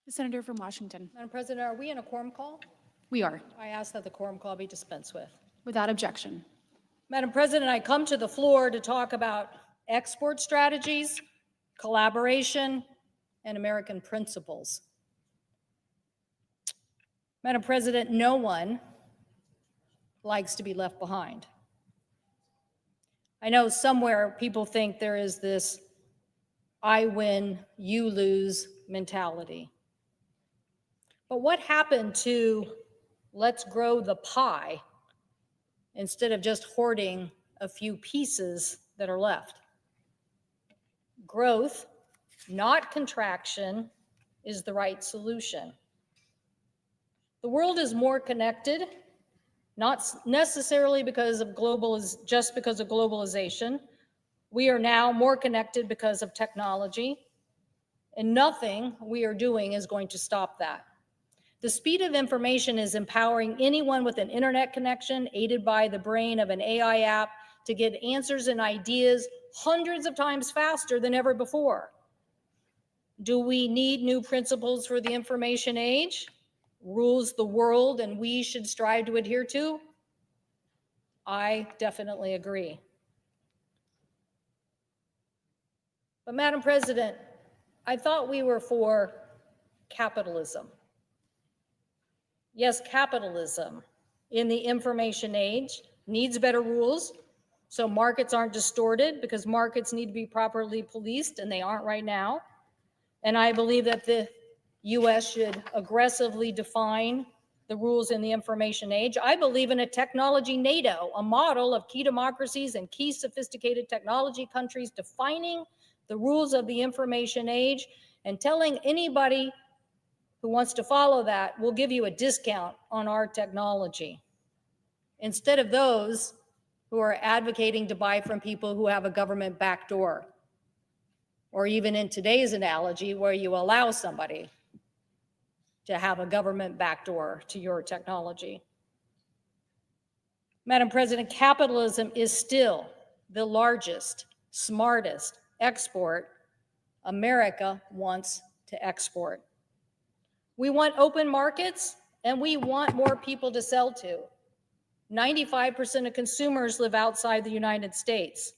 The Senator from Washington. Madam President, are we in a quorum call? We are. I ask that the quorum call be dispensed with. Without objection. Madam President, I come to the floor to talk about export strategies, collaboration, and American principles. Madam President, no one likes to be left behind. I know somewhere people think there is this I win, you lose mentality. But what happened to let's grow the pie instead of just hoarding a few pieces that are left? Growth, not contraction, is the right solution. The world is more connected, not necessarily because of just because of globalization. We are now more connected because of technology, and nothing we are doing is going to stop that. The speed of information is empowering anyone with an internet connection, aided by the brain of an AI app, to get answers and ideas hundreds of times faster than ever before. Do we need new principles for the information age? Rules the world and we should strive to adhere to? I definitely agree. But Madam President, I thought we were for capitalism. Yes, capitalism in the information age needs better rules so markets aren't distorted, because markets need to be properly policed and they aren't right now. And I believe that the US should aggressively define the rules in the information age. I believe in a technology NATO, a model of key democracies and key sophisticated technology countries defining the rules of the information age and telling anybody who wants to follow that, we'll give you a discount on our technology, instead of those who are advocating to buy from people who have a government backdoor, or even in today's analogy, where you allow somebody to have a government backdoor to your technology. Madam President, capitalism is still the largest, smartest export America wants to export. We want open markets and we want more people to sell to. 95% of consumers live outside the United States.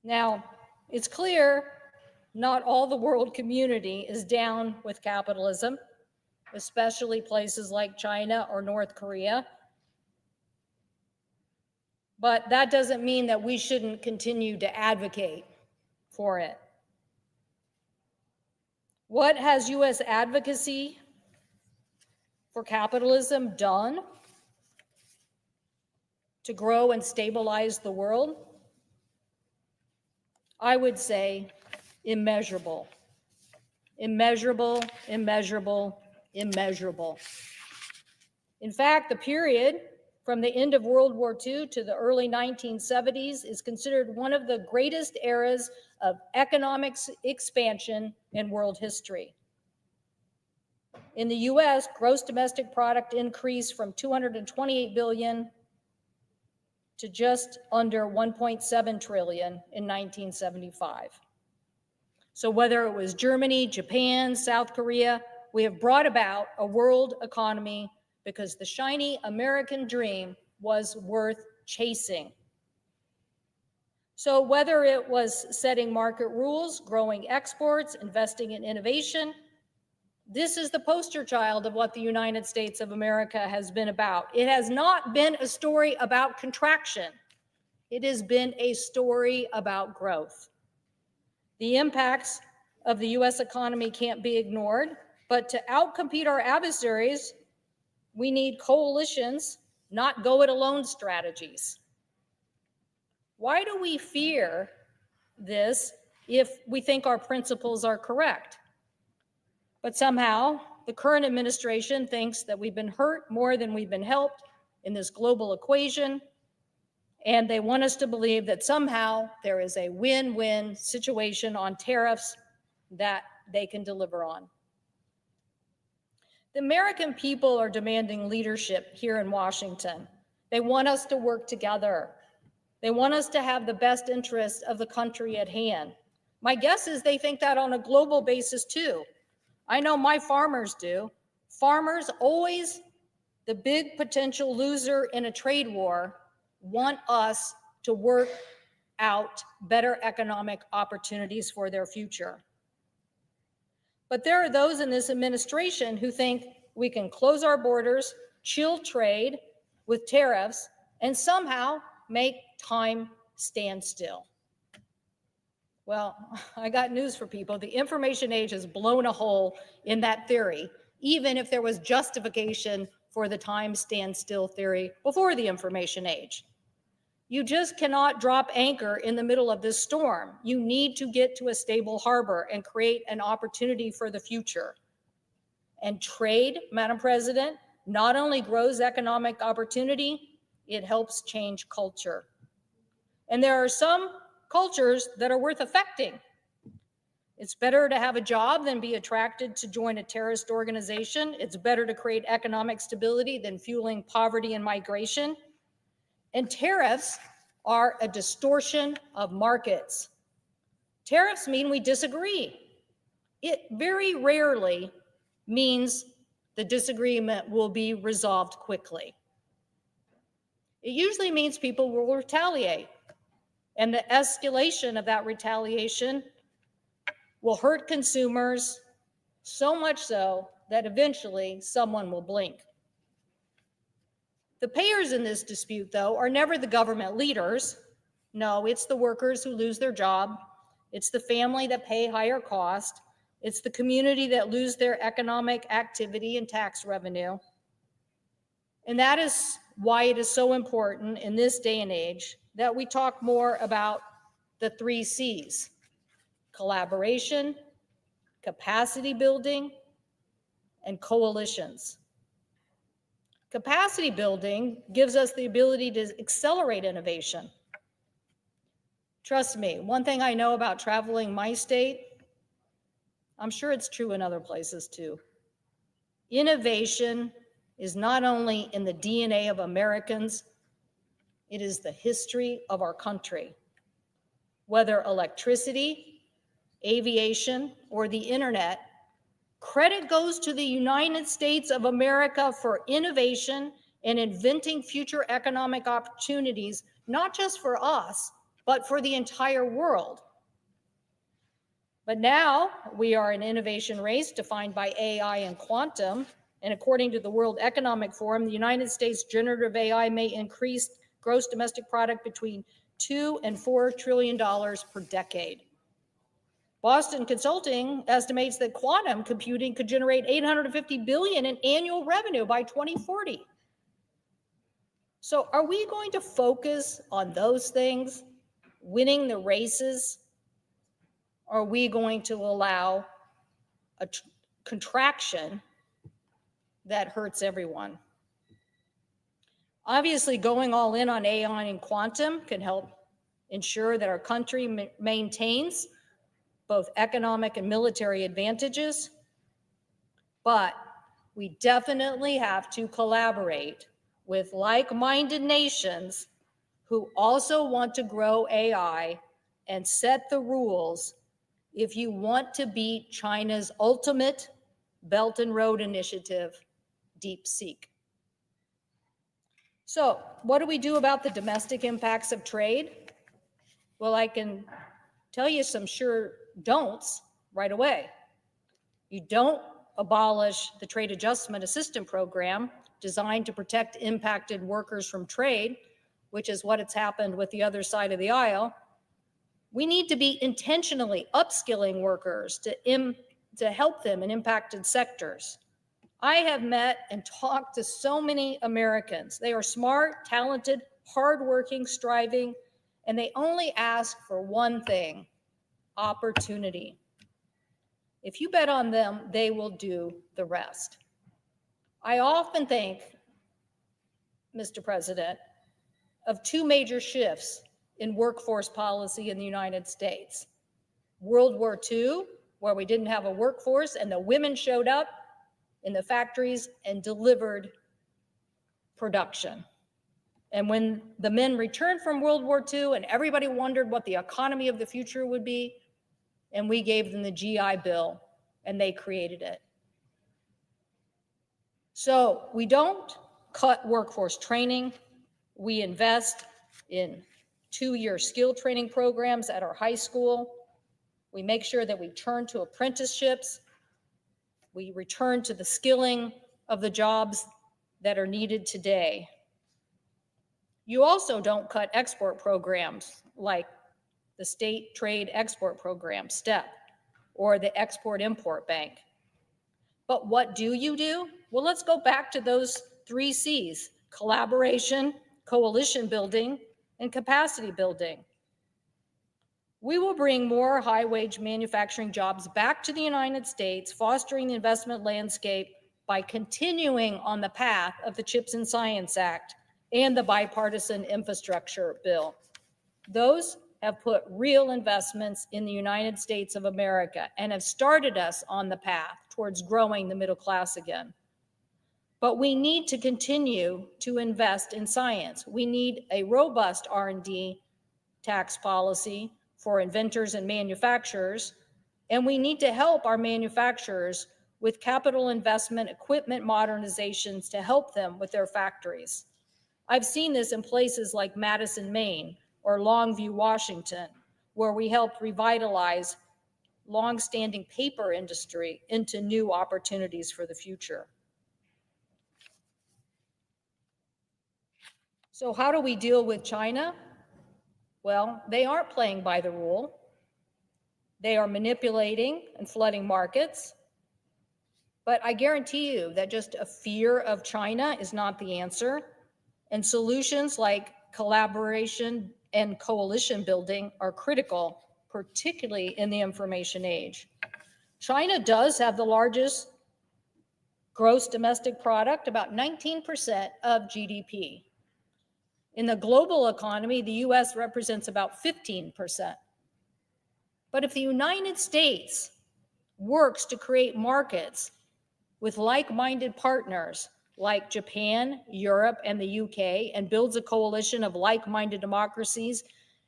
Now, it's clear not all the world community is down with capitalism, especially places like China or North Korea. But that doesn't mean that we shouldn't continue to advocate for it. What has US advocacy for capitalism done to grow and stabilize the world? I would say immeasurable. Immeasurable, immeasurable, immeasurable. In fact, the period from the end of World War II to the early 1970s is considered one of the greatest eras of economic expansion in world history. In the US, gross domestic product increased from $228 billion to just under $1.7 trillion in 1975. So whether it was Germany, Japan, South Korea, we have brought about a world economy because the shiny American dream was worth chasing. So whether it was setting market rules, growing exports, investing in innovation, this is the poster child of what the United States of America has been about. It has not been a story about contraction. It has been a story about growth. The impacts of the US economy can't be ignored, but to outcompete our adversaries, we need coalitions, not go-it-alone strategies. Why do we fear this if we think our principles are correct? But somehow, the current administration thinks that we've been hurt more than we've been helped in this global equation, and they want us to believe that somehow there is a win-win situation on tariffs that they can deliver on. The American people are demanding leadership here in Washington. They want us to work together. They want us to have the best interests of the country at hand. My guess is they think that on a global basis too. I know my farmers do. Farmers, always the big potential loser in a trade war, want us to work out better economic opportunities for their future. But there are those in this administration who think we can close our borders, chill trade with tariffs, and somehow make time stand still. Well, I got news for people. The information age has blown a hole in that theory, even if there was justification for the time stand still theory before the information age. You just cannot drop anchor in the middle of this storm. You need to get to a stable harbor and create an opportunity for the future. And trade, Madam President, not only grows economic opportunity, it helps change culture. And there are some cultures that are worth affecting. It's better to have a job than be attracted to join a terrorist organization. It's better to create economic stability than fueling poverty and migration. And tariffs are a distortion of markets. Tariffs mean we disagree. It very rarely means the disagreement will be resolved quickly. It usually means people will retaliate, and the escalation of that retaliation will hurt consumers so much so that eventually someone will blink. The payers in this dispute, though, are never the government leaders. No, it's the workers who lose their job. It's the family that pay higher cost. It's the community that lose their economic activity and tax revenue. And that is why it is so important in this day and age that we talk more about the 3 C's: collaboration, capacity building, and coalitions. Capacity building gives us the ability to accelerate innovation. Trust me, one thing I know about traveling my state, I'm sure it's true in other places too. Innovation is not only in the DNA of Americans, it is the history of our country. Whether electricity, aviation, or the internet, credit goes to the United States of America for innovation and inventing future economic opportunities, not just for us, but for the entire world. But now we are in an innovation race defined by AI and quantum. And according to the World Economic Forum, the United States generative AI may increase gross domestic product between $2 and $4 trillion per decade. Boston Consulting estimates that quantum computing could generate $850 billion in annual revenue by 2040. So are we going to focus on those things, winning the races? Or are we going to allow a contraction that hurts everyone? Obviously, going all in on AI and quantum can help ensure that our country maintains both economic and military advantages, but we definitely have to collaborate with like-minded nations who also want to grow AI and set the rules if you want to beat China's ultimate Belt and Road Initiative, DeepSeek. So, what do we do about the domestic impacts of trade? Well, I can tell you some sure don'ts right away. You don't abolish the Trade Adjustment Assistance Program designed to protect impacted workers from trade, which is what has happened with the other side of the aisle. We need to be intentionally upskilling workers to help them in impacted sectors. I have met and talked to so many Americans. They are smart, talented, hardworking, striving, and they only ask for one thing: opportunity. If you bet on them, they will do the rest. I often think, Mr. President, of 2 major shifts in workforce policy in the United States. World War II, where we didn't have a workforce and the women showed up in the factories and delivered production. And when the men returned from World War II and everybody wondered what the economy of the future would be, and we gave them the GI Bill, and they created it. So we don't cut workforce training. We invest in 2-year skill training programs at our high school. We make sure that we turn to apprenticeships. We return to the skilling of the jobs that are needed today. You also don't cut export programs like the State Trade Export Program, STEP, or the Export-Import Bank. But what do you do? Well, let's go back to those 3 C's: collaboration, coalition building, and capacity building. We will bring more high-wage manufacturing jobs back to the United States, fostering the investment landscape by continuing on the path of the CHIPS and Science Act and the bipartisan infrastructure bill. Those have put real investments in the United States of America and have started us on the path towards growing the middle class again. But we need to continue to invest in science. We need a robust R&D tax policy for inventors and manufacturers, and we need to help our manufacturers with capital investment, equipment modernizations to help them with their factories. I've seen this in places like Madison, Maine, or Longview, Washington, where we helped revitalize longstanding paper industry into new opportunities for the future. So how do we deal with China? Well, they aren't playing by the rule. They are manipulating and flooding markets. But I guarantee you that just a fear of China is not the answer. And solutions like collaboration and coalition building are critical, particularly in the information age. China does have the largest gross domestic product, about 19% of GDP. In the global economy, the US represents about 15%. But if the United States works to create markets with like-minded partners like Japan, Europe, and the UK, and builds a coalition of like-minded democracies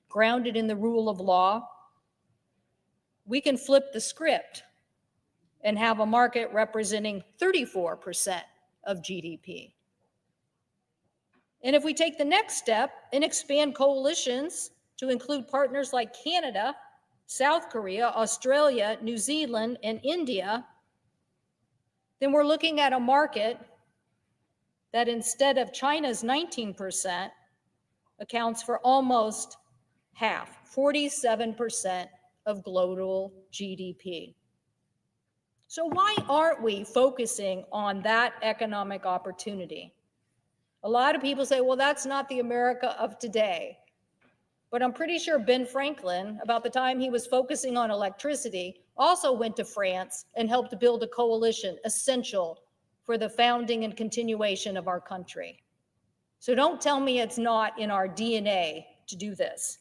grounded in the rule of law, we can flip the script and have a market representing 34% of GDP. And if we take the next step and expand coalitions to include partners like Canada, South Korea, Australia, New Zealand, and India, then we're looking at a market that instead of China's 19% accounts for almost half, 47% of global GDP. So why aren't we focusing on that economic opportunity? A lot of people say, well, that's not the America of today. But I'm pretty sure Ben Franklin, about the time he was focusing on electricity, also went to France and helped build a coalition essential for the founding and continuation of our country. So don't tell me it's not in our DNA to do this.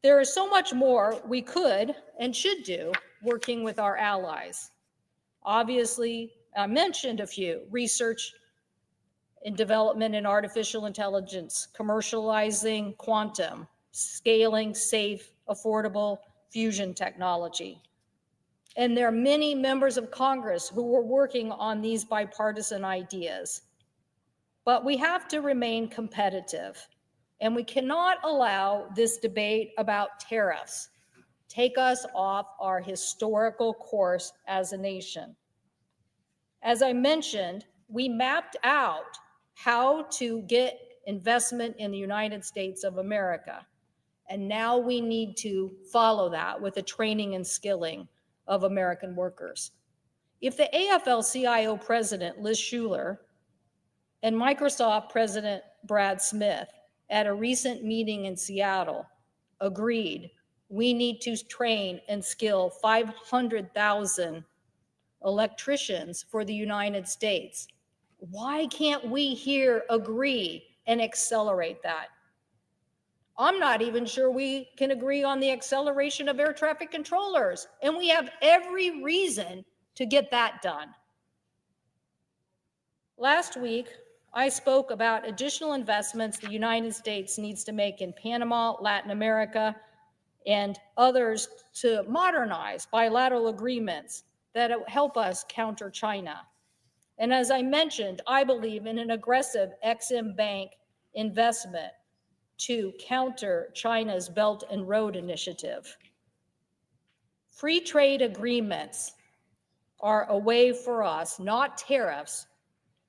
There is so much more we could and should do working with our allies. Obviously, I mentioned a few: research and development in artificial intelligence, commercializing quantum, scaling safe, affordable fusion technology. And there are many members of Congress who are working on these bipartisan ideas. But we have to remain competitive, and we cannot allow this debate about tariffs take us off our historical course as a nation. As I mentioned, we mapped out how to get investment in the United States of America. And now we need to follow that with the training and skilling of American workers. If the AFL-CIO president, Liz Schuler, and Microsoft president, Brad Smith, at a recent meeting in Seattle, agreed we need to train and skill 500,000 electricians for the United States, why can't we here agree and accelerate that? I'm not even sure we can agree on the acceleration of air traffic controllers, and we have every reason to get that done. Last week, I spoke about additional investments the United States needs to make in Panama, Latin America, and others to modernize bilateral agreements that help us counter China. And as I mentioned, I believe in an aggressive Exim Bank investment to counter China's Belt and Road Initiative. Free trade agreements are a way for us, not tariffs,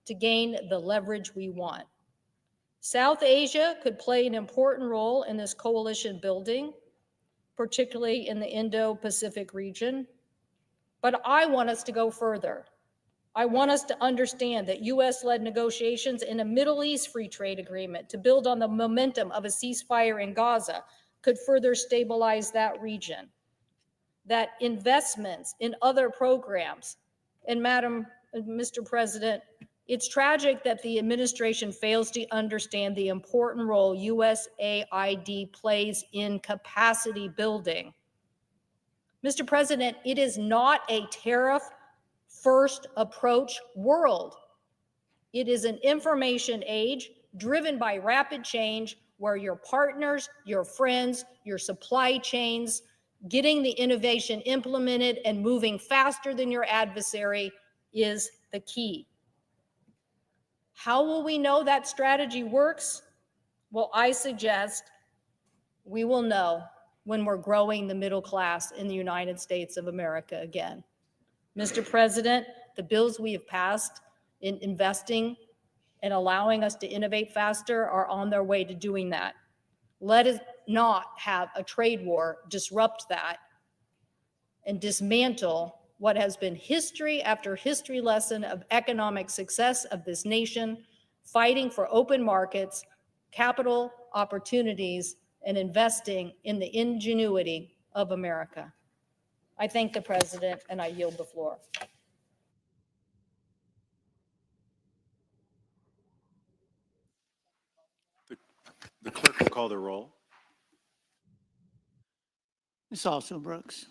to gain the leverage we want. South Asia could play an important role in this coalition building, particularly in the Indo-Pacific region. But I want us to go further. I want us to understand that US-led negotiations in a Middle East free trade agreement to build on the momentum of a ceasefire in Gaza could further stabilize that region. That investments in other programs, and Mr. President, it's tragic that the administration fails to understand the important role USAID plays in capacity building. Mr. President, it is not a tariff-first approach world. It is an information age driven by rapid change where your partners, your friends, your supply chains, getting the innovation implemented and moving faster than your adversary is the key. How will we know that strategy works? Well, I suggest we will know when we're growing the middle class in the United States of America again. Mr. President, the bills we have passed in investing and allowing us to innovate faster are on their way to doing that. Let us not have a trade war disrupt that and dismantle what has been history after history lesson of economic success of this nation, fighting for open markets, capital opportunities, and investing in the ingenuity of America. I thank the President, and I yield the floor. The clerk will call the roll. Ms. Alston Brooks.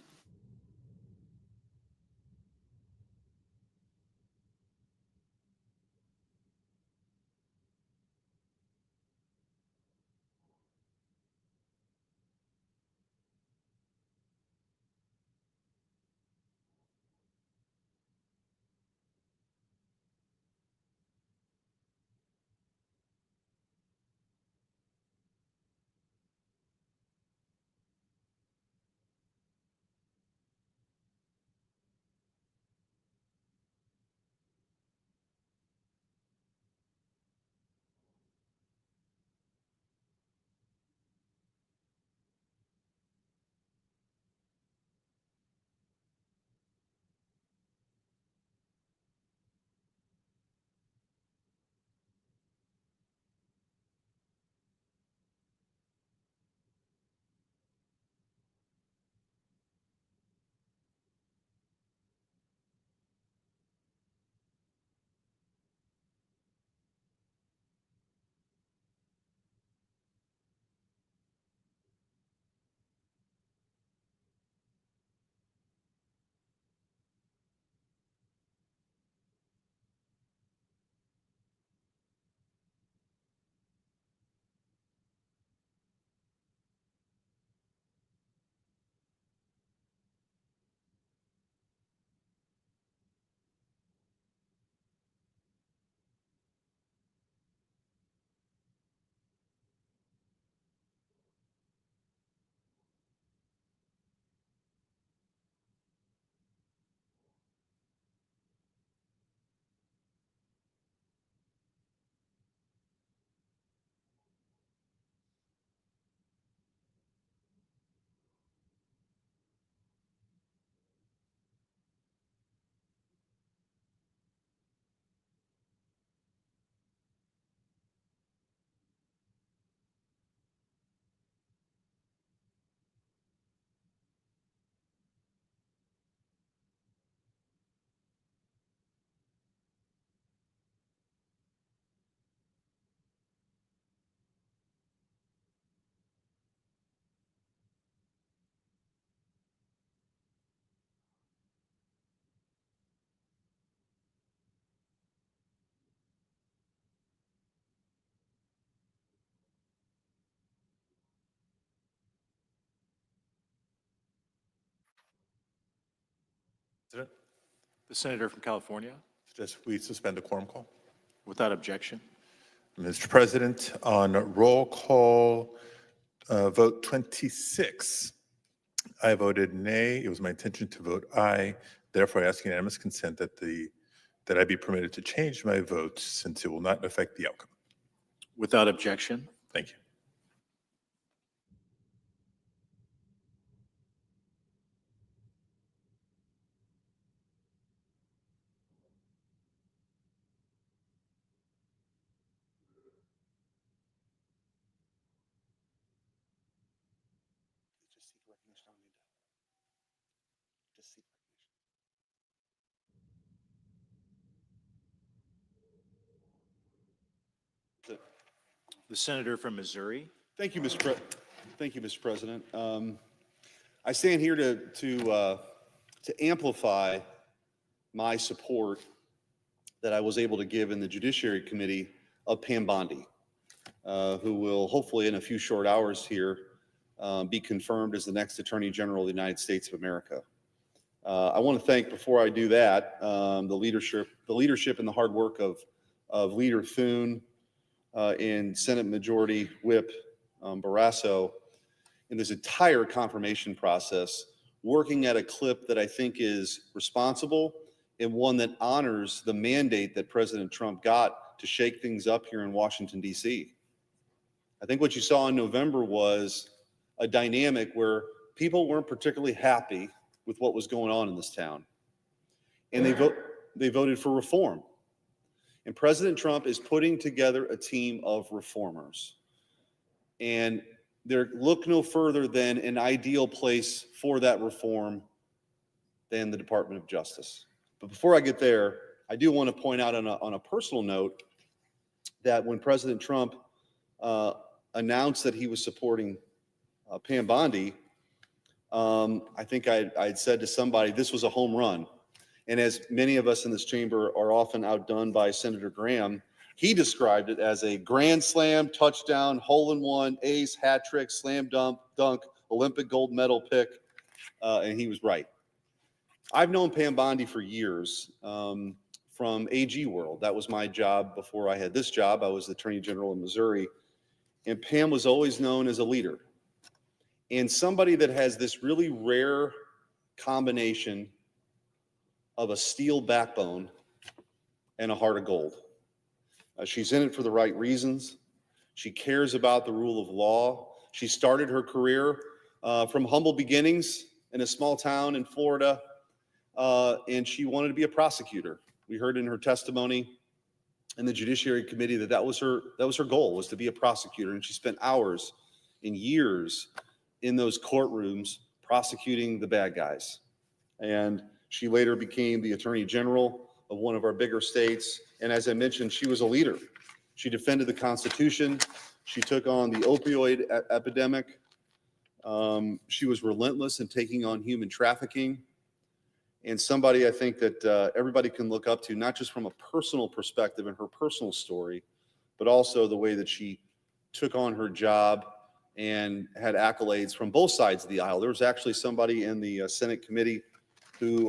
President, The senator from California, suggest we suspend the quorum call. without objection. Mr. President, on roll call vote 26, I voted nay. It was my intention to vote aye. Therefore, I ask unanimous consent that I be permitted to change my vote since it will not affect the outcome. Without objection. Thank you. The senator from Missouri, Thank you, Mr. President. I stand here to amplify my support that I was able to give in the Judiciary Committee of Pam Bondi, who will hopefully in a few short hours here be confirmed as the next Attorney General of the United States of America. I want to thank, before I do that, the leadership and the hard work of Leader Thune and Senate Majority Whip Barrasso in this entire confirmation process, working at a clip that I think is responsible and one that honors the mandate that President Trump got to shake things up here in Washington, D.C. I think what you saw in November was a dynamic where people weren't particularly happy with what was going on in this town. And they voted for reform. And President Trump is putting together a team of reformers. And they look no further than an ideal place for that reform than the Department of Justice. But before I get there, I do want to point out on a personal note that when President Trump announced that he was supporting Pam Bondi, I think I'd said to somebody, this was a home run. And as many of us in this chamber are often outdone by Senator Graham, he described it as a grand slam, touchdown, hole-in-one, ace, hat trick, slam dunk, Olympic gold medal pick, and he was right. I've known Pam Bondi for years from AG World. That was my job before I had this job. I was the Attorney General in Missouri, and Pam was always known as a leader and somebody that has this really rare combination of a steel backbone and a heart of gold. She's in it for the right reasons. She cares about the rule of law. She started her career from humble beginnings in a small town in Florida, and she wanted to be a prosecutor. We heard in her testimony in the Judiciary Committee that was her goal, was to be a prosecutor, and she spent hours and years in those courtrooms prosecuting the bad guys. And she later became the Attorney General of one of our bigger states. And as I mentioned, she was a leader. She defended the Constitution. She took on the opioid epidemic. She was relentless in taking on human trafficking. And somebody I think that everybody can look up to, not just from a personal perspective and her personal story, but also the way that she took on her job and had accolades from both sides of the aisle. There was actually somebody in the Senate committee who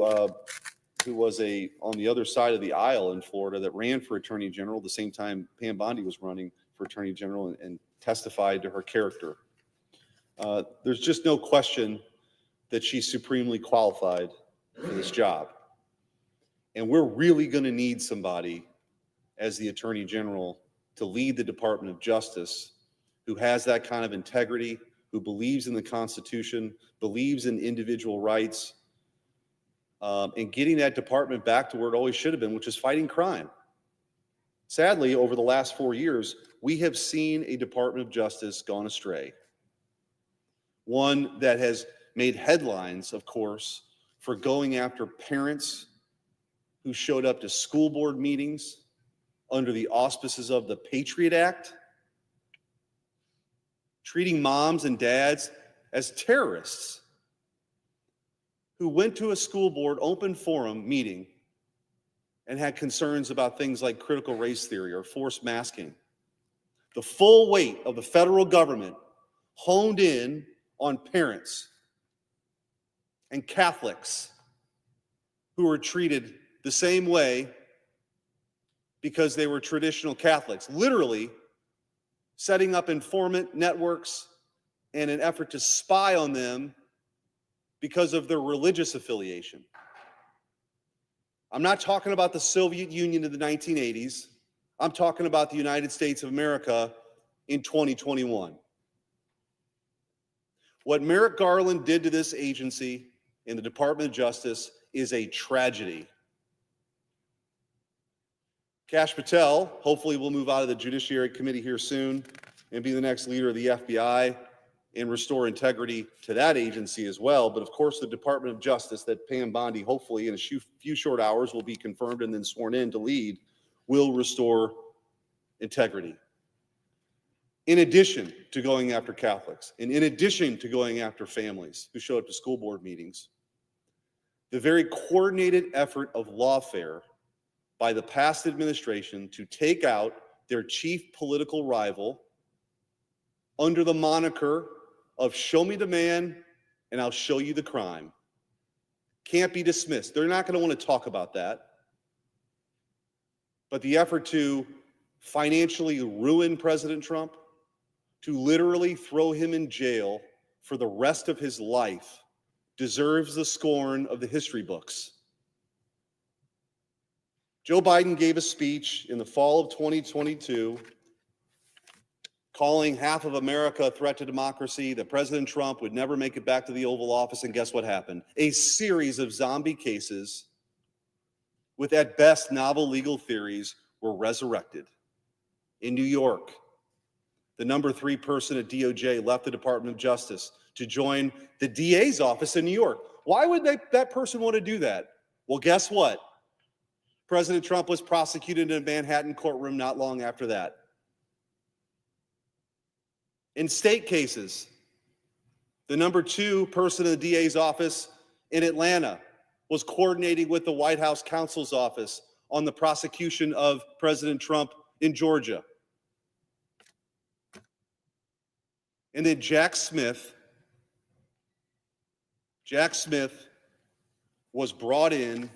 was on the other side of the aisle in Florida that ran for Attorney General the same time Pam Bondi was running for Attorney General and testified to her character. There's just no question that she's supremely qualified for this job. And we're really going to need somebody as the Attorney General to lead the Department of Justice who has that kind of integrity, who believes in the Constitution, believes in individual rights, and getting that department back to where it always should have been, which is fighting crime. Sadly, over the last 4 years, we have seen a Department of Justice gone astray. One that has made headlines, of course, for going after parents who showed up to school board meetings under the auspices of the Patriot Act, treating moms and dads as terrorists, who went to a school board open forum meeting and had concerns about things like critical race theory or forced masking. The full weight of the federal government honed in on parents and Catholics who were treated the same way because they were traditional Catholics, literally setting up informant networks in an effort to spy on them because of their religious affiliation. I'm not talking about the Soviet Union in the 1980s. I'm talking about the United States of America in 2021. What Merrick Garland did to this agency in the Department of Justice is a tragedy. Kash Patel hopefully will move out of the Judiciary Committee here soon and be the next leader of the FBI and restore integrity to that agency as well. But of course, the Department of Justice that Pam Bondi hopefully in a few short hours will be confirmed and then sworn in to lead will restore integrity. In addition to going after Catholics, and in addition to going after families who show up to school board meetings, the very coordinated effort of lawfare by the past administration to take out their chief political rival under the moniker of show me the man and I'll show you the crime can't be dismissed. They're not going to want to talk about that. But the effort to financially ruin President Trump, to literally throw him in jail for the rest of his life, deserves the scorn of the history books. Joe Biden gave a speech in the fall of 2022 calling half of America a threat to democracy, that President Trump would never make it back to the Oval Office, and guess what happened? A series of zombie cases with at best novel legal theories were resurrected. In New York, the number 3 person at DOJ left the Department of Justice to join the DA's office in New York. Why would that person want to do that? Well, guess what? President Trump was prosecuted in a Manhattan courtroom not long after that. In state cases, the number 2 person in the DA's office in Atlanta was coordinating with the White House counsel's office on the prosecution of President Trump in Georgia. And then Jack Smith was brought in,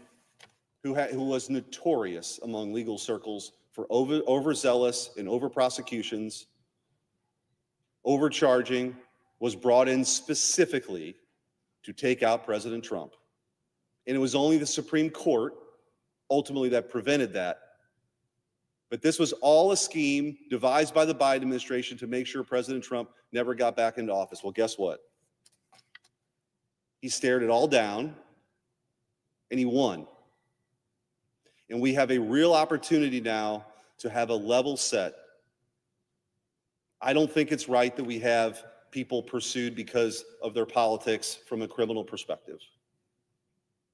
who was notorious among legal circles for overzealous and over prosecutions, overcharging, was brought in specifically to take out President Trump. And it was only the Supreme Court ultimately that prevented that. But this was all a scheme devised by the Biden administration to make sure President Trump never got back into office. Well, guess what? He stared it all down and he won. And we have a real opportunity now to have a level set. I don't think it's right that we have people pursued because of their politics from a criminal perspective.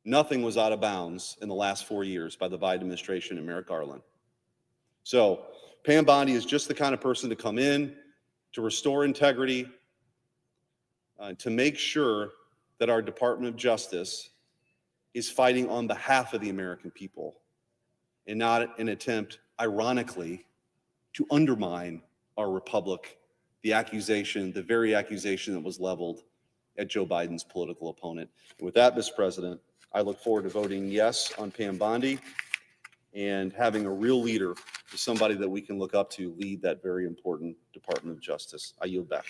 Nothing was out of bounds in the last 4 years by the Biden administration and Merrick Garland. So Pam Bondi is just the kind of person to come in, to restore integrity, to make sure that our Department of Justice is fighting on behalf of the American people and not an attempt, ironically, to undermine our republic, the very accusation that was leveled at Joe Biden's political opponent. And with that, Mr. President, I look forward to voting yes on Pam Bondi and having a real leader, somebody that we can look up to lead that very important Department of Justice. I yield back.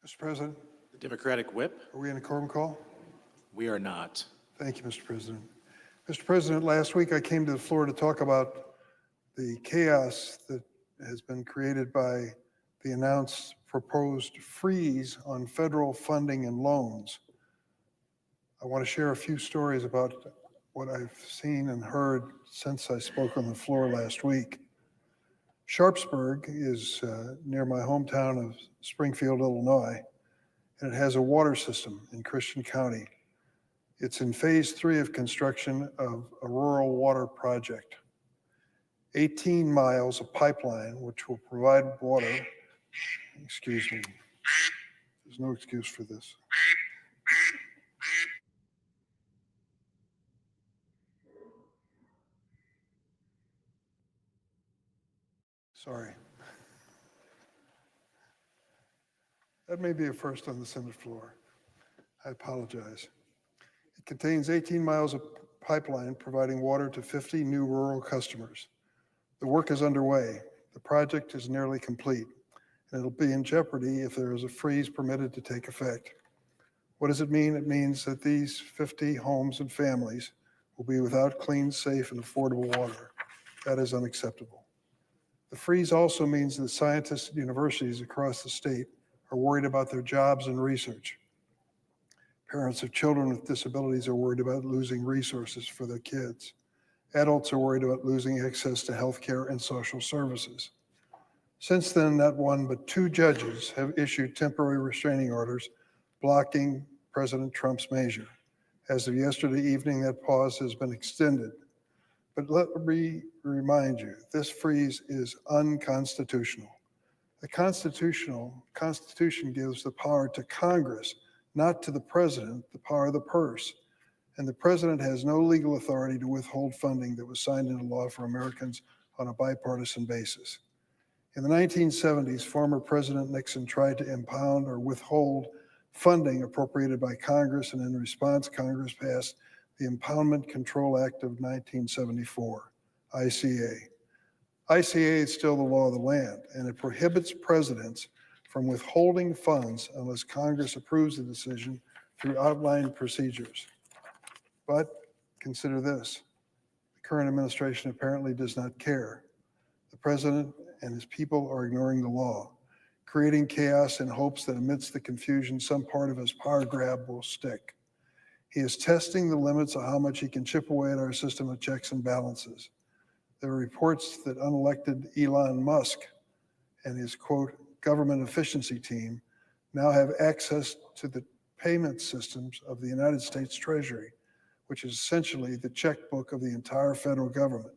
Mr. President, The Democratic Whip? are we in a quorum call? We are not. Thank you, Mr. President. Mr. President, last week I came to the floor to talk about the chaos that has been created by the announced proposed freeze on federal funding and loans. I want to share a few stories about what I've seen and heard since I spoke on the floor last week. Sharpsburg is near my hometown of Springfield, Illinois, and it has a water system in Christian County. It's in phase 3 of construction of a rural water project. 18 miles of pipeline, which will provide water. Excuse me. There's no excuse for this. Sorry. That may be a first on the Senate floor. I apologize. It contains 18 miles of pipeline providing water to 50 new rural customers. The work is underway. The project is nearly complete, and it'll be in jeopardy if there is a freeze permitted to take effect. What does it mean? It means that these 50 homes and families will be without clean, safe, and affordable water. That is unacceptable. The freeze also means that scientists at universities across the state are worried about their jobs and research. Parents of children with disabilities are worried about losing resources for their kids. Adults are worried about losing access to health care and social services. Since then, not one but 2 judges have issued temporary restraining orders blocking President Trump's measure. As of yesterday evening, that pause has been extended. But let me remind you, this freeze is unconstitutional. The Constitution gives the power to Congress, not to the president, the power of the purse. And the president has no legal authority to withhold funding that was signed into law for Americans on a bipartisan basis. In the 1970s, former President Nixon tried to impound or withhold funding appropriated by Congress, and in response, Congress passed the Impoundment Control Act of 1974, ICA. ICA is still the law of the land, and it prohibits presidents from withholding funds unless Congress approves the decision through outlined procedures. But consider this, the current administration apparently does not care. The president and his people are ignoring the law, creating chaos in hopes that amidst the confusion, some part of his power grab will stick. He is testing the limits of how much he can chip away at our system of checks and balances. There are reports that unelected Elon Musk and his, quote, government efficiency team now have access to the payment systems of the United States Treasury, which is essentially the checkbook of the entire federal government.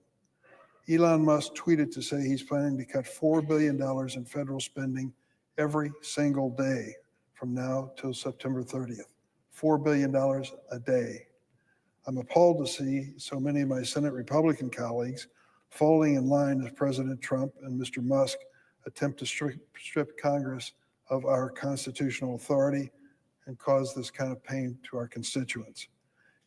Elon Musk tweeted to say he's planning to cut $4 billion in federal spending every single day from now till September 30th. $4 billion a day. I'm appalled to see so many of my Senate Republican colleagues falling in line as President Trump and Mr. Musk attempt to strip Congress of our constitutional authority and cause this kind of pain to our constituents.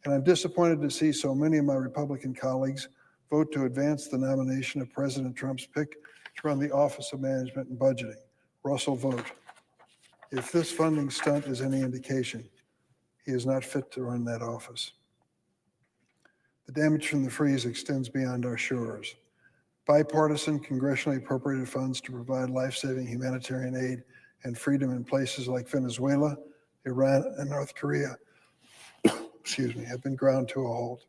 And I'm disappointed to see so many of my Republican colleagues vote to advance the nomination of President Trump's pick to run the Office of Management and Budgeting, Russell Vought. If this funding stunt is any indication, he is not fit to run that office. The damage from the freeze extends beyond our shores. Bipartisan, congressionally appropriated funds to provide life-saving humanitarian aid and freedom in places like Venezuela, Iran, and North Korea have been ground to a halt.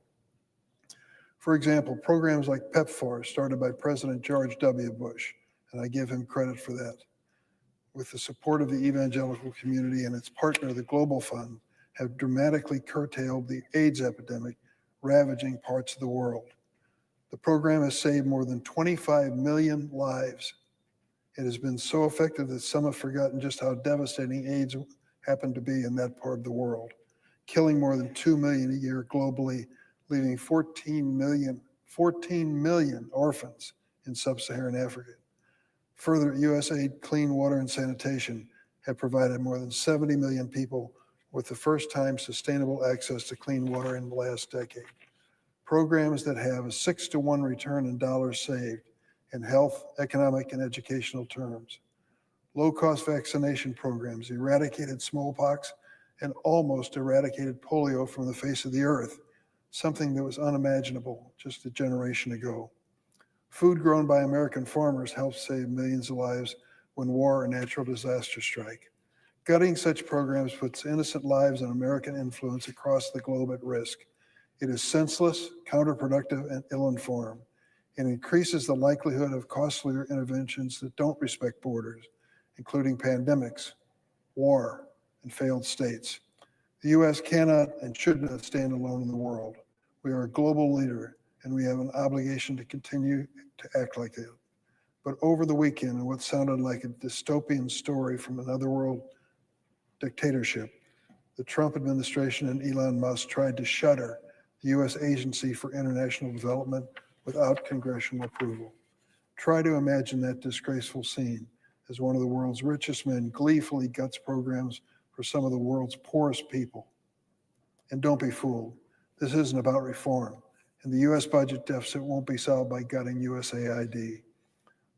For example, programs like PEPFAR, started by President George W. Bush, and I give him credit for that, with the support of the evangelical community and its partner, the Global Fund, have dramatically curtailed the AIDS epidemic ravaging parts of the world. The program has saved more than 25 million lives. It has been so effective that some have forgotten just how devastating AIDS happened to be in that part of the world, killing more than 2 million a year globally, leaving 14 million orphans in sub-Saharan Africa. Further, USAID Clean Water and Sanitation have provided more than 70 million people with the first time sustainable access to clean water in the last decade. Programs that have a 6-to-1 return in dollars saved in health, economic, and educational terms. low-cost vaccination programs, eradicated smallpox, and almost eradicated polio from the face of the earth, something that was unimaginable just a generation ago. Food grown by American farmers helps save millions of lives when war or natural disaster strike. Gutting such programs puts innocent lives and American influence across the globe at risk. It is senseless, counterproductive, and ill-informed. It increases the likelihood of costlier interventions that don't respect borders, including pandemics, war, and failed states. The U.S. cannot and should not stand alone in the world. We are a global leader, and we have an obligation to continue to act like it. But over the weekend, in what sounded like a dystopian story from another world dictatorship, the Trump administration and Elon Musk tried to shutter the U.S. Agency for International Development without congressional approval. Try to imagine that disgraceful scene as one of the world's richest men gleefully guts programs for some of the world's poorest people. And don't be fooled. This isn't about reform, and the U.S. budget deficit won't be solved by gutting USAID.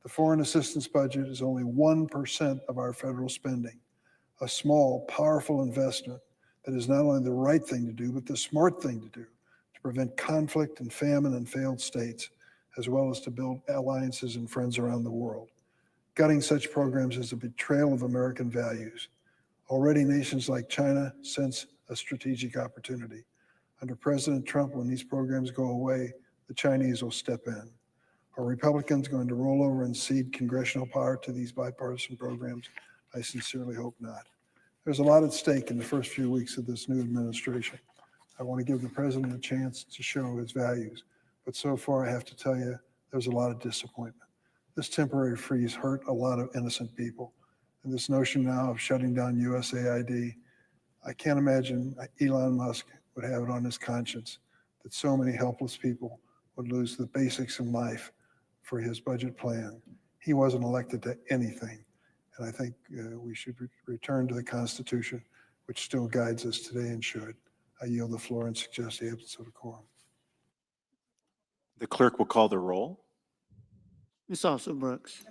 The foreign assistance budget is only 1% of our federal spending, a small, powerful investment that is not only the right thing to do, but the smart thing to do to prevent conflict and famine in failed states, as well as to build alliances and friends around the world. Gutting such programs is a betrayal of American values. Already nations like China sense a strategic opportunity. Under President Trump, when these programs go away, the Chinese will step in. Are Republicans going to roll over and cede congressional power to these bipartisan programs? I sincerely hope not. There's a lot at stake in the first few weeks of this new administration. I want to give the president a chance to show his values, but so far I have to tell you, there's a lot of disappointment. This temporary freeze hurt a lot of innocent people. And this notion now of shutting down USAID, I can't imagine Elon Musk would have it on his conscience that so many helpless people would lose the basics in life for his budget plan. He wasn't elected to anything. And I think we should return to the Constitution, which still guides us today and should. I yield the floor and suggest the absence of a quorum. The clerk will call the roll. Ms. Also Brooks.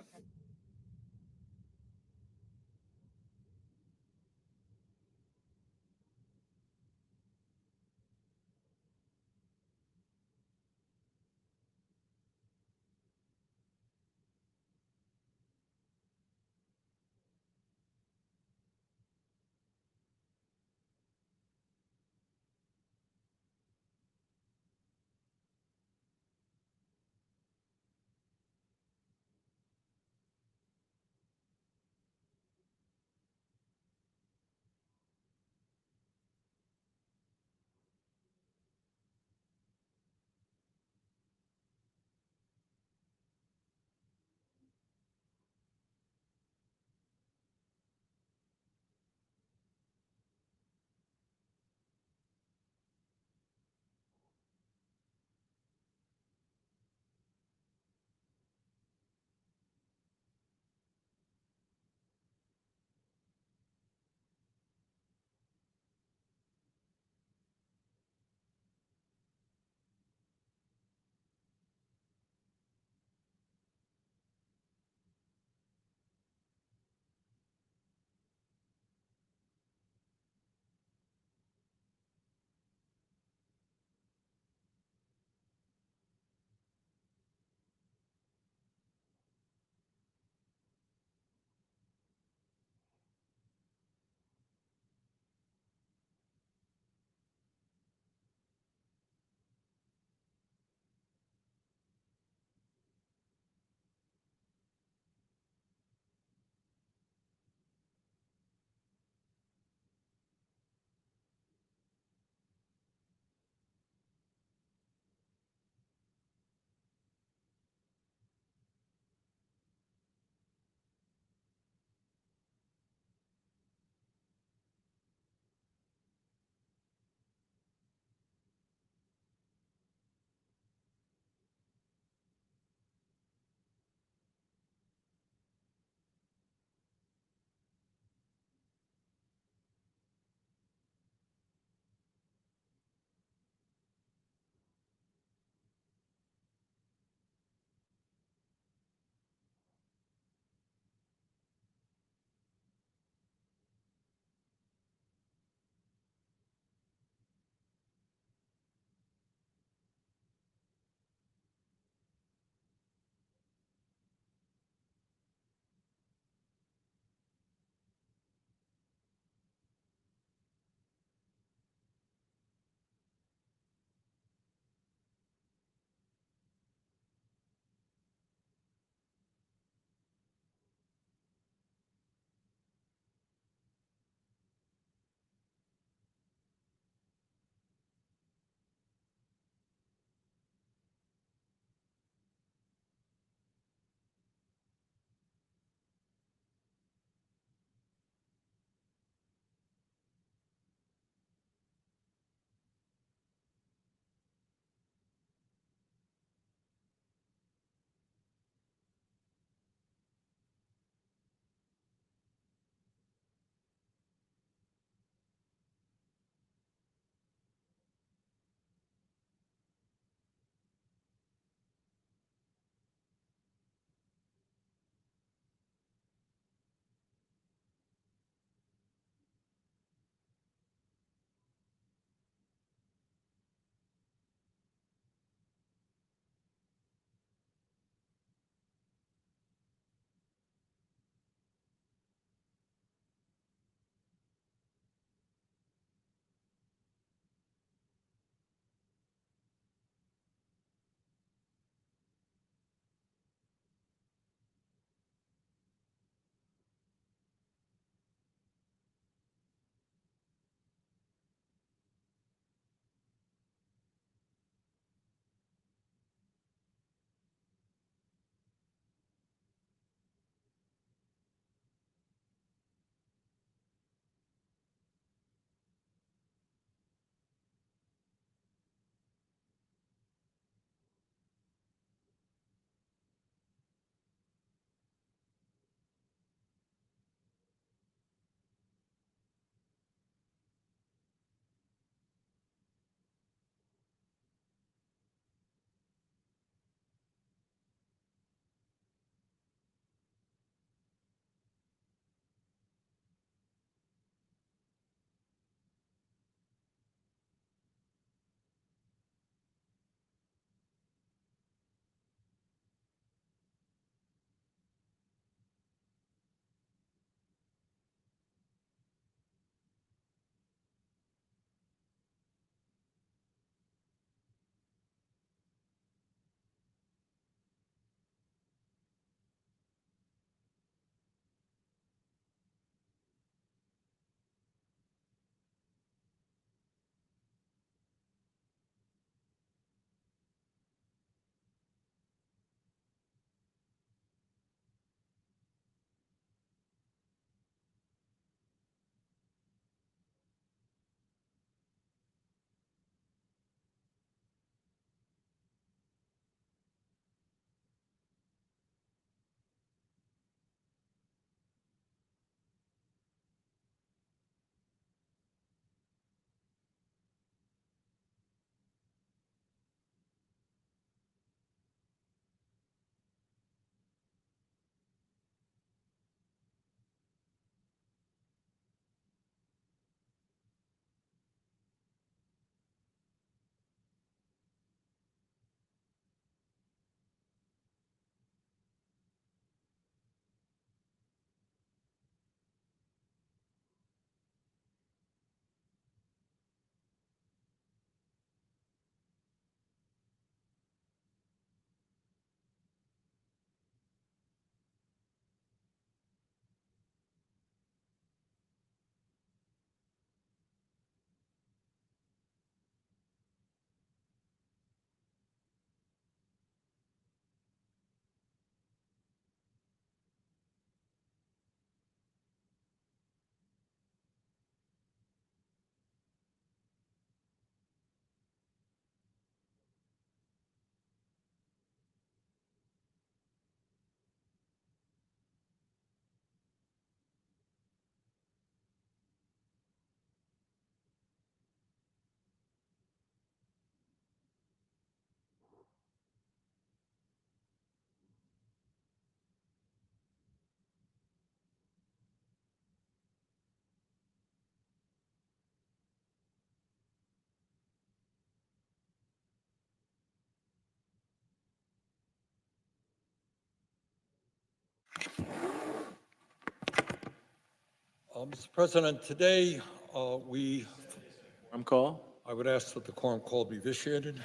Mr. President, today Quorum call I would ask that the quorum call be vitiated.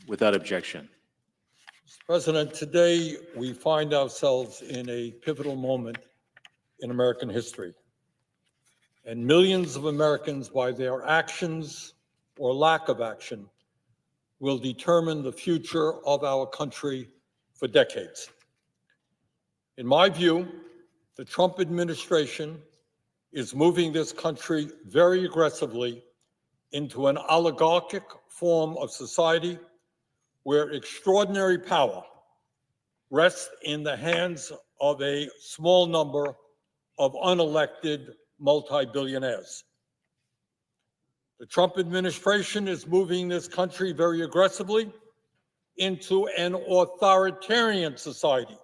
without objection. Mr. President, today we find ourselves in a pivotal moment in American history. And millions of Americans, by their actions or lack of action, will determine the future of our country for decades. In my view, the Trump administration is moving this country very aggressively into an oligarchic form of society where extraordinary power rests in the hands of a small number of unelected multi-billionaires. The Trump administration is moving this country very aggressively into an authoritarian society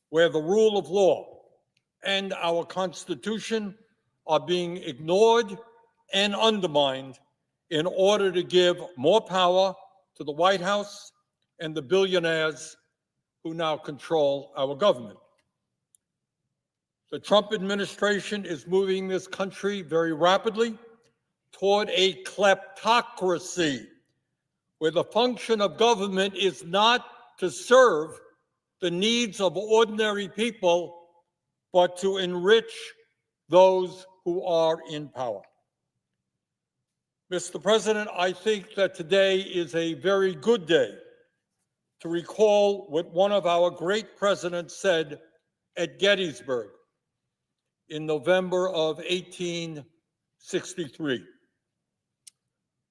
where the rule of law and our Constitution are being ignored and undermined in order to give more power to the White House and the billionaires who now control our government. The Trump administration is moving this country very rapidly toward a kleptocracy, where the function of government is not to serve the needs of ordinary people, but to enrich those who are in power. Mr. President, I think that today is a very good day to recall what one of our great presidents said at Gettysburg in November of 1863.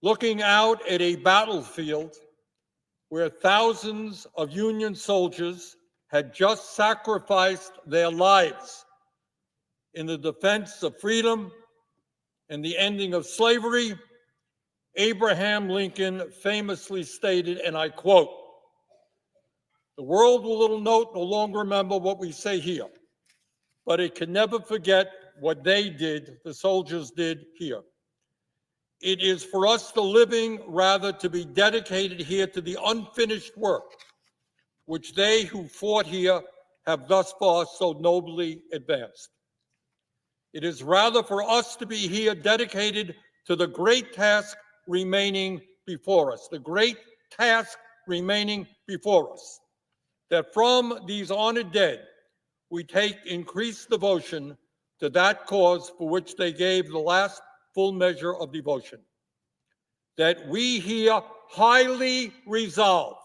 Looking out at a battlefield where thousands of Union soldiers had just sacrificed their lives in the defense of freedom and the ending of slavery, Abraham Lincoln famously stated, and I quote, "The world will no longer remember what we say here, but it can never forget what they did, the soldiers did here. It is for us the living rather to be dedicated here to the unfinished work which they who fought here have thus far so nobly advanced. It is rather for us to be here dedicated to the great task remaining before us, the great task remaining before us, that from these honored dead we take increased devotion to that cause for which they gave the last full measure of devotion, that we here highly resolve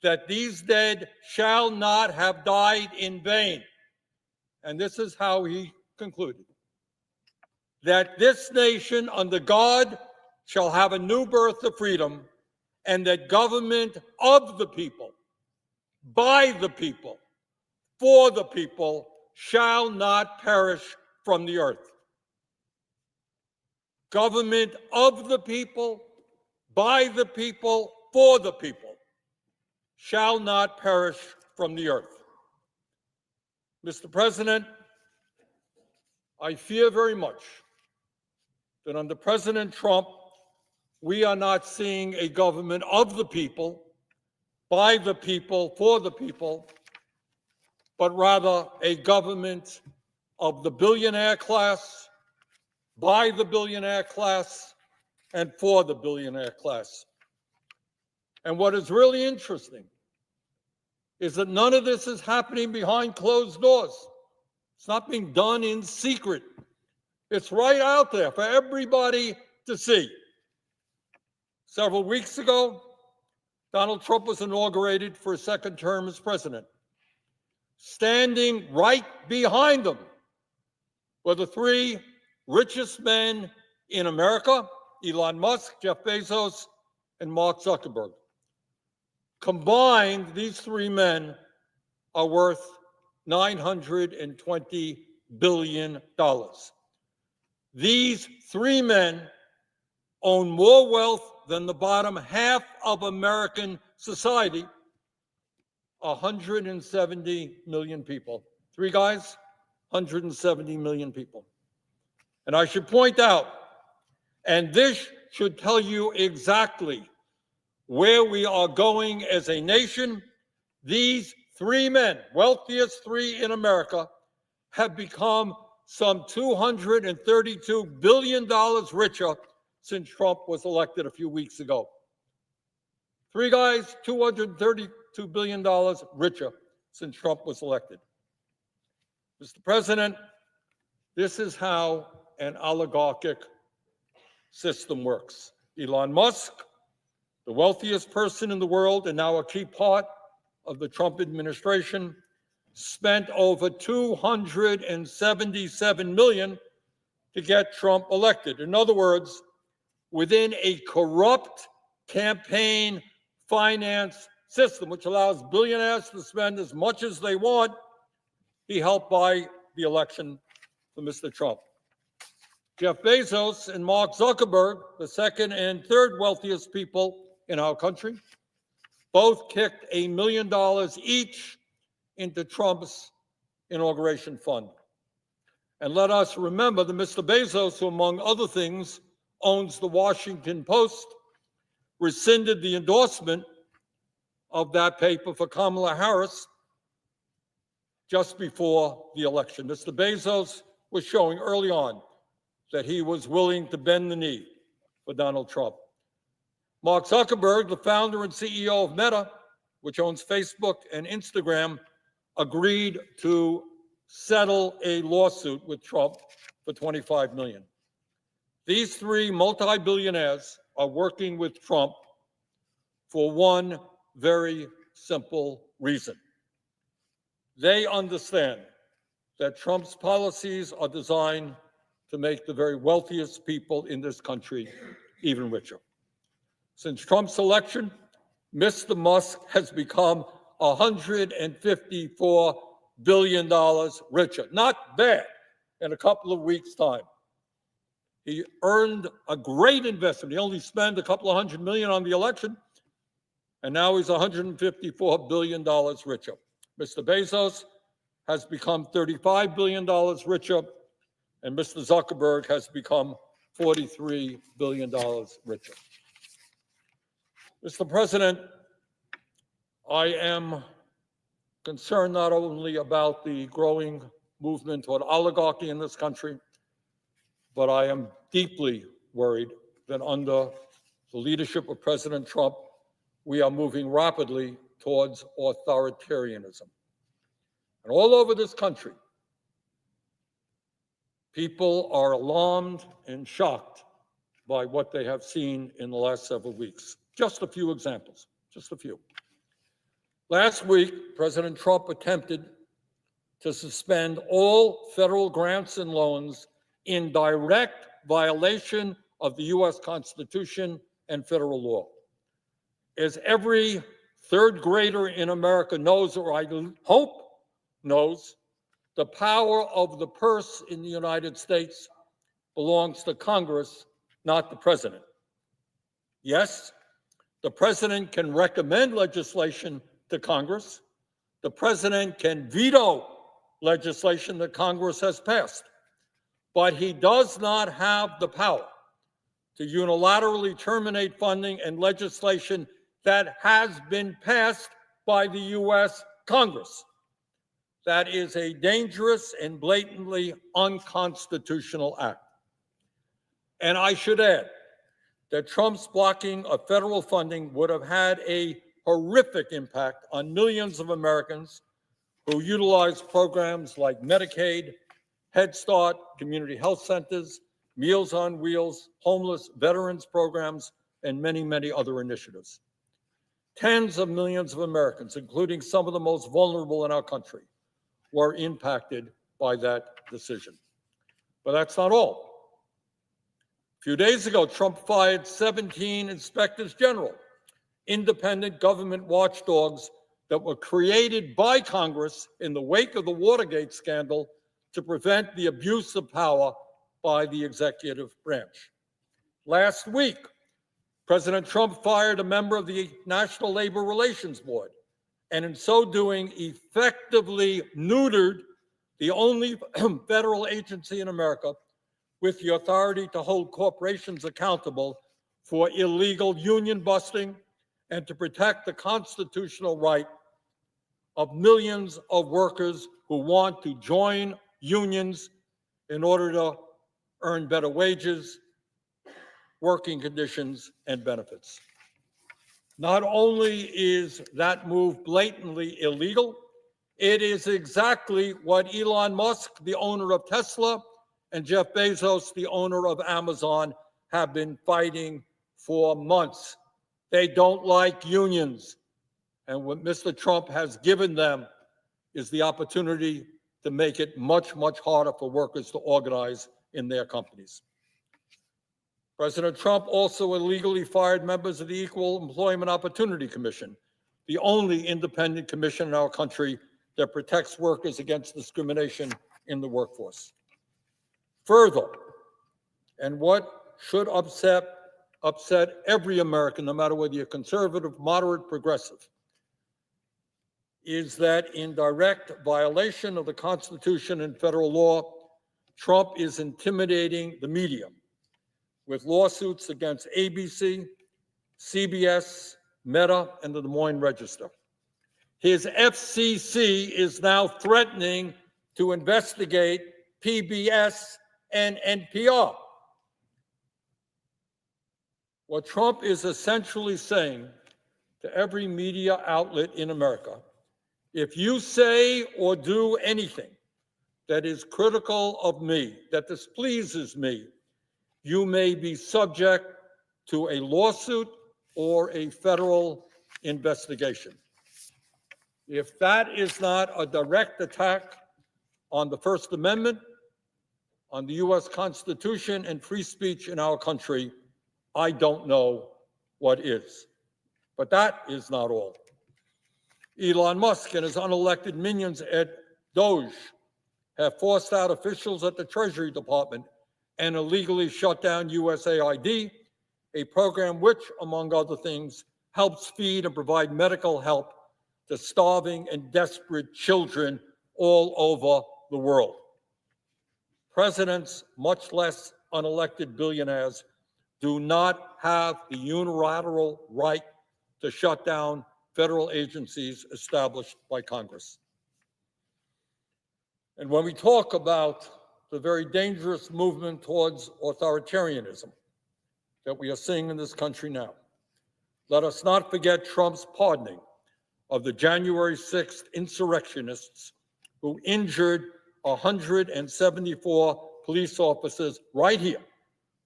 that these dead shall not have died in vain." And this is how he concluded: "That this nation under God shall have a new birth of freedom, and that government of the people, by the people, for the people, shall not perish from the earth." Government of the people, by the people, for the people, shall not perish from the earth. Mr. President, I fear very much that under President Trump, we are not seeing a government of the people, by the people, for the people, but rather a government of the billionaire class, by the billionaire class, and for the billionaire class. And what is really interesting is that none of this is happening behind closed doors. It's not being done in secret. It's right out there for everybody to see. Several weeks ago, Donald Trump was inaugurated for a second term as president. Standing right behind him were the three richest men in America: Elon Musk, Jeff Bezos, and Mark Zuckerberg. Combined, these three men are worth $920 billion. These three men own more wealth than the bottom half of American society, 170 million people. Three guys, 170 million people. And I should point out, and this should tell you exactly where we are going as a nation, these three men, wealthiest three in America, have become some $232 billion richer since Trump was elected a few weeks ago. Three guys, $232 billion richer since Trump was elected. Mr. President, this is how an oligarchic system works. Elon Musk, the wealthiest person in the world and now a key part of the Trump administration, spent over $277 million to get Trump elected. In other words, within a corrupt campaign finance system, which allows billionaires to spend as much as they want, he helped buy the election for Mr. Trump. Jeff Bezos and Mark Zuckerberg, the second and third wealthiest people in our country, both kicked $1 million each into Trump's inauguration fund. And let us remember that Mr. Bezos, who among other things owns the Washington Post, rescinded the endorsement of that paper for Kamala Harris just before the election. Mr. Bezos was showing early on that he was willing to bend the knee for Donald Trump. Mark Zuckerberg, the founder and CEO of Meta, which owns Facebook and Instagram, agreed to settle a lawsuit with Trump for $25 million. These three multi-billionaires are working with Trump for one very simple reason. They understand that Trump's policies are designed to make the very wealthiest people in this country even richer. Since Trump's election, Mr. Musk has become $154 billion richer. Not bad in a couple of weeks' time. He earned a great investment. He only spent a couple of $100 million on the election, and now he's $154 billion richer. Mr. Bezos has become $35 billion richer, and Mr. Zuckerberg has become $43 billion richer. Mr. President, I am concerned not only about the growing movement toward oligarchy in this country, but I am deeply worried that under the leadership of President Trump, we are moving rapidly towards authoritarianism. And all over this country, people are alarmed and shocked by what they have seen in the last several weeks. Just a few examples, just a few. Last week, President Trump attempted to suspend all federal grants and loans in direct violation of the U.S. Constitution and federal law. As every third grader in America knows, or I hope knows, the power of the purse in the United States belongs to Congress, not the president. Yes, the president can recommend legislation to Congress. The president can veto legislation that Congress has passed. But he does not have the power to unilaterally terminate funding and legislation that has been passed by the U.S. Congress. That is a dangerous and blatantly unconstitutional act. And I should add that Trump's blocking of federal funding would have had a horrific impact on millions of Americans who utilize programs like Medicaid, Head Start, community health centers, Meals on Wheels, homeless veterans programs, and many, many other initiatives. Tens of millions of Americans, including some of the most vulnerable in our country, were impacted by that decision. But that's not all. A few days ago, Trump fired 17 inspectors general, independent government watchdogs that were created by Congress in the wake of the Watergate scandal to prevent the abuse of power by the executive branch. Last week, President Trump fired a member of the National Labor Relations Board, and in so doing, effectively neutered the only federal agency in America with the authority to hold corporations accountable for illegal union busting and to protect the constitutional right of millions of workers who want to join unions in order to earn better wages, working conditions, and benefits. Not only is that move blatantly illegal, it is exactly what Elon Musk, the owner of Tesla, and Jeff Bezos, the owner of Amazon, have been fighting for months. They don't like unions. And what Mr. Trump has given them is the opportunity to make it much, much harder for workers to organize in their companies. President Trump also illegally fired members of the Equal Employment Opportunity Commission, the only independent commission in our country that protects workers against discrimination in the workforce. Further, and what should upset every American, no matter whether you're conservative, moderate, progressive, is that in direct violation of the Constitution and federal law, Trump is intimidating the media with lawsuits against ABC, CBS, Meta, and the Des Moines Register. His FCC is now threatening to investigate PBS and NPR. What Trump is essentially saying to every media outlet in America, if you say or do anything that is critical of me, that displeases me, you may be subject to a lawsuit or a federal investigation. If that is not a direct attack on the First Amendment, on the U.S. Constitution and free speech in our country, I don't know what is. But that is not all. Elon Musk and his unelected minions at Doge have forced out officials at the Treasury Department and illegally shut down USAID, a program which, among other things, helps feed and provide medical help to starving and desperate children all over the world. Presidents, much less unelected billionaires, do not have the unilateral right to shut down federal agencies established by Congress. And when we talk about the very dangerous movement towards authoritarianism that we are seeing in this country now, let us not forget Trump's pardoning of the January 6th insurrectionists who injured 174 police officers right here,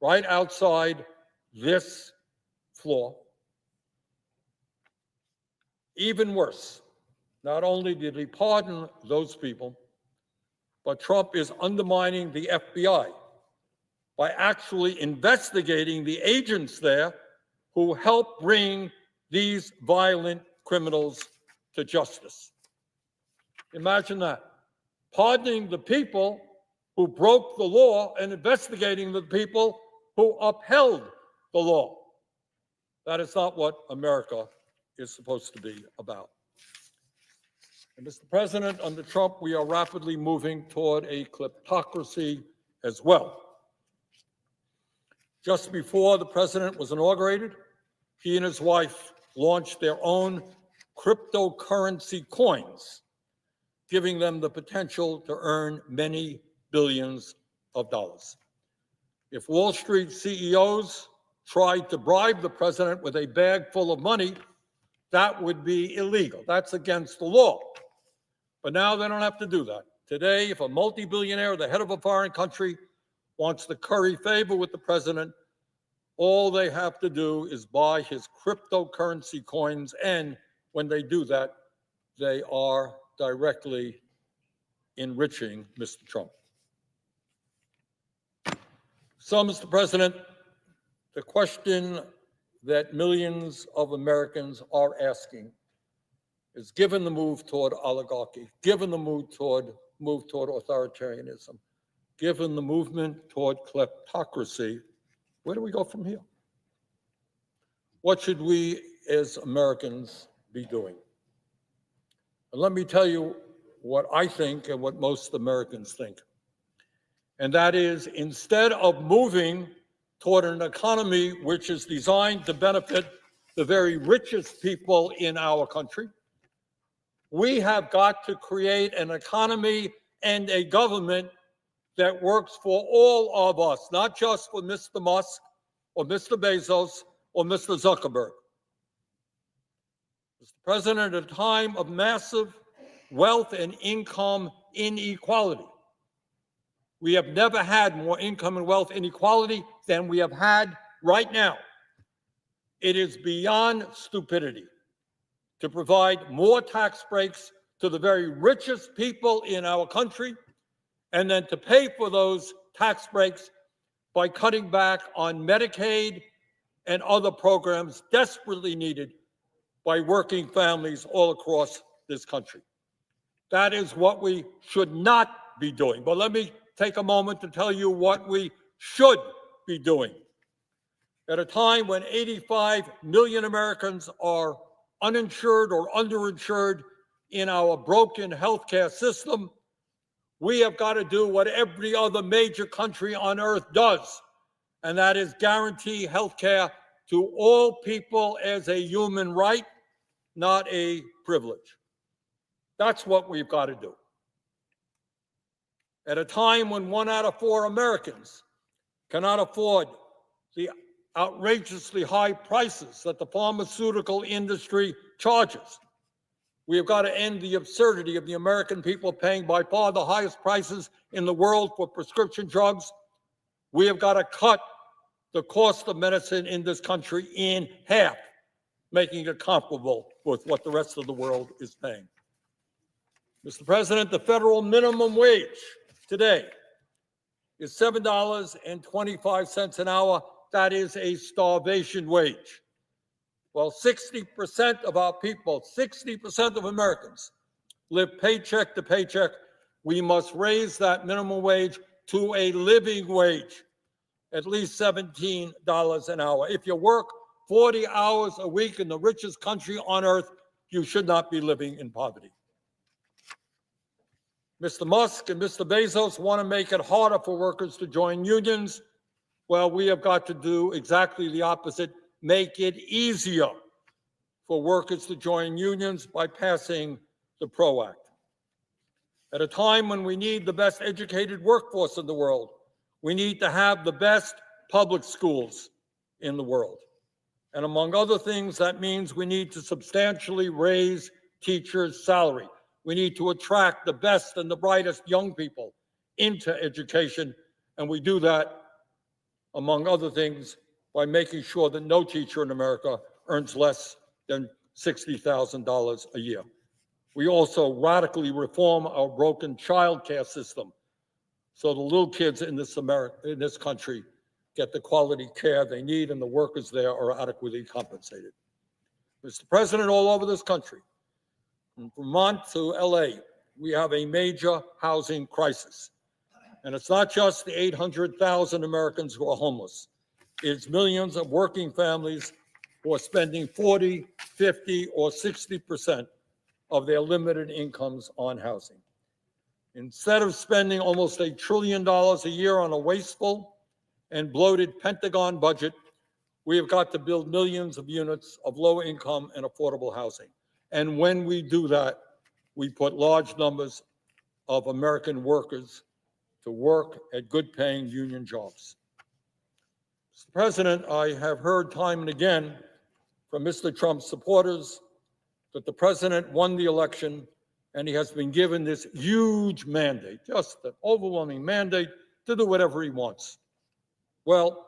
right outside this floor. Even worse, not only did he pardon those people, but Trump is undermining the FBI by actually investigating the agents there who helped bring these violent criminals to justice. Imagine that. Pardoning the people who broke the law and investigating the people who upheld the law. That is not what America is supposed to be about. And Mr. President, under Trump, we are rapidly moving toward a kleptocracy as well. Just before the president was inaugurated, he and his wife launched their own cryptocurrency coins, giving them the potential to earn many billions of dollars. If Wall Street CEOs tried to bribe the president with a bag full of money, that would be illegal. That's against the law. But now they don't have to do that. Today, if a multi-billionaire, the head of a foreign country, wants to curry favor with the president, all they have to do is buy his cryptocurrency coins, and when they do that, they are directly enriching Mr. Trump. So, Mr. President, the question that millions of Americans are asking is, given the move toward oligarchy, given the move toward authoritarianism, given the movement toward kleptocracy, where do we go from here? What should we as Americans be doing? And let me tell you what I think and what most Americans think. And that is, instead of moving toward an economy which is designed to benefit the very richest people in our country, we have got to create an economy and a government that works for all of us, not just for Mr. Musk or Mr. Bezos or Mr. Zuckerberg. Mr. President, at a time of massive wealth and income inequality, we have never had more income and wealth inequality than we have had right now. It is beyond stupidity to provide more tax breaks to the very richest people in our country and then to pay for those tax breaks by cutting back on Medicaid and other programs desperately needed by working families all across this country. That is what we should not be doing. But let me take a moment to tell you what we should be doing. At a time when 85 million Americans are uninsured or underinsured in our broken healthcare system, we have got to do what every other major country on earth does, and that is guarantee healthcare to all people as a human right, not a privilege. That's what we've got to do. At a time when 1 out of 4 Americans cannot afford the outrageously high prices that the pharmaceutical industry charges, we have got to end the absurdity of the American people paying by far the highest prices in the world for prescription drugs. We have got to cut the cost of medicine in this country in half, making it comparable with what the rest of the world is paying. Mr. President, the federal minimum wage today is $7.25 an hour. That is a starvation wage. Well, 60% of our people, 60% of Americans live paycheck to paycheck. We must raise that minimum wage to a living wage, at least $17 an hour. If you work 40 hours a week in the richest country on earth, you should not be living in poverty. Mr. Musk and Mr. Bezos want to make it harder for workers to join unions. Well, we have got to do exactly the opposite, make it easier for workers to join unions by passing the PRO Act. At a time when we need the best educated workforce in the world, we need to have the best public schools in the world. And among other things, that means we need to substantially raise teachers' salary. We need to attract the best and the brightest young people into education, and we do that, among other things, by making sure that no teacher in America earns less than $60,000 a year. We also radically reform our broken child care system so the little kids in this country get the quality care they need and the workers there are adequately compensated. Mr. President, all over this country, from Vermont to LA, we have a major housing crisis. And it's not just the 800,000 Americans who are homeless. It's millions of working families who are spending 40, 50, or 60% of their limited incomes on housing. Instead of spending almost $1 trillion a year on a wasteful and bloated Pentagon budget, we have got to build millions of units of low income and affordable housing. And when we do that, we put large numbers of American workers to work at good paying union jobs. Mr. President, I have heard time and again from Mr. Trump's supporters that the president won the election and he has been given this huge mandate, just an overwhelming mandate to do whatever he wants. Well,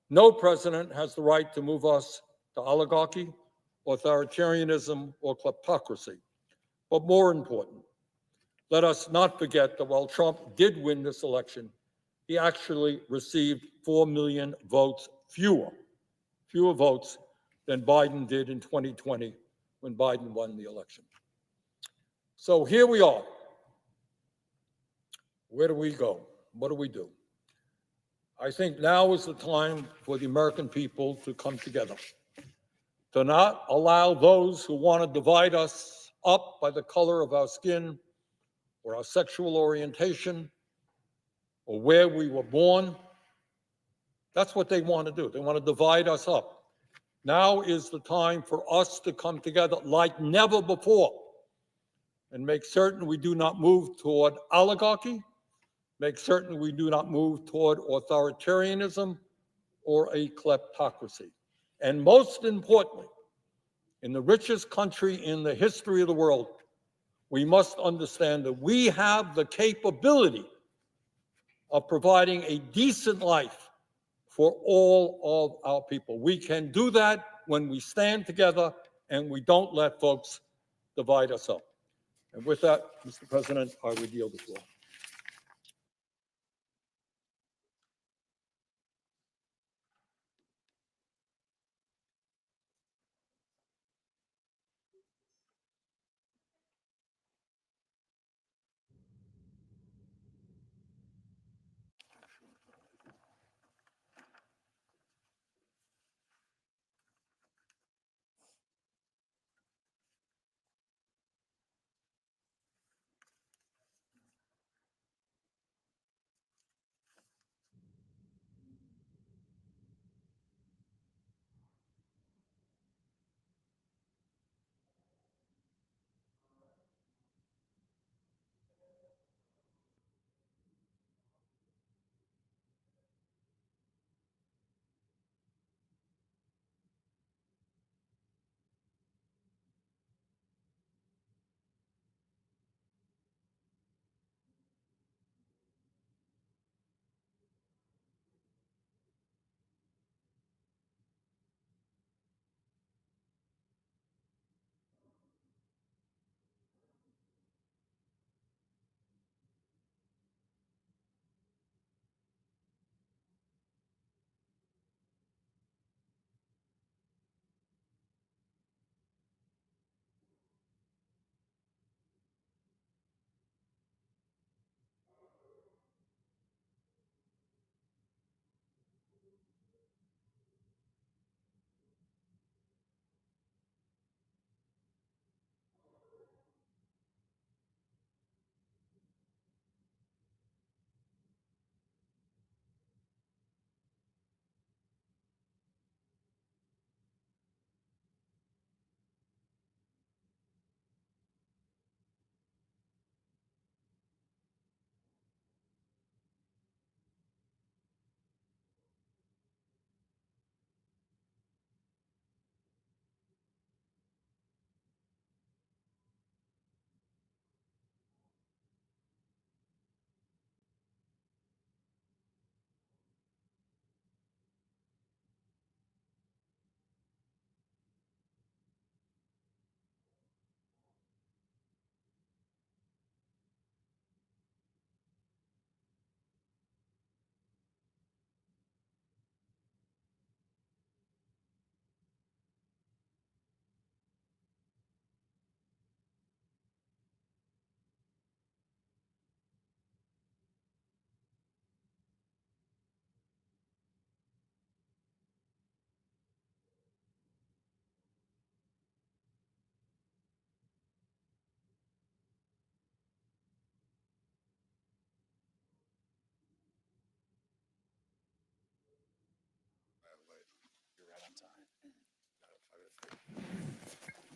no president has the right to move us to oligarchy, authoritarianism, or kleptocracy. But more important, let us not forget that while Trump did win this election, he actually received 4 million votes fewer votes than Biden did in 2020 when Biden won the election. So here we are. Where do we go? What do we do? I think now is the time for the American people to come together, to not allow those who want to divide us up by the color of our skin or our sexual orientation or where we were born. That's what they want to do. They want to divide us up. Now is the time for us to come together like never before and make certain we do not move toward oligarchy, make certain we do not move toward authoritarianism or a kleptocracy. And most importantly, in the richest country in the history of the world, we must understand that we have the capability of providing a decent life for all of our people. We can do that when we stand together and we don't let folks divide us up. And with that, Mr. President, I would yield the floor.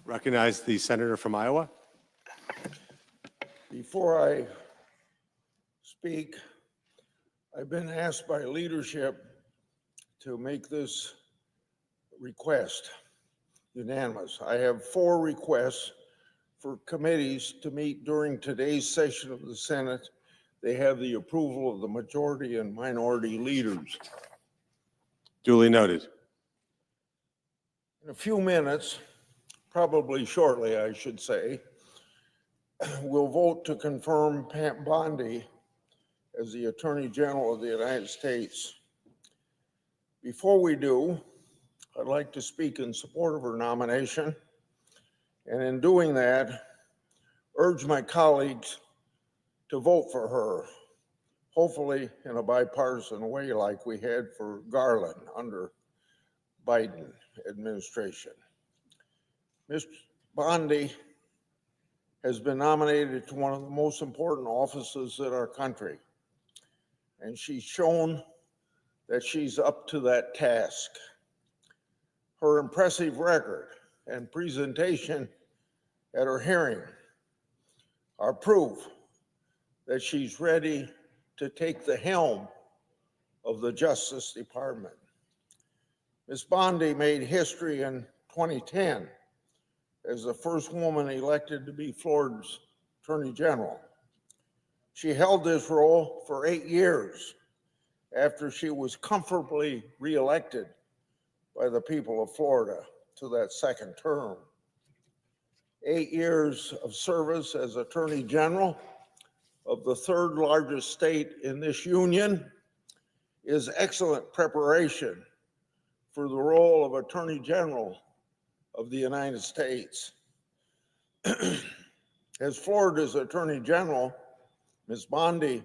Recognize the senator from Iowa. Before I speak, I've been asked by leadership to make this request unanimous. I have 4 requests for committees to meet during today's session of the Senate. They have the approval of the majority and minority leaders. Duly noted. In a few minutes, probably shortly, I should say, we'll vote to confirm Pam Bondi as the Attorney General of the United States. Before we do, I'd like to speak in support of her nomination, and in doing that, urge my colleagues to vote for her, hopefully in a bipartisan way like we had for Garland under Biden administration. Ms. Bondi has been nominated to one of the most important offices in our country, and she's shown that she's up to that task. Her impressive record and presentation at her hearing are proof that she's ready to take the helm of the Justice Department. Ms. Bondi made history in 2010 as the first woman elected to be Florida's Attorney General. She held this role for 8 years after she was comfortably reelected by the people of Florida to that second term. 8 years of service as Attorney General of the third largest state in this union is excellent preparation for the role of Attorney General of the United States. As Florida's Attorney General, Ms. Bondi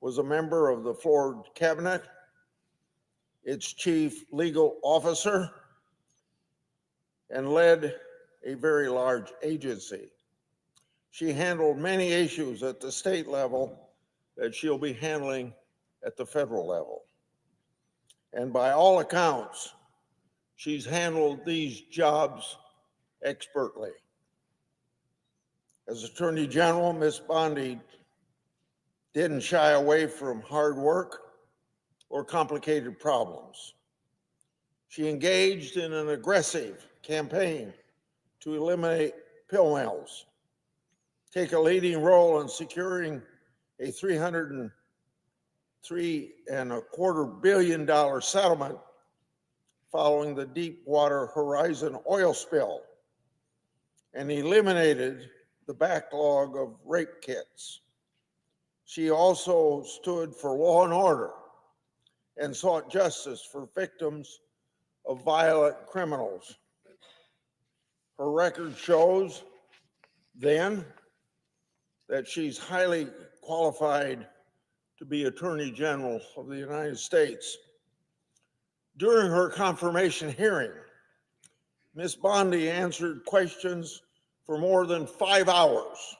was a member of the Florida Cabinet, its chief legal officer, and led a very large agency. She handled many issues at the state level that she'll be handling at the federal level. And by all accounts, she's handled these jobs expertly. As Attorney General, Ms. Bondi didn't shy away from hard work or complicated problems. She engaged in an aggressive campaign to eliminate pill mills, take a leading role in securing a $303.25 billion settlement following the Deepwater Horizon oil spill, and eliminated the backlog of rape kits. She also stood for law and order and sought justice for victims of violent criminals. Her record shows then that she's highly qualified to be Attorney General of the United States. During her confirmation hearing, Ms. Bondi answered questions for more than 5 hours.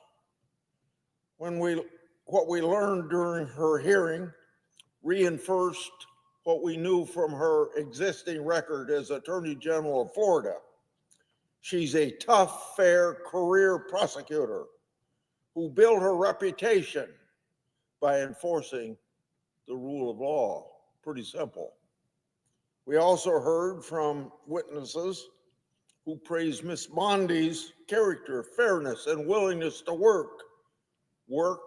What we learned during her hearing reinforced what we knew from her existing record as Attorney General of Florida. She's a tough, fair career prosecutor who built her reputation by enforcing the rule of law. Pretty simple. We also heard from witnesses who praised Ms. Bondi's character, fairness, and willingness to work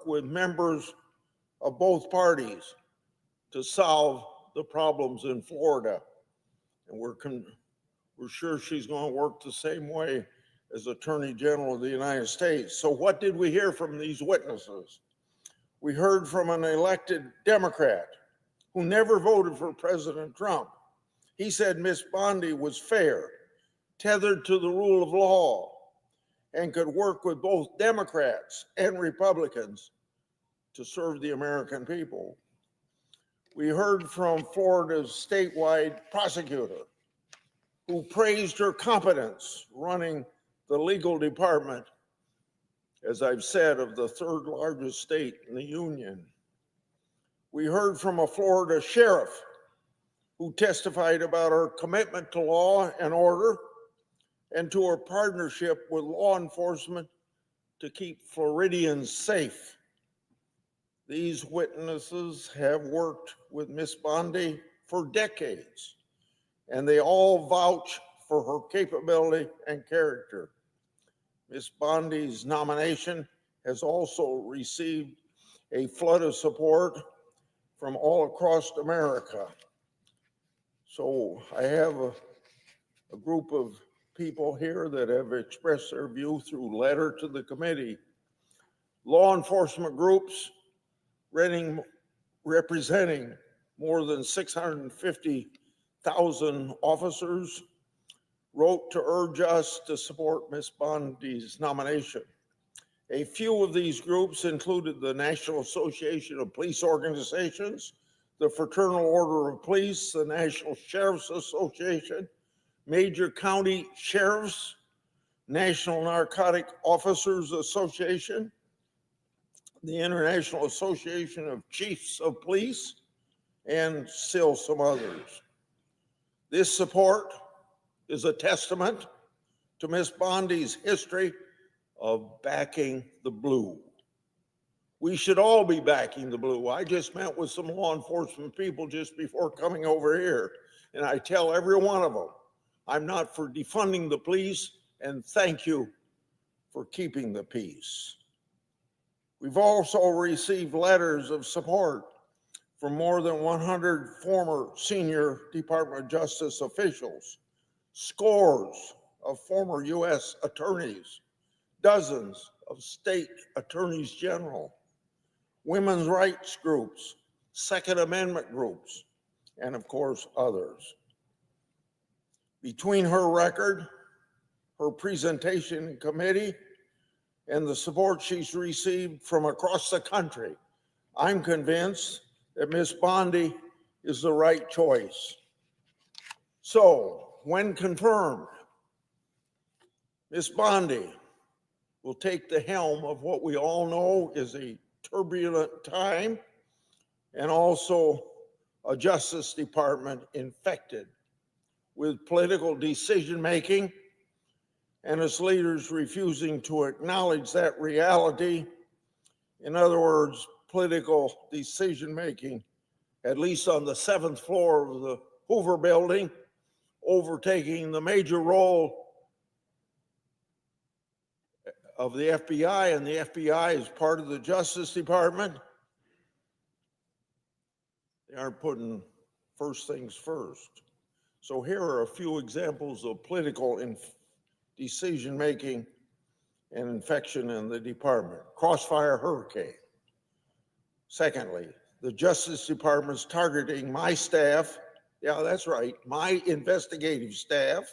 with members of both parties to solve the problems in Florida. And we're sure she's going to work the same way as Attorney General of the United States. So what did we hear from these witnesses? We heard from an elected Democrat who never voted for President Trump. He said Ms. Bondi was fair, tethered to the rule of law, and could work with both Democrats and Republicans to serve the American people. We heard from Florida's statewide prosecutor who praised her competence running the legal department, as I've said, of the third largest state in the union. We heard from a Florida sheriff who testified about her commitment to law and order and to her partnership with law enforcement to keep Floridians safe. These witnesses have worked with Ms. Bondi for decades, and they all vouch for her capability and character. Ms. Bondi's nomination has also received a flood of support from all across America. So I have a group of people here that have expressed their view through letter to the committee. Law enforcement groups representing more than 650,000 officers wrote to urge us to support Ms. Bondi's nomination. A few of these groups included the National Association of Police Organizations, the Fraternal Order of Police, the National Sheriff's Association, major county sheriffs, National Narcotic Officers Association, the International Association of Chiefs of Police, and still some others. This support is a testament to Ms. Bondi's history of backing the blue. We should all be backing the blue. I just met with some law enforcement people just before coming over here, and I tell every one of them, I'm not for defunding the police, and thank you for keeping the peace. We've also received letters of support from more than 100 former senior Department of Justice officials, scores of former U.S. attorneys, dozens of state attorneys general, women's rights groups, Second Amendment groups, and of course, others. Between her record, her presentation in committee, and the support she's received from across the country, I'm convinced that Ms. Bondi is the right choice. So, when confirmed, Ms. Bondi will take the helm of what we all know is a turbulent time and also a Justice Department infected with political decision-making and its leaders refusing to acknowledge that reality. In other words, political decision-making, at least on the 7th floor of the Hoover Building, overtaking the major role of the FBI, and the FBI is part of the Justice Department. They aren't putting first things first. So here are a few examples of political decision-making and infection in the department. Crossfire hurricane. Secondly, the Justice Department's targeting my staff. Yeah, that's right, my investigative staff,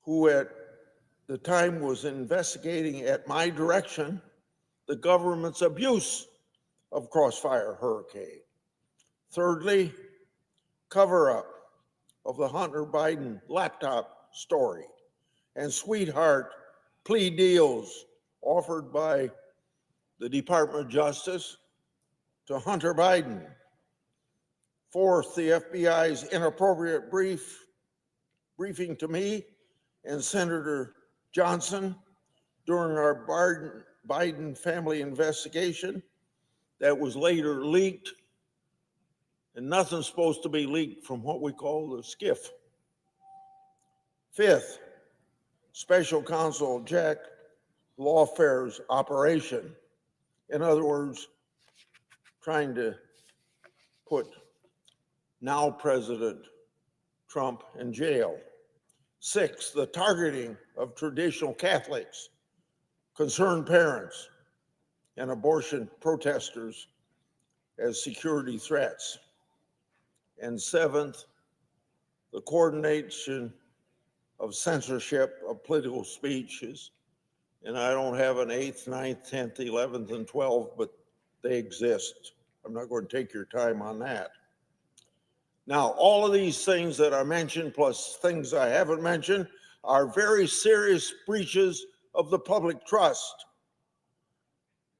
who at the time was investigating at my direction the government's abuse of Crossfire hurricane. Thirdly, cover-up of the Hunter Biden laptop story and sweetheart plea deals offered by the Department of Justice to Hunter Biden. Fourth, the FBI's inappropriate briefing to me and Senator Johnson during our Biden family investigation that was later leaked, and nothing's supposed to be leaked from what we call the SCIF. Fifth, Special Counsel Jack Lawfare's operation. In other words, trying to put now President Trump in jail. Sixth, the targeting of traditional Catholics, concerned parents, and abortion protesters as security threats. And seventh, the coordination of censorship of political speeches. And I don't have an 8th, 9th, 10th, 11th, and 12th, but they exist. I'm not going to take your time on that. Now, all of these things that I mentioned, plus things I haven't mentioned, are very serious breaches of the public trust.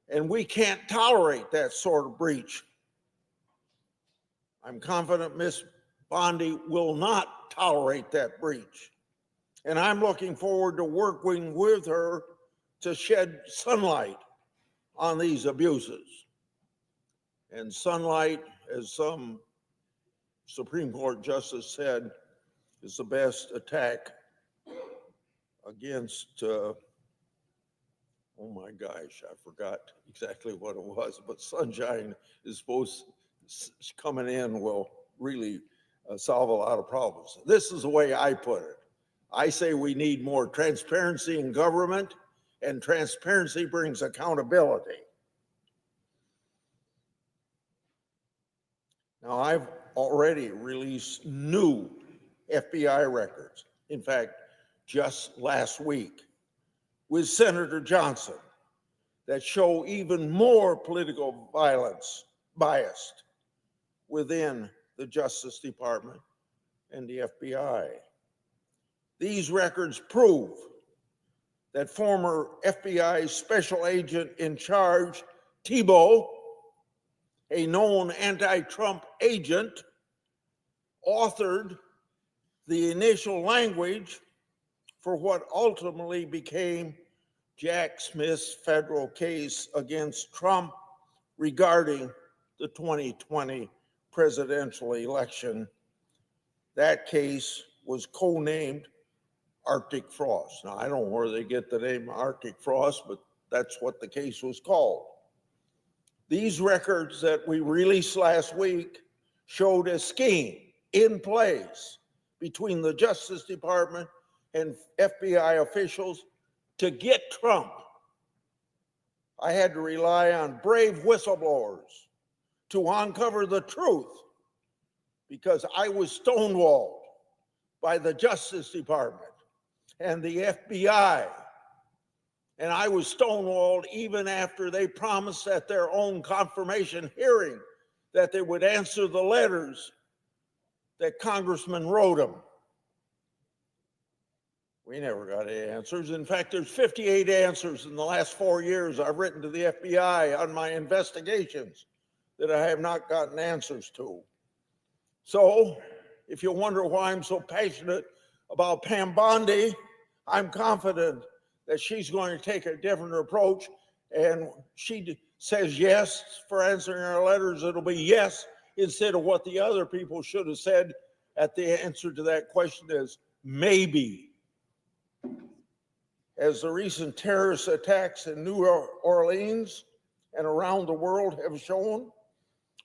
And we can't tolerate that sort of breach. I'm confident Ms. Bondi will not tolerate that breach. And I'm looking forward to working with her to shed sunlight on these abuses. And sunlight, as some Supreme Court justice said, is the best attack against, oh my gosh, I forgot exactly what it was, but sunshine is supposed, coming in will really solve a lot of problems. This is the way I put it. I say we need more transparency in government, and transparency brings accountability. Now, I've already released new FBI records. In fact, just last week with Senator Johnson that show even more political violence biased within the Justice Department and the FBI. These records prove that former FBI special agent in charge, Thibault, a known anti-Trump agent, authored the initial language for what ultimately became Jack Smith's federal case against Trump regarding the 2020 presidential election. That case was codenamed Arctic Frost. Now, I don't know where they get the name Arctic Frost, but that's what the case was called. These records that we released last week showed a scheme in place between the Justice Department and FBI officials to get Trump. I had to rely on brave whistleblowers to uncover the truth because I was stonewalled by the Justice Department and the FBI. And I was stonewalled even after they promised at their own confirmation hearing that they would answer the letters that congressmen wrote them. We never got any answers. In fact, there's 58 answers in the last 4 years I've written to the FBI on my investigations that I have not gotten answers to. So, if you wonder why I'm so passionate about Pam Bondi, I'm confident that she's going to take a different approach, and she says yes for answering our letters. It'll be yes instead of what the other people should have said at the answer to that question is maybe. As the recent terrorist attacks in New Orleans and around the world have shown,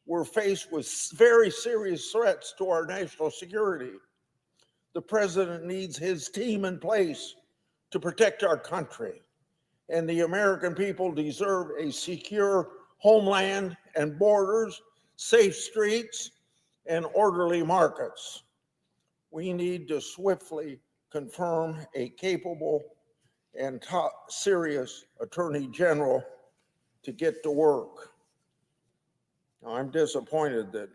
we're faced with very serious threats to our national security. The president needs his team in place to protect our country, and the American people deserve a secure homeland and borders, safe streets, and orderly markets. We need to swiftly confirm a capable and top serious Attorney General to get to work. Now, I'm disappointed that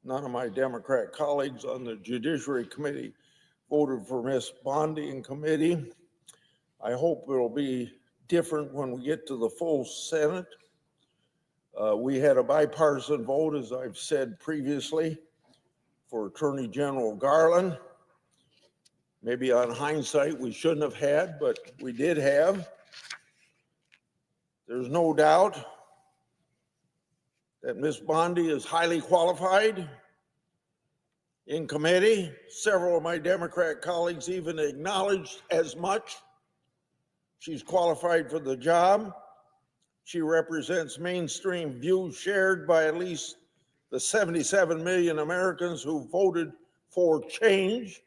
none of my Democrat colleagues on the Judiciary Committee voted for Ms. Bondi in committee. I hope it'll be different when we get to the full Senate. We had a bipartisan vote, as I've said previously, for Attorney General Garland. Maybe on hindsight, we shouldn't have had, but we did have. There's no doubt that Ms. Bondi is highly qualified. In committee, several of my Democrat colleagues even acknowledged as much. She's qualified for the job. She represents mainstream views shared by at least the 77 million Americans who voted for change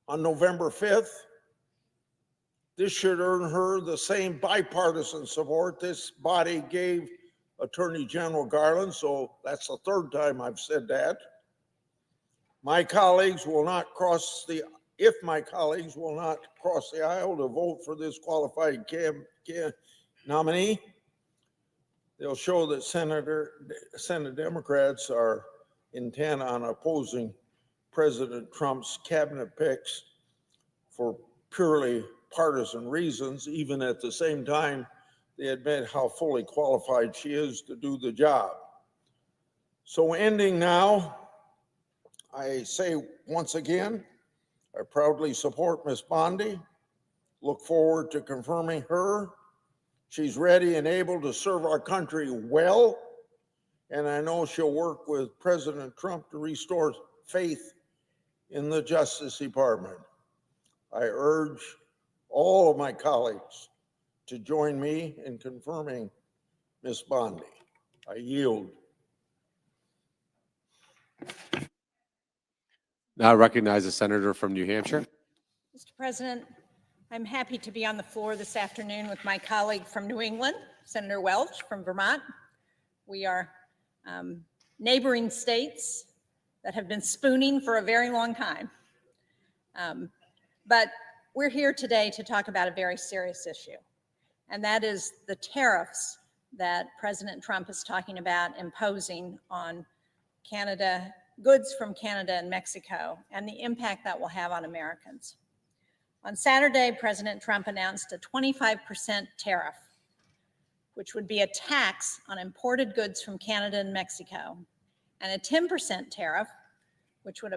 on November 5th. This should earn her the same bipartisan support this body gave Attorney General Garland, so that's the third time I've said that. My colleagues will not cross the aisle to vote for this qualified nominee, they'll show that Senate Democrats are intent on opposing President Trump's cabinet picks for purely partisan reasons, even at the same time they admit how fully qualified she is to do the job. So ending now, I say once again, I proudly support Ms. Bondi, look forward to confirming her. She's ready and able to serve our country well, and I know she'll work with President Trump to restore faith in the Justice Department. I urge all of my colleagues to join me in confirming Ms. Bondi. I yield. Now I recognize the senator from New Hampshire. Mr. President, I'm happy to be on the floor this afternoon with my colleague from New England, Senator Welch from Vermont. We are neighboring states that have been spooning for a very long time. But we're here today to talk about a very serious issue, and that is the tariffs that President Trump is talking about imposing on Canada, goods from Canada and Mexico, and the impact that will have on Americans. On Saturday, President Trump announced a 25% tariff, which would be a tax on imported goods from Canada and Mexico, and a 10% tariff, which would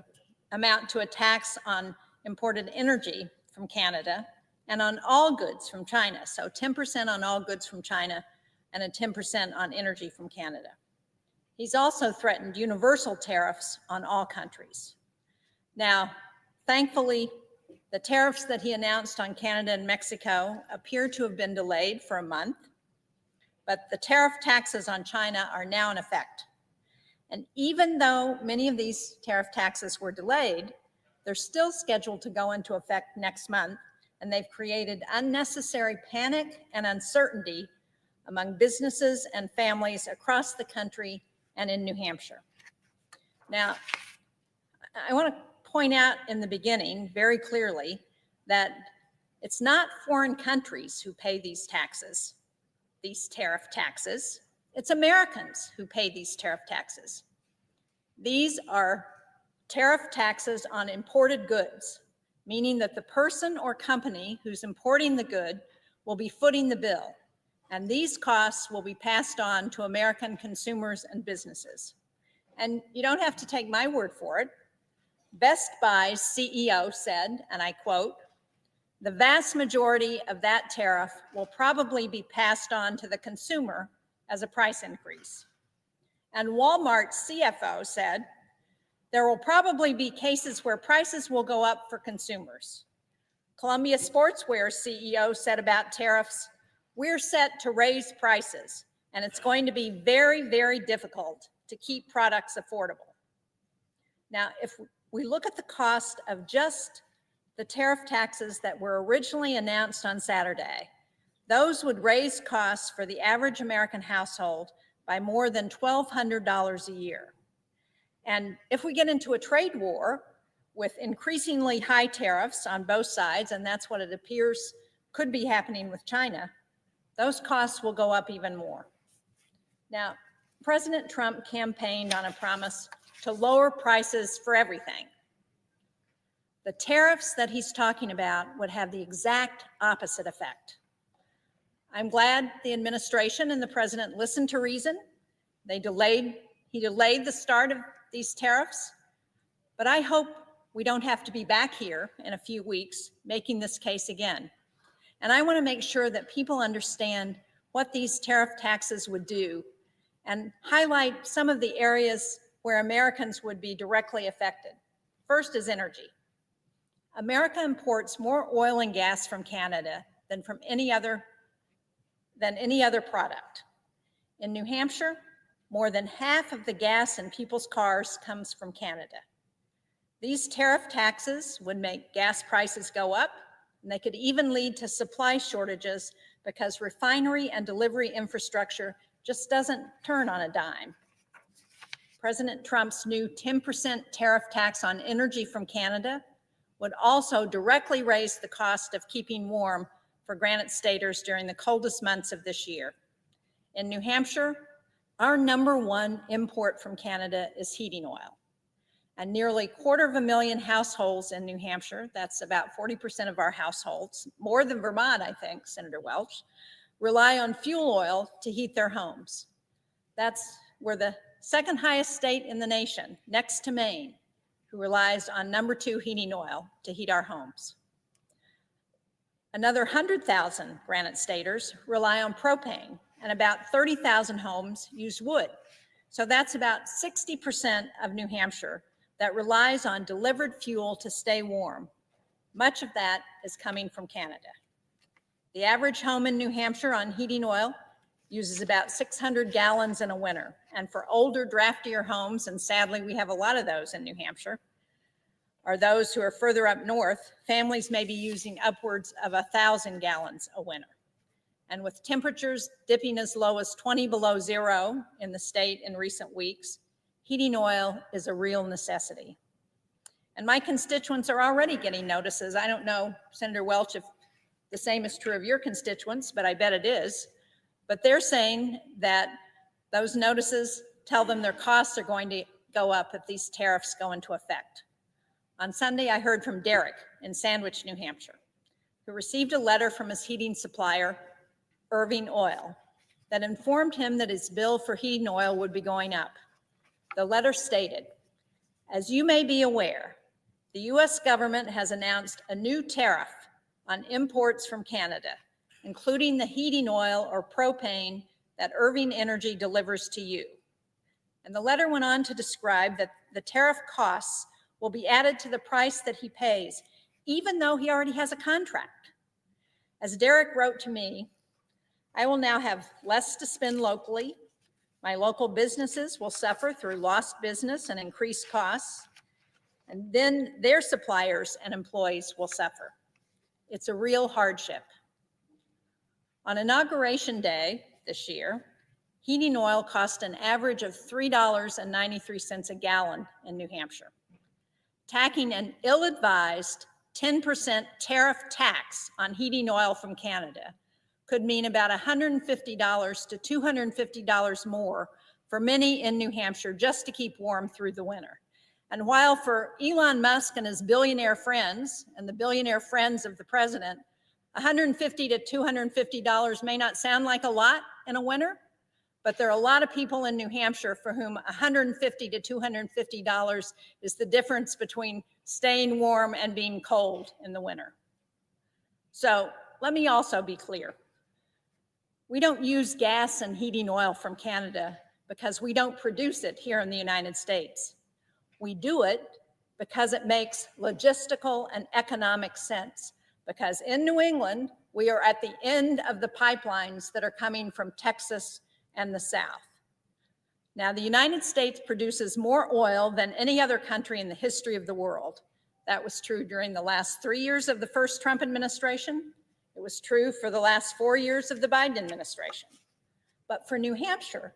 amount to a tax on imported energy from Canada and on all goods from China. So 10% on all goods from China and a 10% on energy from Canada. He's also threatened universal tariffs on all countries. Now, thankfully, the tariffs that he announced on Canada and Mexico appear to have been delayed for a month, but the tariff taxes on China are now in effect. And even though many of these tariff taxes were delayed, they're still scheduled to go into effect next month, and they've created unnecessary panic and uncertainty among businesses and families across the country and in New Hampshire. Now, I want to point out in the beginning very clearly that it's not foreign countries who pay these taxes, these tariff taxes. It's Americans who pay these tariff taxes. These are tariff taxes on imported goods, meaning that the person or company who's importing the good will be footing the bill, and these costs will be passed on to American consumers and businesses. And you don't have to take my word for it. Best Buy's CEO said, and I quote, "The vast majority of that tariff will probably be passed on to the consumer as a price increase." And Walmart's CFO said, "There will probably be cases where prices will go up for consumers." Columbia Sportswear's CEO said about tariffs, "We're set to raise prices, and it's going to be very, very difficult to keep products affordable." Now, if we look at the cost of just the tariff taxes that were originally announced on Saturday, those would raise costs for the average American household by more than $1,200 a year. And if we get into a trade war with increasingly high tariffs on both sides, and that's what it appears could be happening with China, those costs will go up even more. Now, President Trump campaigned on a promise to lower prices for everything. The tariffs that he's talking about would have the exact opposite effect. I'm glad the administration and the president listened to reason. He delayed the start of these tariffs, but I hope we don't have to be back here in a few weeks making this case again. And I want to make sure that people understand what these tariff taxes would do and highlight some of the areas where Americans would be directly affected. First is energy. America imports more oil and gas from Canada than from any other product. In New Hampshire, more than half of the gas in people's cars comes from Canada. These tariff taxes would make gas prices go up, and they could even lead to supply shortages because refinery and delivery infrastructure just doesn't turn on a dime. President Trump's new 10% tariff tax on energy from Canada would also directly raise the cost of keeping warm for Granite Staters during the coldest months of this year. In New Hampshire, our #1 import from Canada is heating oil. And nearly 250,000 households in New Hampshire, that's about 40% of our households, more than Vermont, I think, Senator Welch, rely on fuel oil to heat their homes. We're the second highest state in the nation, next to Maine, who relies on #2 heating oil to heat our homes. Another 100,000 Granite Staters rely on propane, and about 30,000 homes use wood. So that's about 60% of New Hampshire that relies on delivered fuel to stay warm. Much of that is coming from Canada. The average home in New Hampshire on heating oil uses about 600 gallons in a winter. And for older, draftier homes, and sadly we have a lot of those in New Hampshire, or those who are further up north, families may be using upwards of 1,000 gallons a winter. And with temperatures dipping as low as 20 below zero in the state in recent weeks, heating oil is a real necessity. And my constituents are already getting notices. I don't know, Senator Welch, if the same is true of your constituents, but I bet it is. But they're saying that those notices tell them their costs are going to go up if these tariffs go into effect. On Sunday, I heard from Derek in Sandwich, New Hampshire, who received a letter from his heating supplier, Irving Oil, that informed him that his bill for heating oil would be going up. The letter stated, "As you may be aware, the U.S. government has announced a new tariff on imports from Canada, including the heating oil or propane that Irving Energy delivers to you. And the letter went on to describe that the tariff costs will be added to the price that he pays, even though he already has a contract. As Derek wrote to me, I will now have less to spend locally. My local businesses will suffer through lost business and increased costs, and then their suppliers and employees will suffer. It's a real hardship. On Inauguration Day this year, heating oil cost an average of $3.93 a gallon in New Hampshire. Tacking an ill-advised 10% tariff tax on heating oil from Canada could mean about $150 to $250 more for many in New Hampshire just to keep warm through the winter. And while for Elon Musk and his billionaire friends and the billionaire friends of the president, $150 to $250 may not sound like a lot in a winter, but there are a lot of people in New Hampshire for whom $150 to $250 is the difference between staying warm and being cold in the winter. So let me also be clear. We don't use gas and heating oil from Canada because we don't produce it here in the United States. We do it because it makes logistical and economic sense, because in New England, we are at the end of the pipelines that are coming from Texas and the South. Now, the United States produces more oil than any other country in the history of the world. That was true during the last 3 years of the first Trump administration. It was true for the last 4 years of the Biden administration. But for New Hampshire,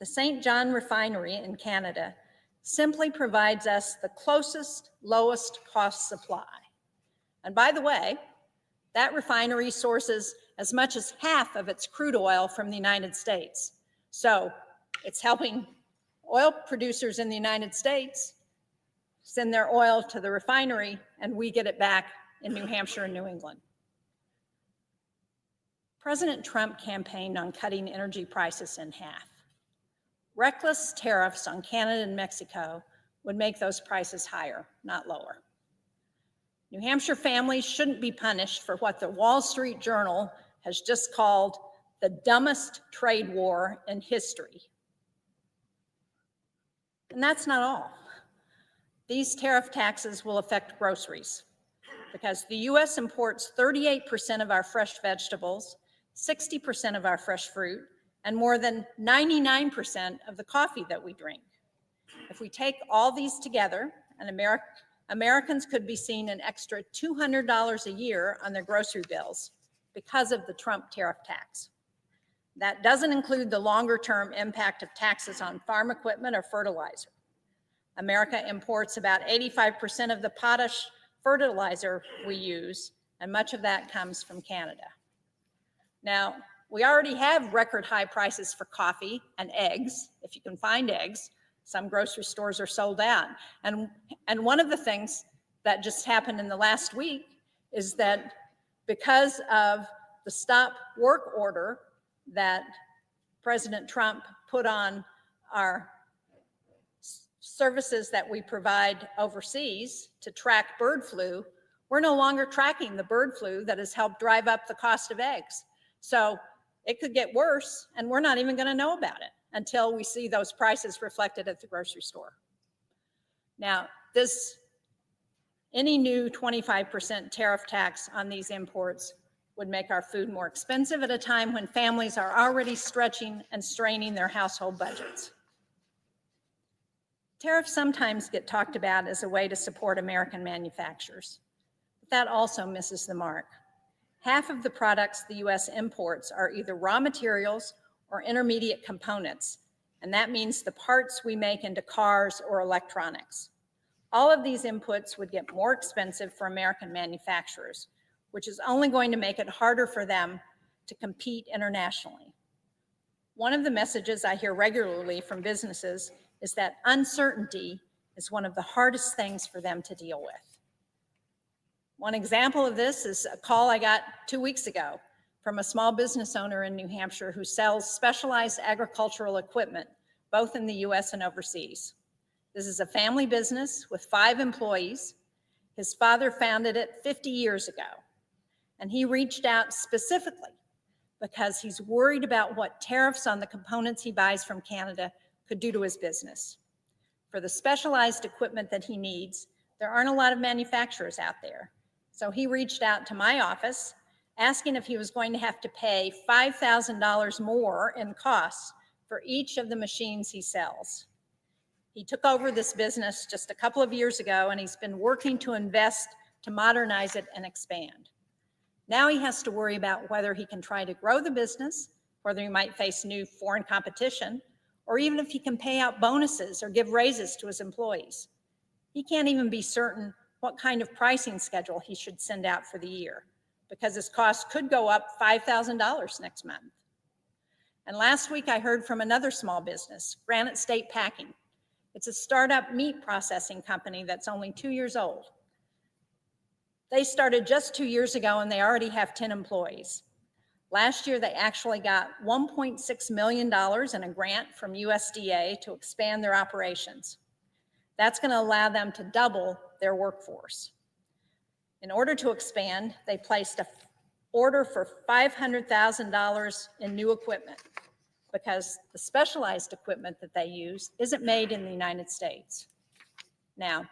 the St. John refinery in Canada simply provides us the closest, lowest cost supply. And by the way, that refinery sources as much as half of its crude oil from the United States. So it's helping oil producers in the United States send their oil to the refinery, and we get it back in New Hampshire and New England. President Trump campaigned on cutting energy prices in half. Reckless tariffs on Canada and Mexico would make those prices higher, not lower. New Hampshire families shouldn't be punished for what the Wall Street Journal has just called the dumbest trade war in history. And that's not all. These tariff taxes will affect groceries because the US imports 38% of our fresh vegetables, 60% of our fresh fruit, and more than 99% of the coffee that we drink. If we take all these together, Americans could be seeing an extra $200 a year on their grocery bills because of the Trump tariff tax. That doesn't include the longer-term impact of taxes on farm equipment or fertilizer. America imports about 85% of the potash fertilizer we use, and much of that comes from Canada. Now, we already have record high prices for coffee and eggs, if you can find eggs. Some grocery stores are sold out. And one of the things that just happened in the last week is that because of the stop work order that President Trump put on our services that we provide overseas to track bird flu, we're no longer tracking the bird flu that has helped drive up the cost of eggs. So it could get worse, and we're not even going to know about it until we see those prices reflected at the grocery store. Now, any new 25% tariff tax on these imports would make our food more expensive at a time when families are already stretching and straining their household budgets. Tariffs sometimes get talked about as a way to support American manufacturers, but that also misses the mark. Half of the products the US imports are either raw materials or intermediate components, and that means the parts we make into cars or electronics. All of these inputs would get more expensive for American manufacturers, which is only going to make it harder for them to compete internationally. One of the messages I hear regularly from businesses is that uncertainty is one of the hardest things for them to deal with. One example of this is a call I got 2 weeks ago from a small business owner in New Hampshire who sells specialized agricultural equipment, both in the US and overseas. This is a family business with 5 employees. His father founded it 50 years ago. And he reached out specifically because he's worried about what tariffs on the components he buys from Canada could do to his business. For the specialized equipment that he needs, there aren't a lot of manufacturers out there. So he reached out to my office asking if he was going to have to pay $5,000 more in costs for each of the machines he sells. He took over this business just a couple of years ago, and he's been working to invest to modernize it and expand. Now he has to worry about whether he can try to grow the business, whether he might face new foreign competition, or even if he can pay out bonuses or give raises to his employees. He can't even be certain what kind of pricing schedule he should send out for the year, because his costs could go up $5,000 next month. And last week I heard from another small business, Granite State Packing. It's a startup meat processing company that's only 2 years old. They started just 2 years ago and they already have 10 employees. Last year, they actually got $1.6 million in a grant from USDA to expand their operations. That's going to allow them to double their workforce. In order to expand, they placed an order for $500,000 in new equipment because the specialized equipment that they use isn't made in the United States. Now,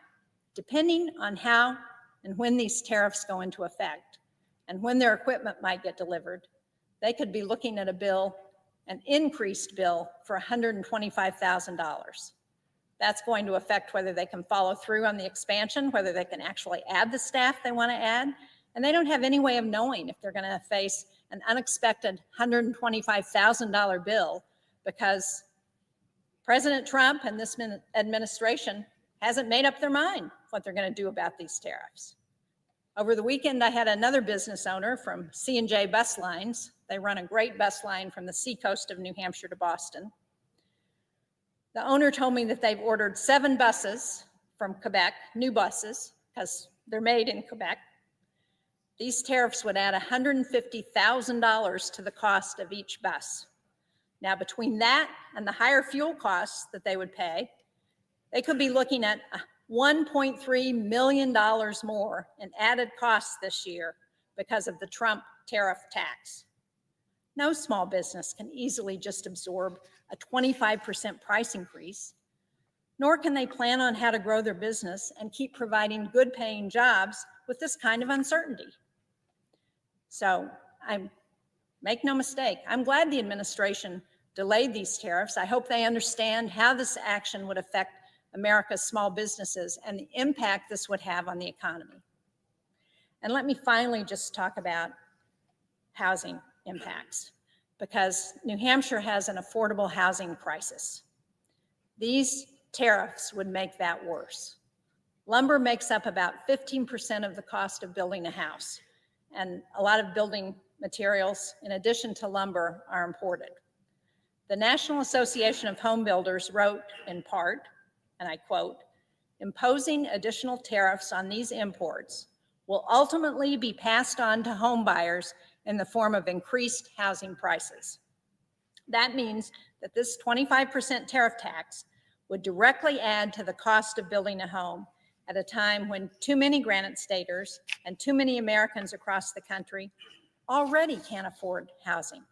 depending on how and when these tariffs go into effect and when their equipment might get delivered, they could be looking at a bill, an increased bill for $125,000. That's going to affect whether they can follow through on the expansion, whether they can actually add the staff they want to add, and they don't have any way of knowing if they're going to face an unexpected $125,000 bill because President Trump and this administration hasn't made up their mind what they're going to do about these tariffs. Over the weekend, I had another business owner from C&J Bus Lines. They run a great bus line from the seacoast of New Hampshire to Boston. The owner told me that they've ordered 7 buses from Quebec, new buses, because they're made in Quebec. These tariffs would add $150,000 to the cost of each bus. Now, between that and the higher fuel costs that they would pay, they could be looking at $1.3 million more in added costs this year because of the Trump tariff tax. No small business can easily just absorb a 25% price increase, nor can they plan on how to grow their business and keep providing good paying jobs with this kind of uncertainty. So make no mistake, I'm glad the administration delayed these tariffs. I hope they understand how this action would affect America's small businesses and the impact this would have on the economy. And let me finally just talk about housing impacts, because New Hampshire has an affordable housing crisis. These tariffs would make that worse. Lumber makes up about 15% of the cost of building a house, and a lot of building materials, in addition to lumber, are imported. The National Association of Home Builders wrote in part, and I quote, "Imposing additional tariffs on these imports will ultimately be passed on to home buyers in the form of increased housing prices." That means that this 25% tariff tax would directly add to the cost of building a home at a time when too many Granite Staters and too many Americans across the country already can't afford housing.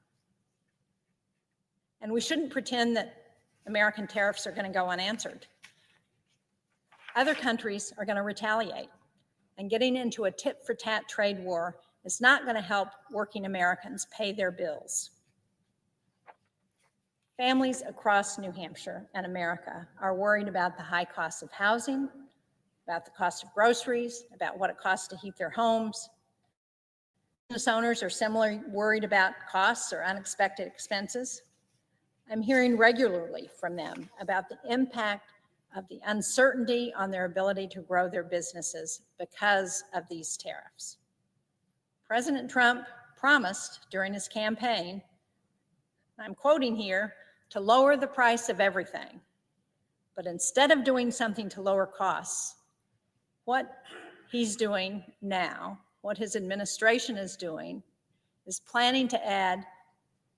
And we shouldn't pretend that American tariffs are going to go unanswered. Other countries are going to retaliate, and getting into a tit-for-tat trade war is not going to help working Americans pay their bills. Families across New Hampshire and America are worried about the high cost of housing, about the cost of groceries, about what it costs to heat their homes. Business owners are similarly worried about costs or unexpected expenses. I'm hearing regularly from them about the impact of the uncertainty on their ability to grow their businesses because of these tariffs. President Trump promised during his campaign, I'm quoting here, to lower the price of everything. But instead of doing something to lower costs, what he's doing now, what his administration is doing, is planning to add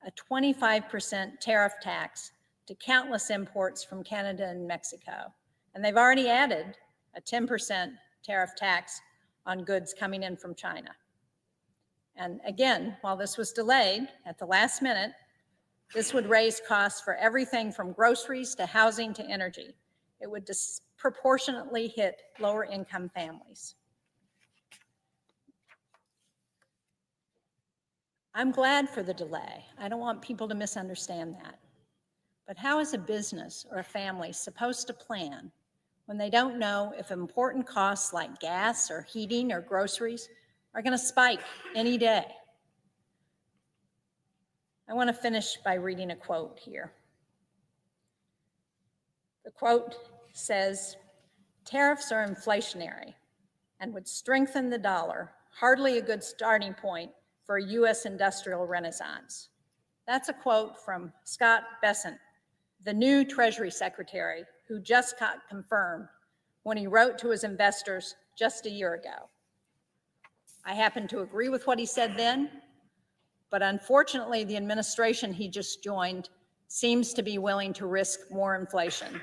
a 25% tariff tax to countless imports from Canada and Mexico. And they've already added a 10% tariff tax on goods coming in from China. And again, while this was delayed at the last minute, this would raise costs for everything from groceries to housing to energy. It would disproportionately hit lower income families. I'm glad for the delay. I don't want people to misunderstand that. But how is a business or a family supposed to plan when they don't know if important costs like gas or heating or groceries are going to spike any day? I want to finish by reading a quote here. The quote says, "Tariffs are inflationary and would strengthen the dollar, hardly a good starting point for a U.S. industrial renaissance." That's a quote from Scott Bessent, the new Treasury Secretary, who just got confirmed when he wrote to his investors just a year ago. I happen to agree with what he said then, but unfortunately, the administration he just joined seems to be willing to risk more inflation.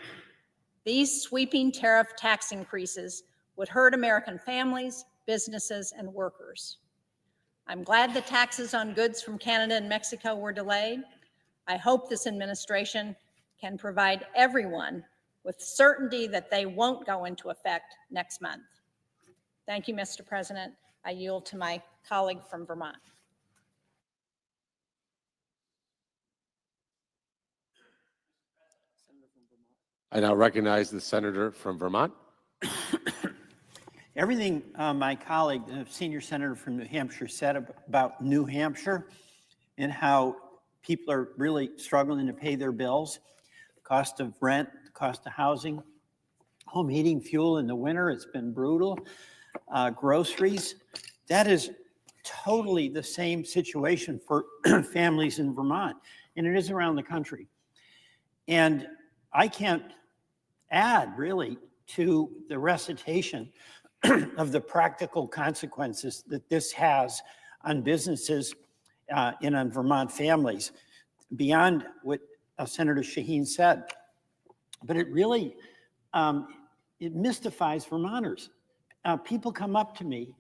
These sweeping tariff tax increases would hurt American families, businesses, and workers. I'm glad the taxes on goods from Canada and Mexico were delayed. I hope this administration can provide everyone with certainty that they won't go into effect next month. Thank you, Mr. President. I yield to my colleague from Vermont. I now recognize the senator from Vermont. Everything my colleague, the senior senator from New Hampshire, said about New Hampshire and how people are really struggling to pay their bills, the cost of rent, the cost of housing, home heating, fuel in the winter, it's been brutal, groceries. That is totally the same situation for families in Vermont, and it is around the country. And I can't add really to the recitation of the practical consequences that this has on businesses and on Vermont families beyond what Senator Shaheen said. But it really, it mystifies Vermonters. People come up to me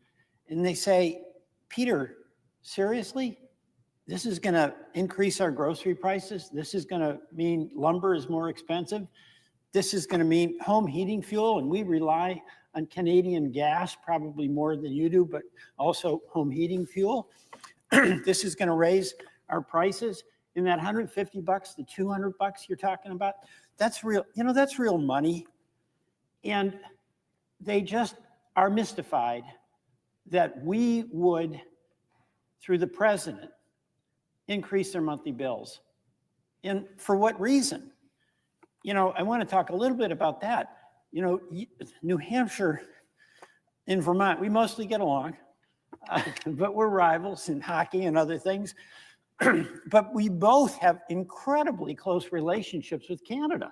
and they say, "Peter, seriously? This is going to increase our grocery prices? This is going to mean lumber is more expensive? This is going to mean home heating fuel, and we rely on Canadian gas probably more than you do, but also home heating fuel. This is going to raise our prices in that $150 to $200 you're talking about. That's real, that's real money." And they just are mystified that we would, through the president, increase their monthly bills. And for what reason? I want to talk a little bit about that. New Hampshire and Vermont, we mostly get along, but we're rivals in hockey and other things. But we both have incredibly close relationships with Canada.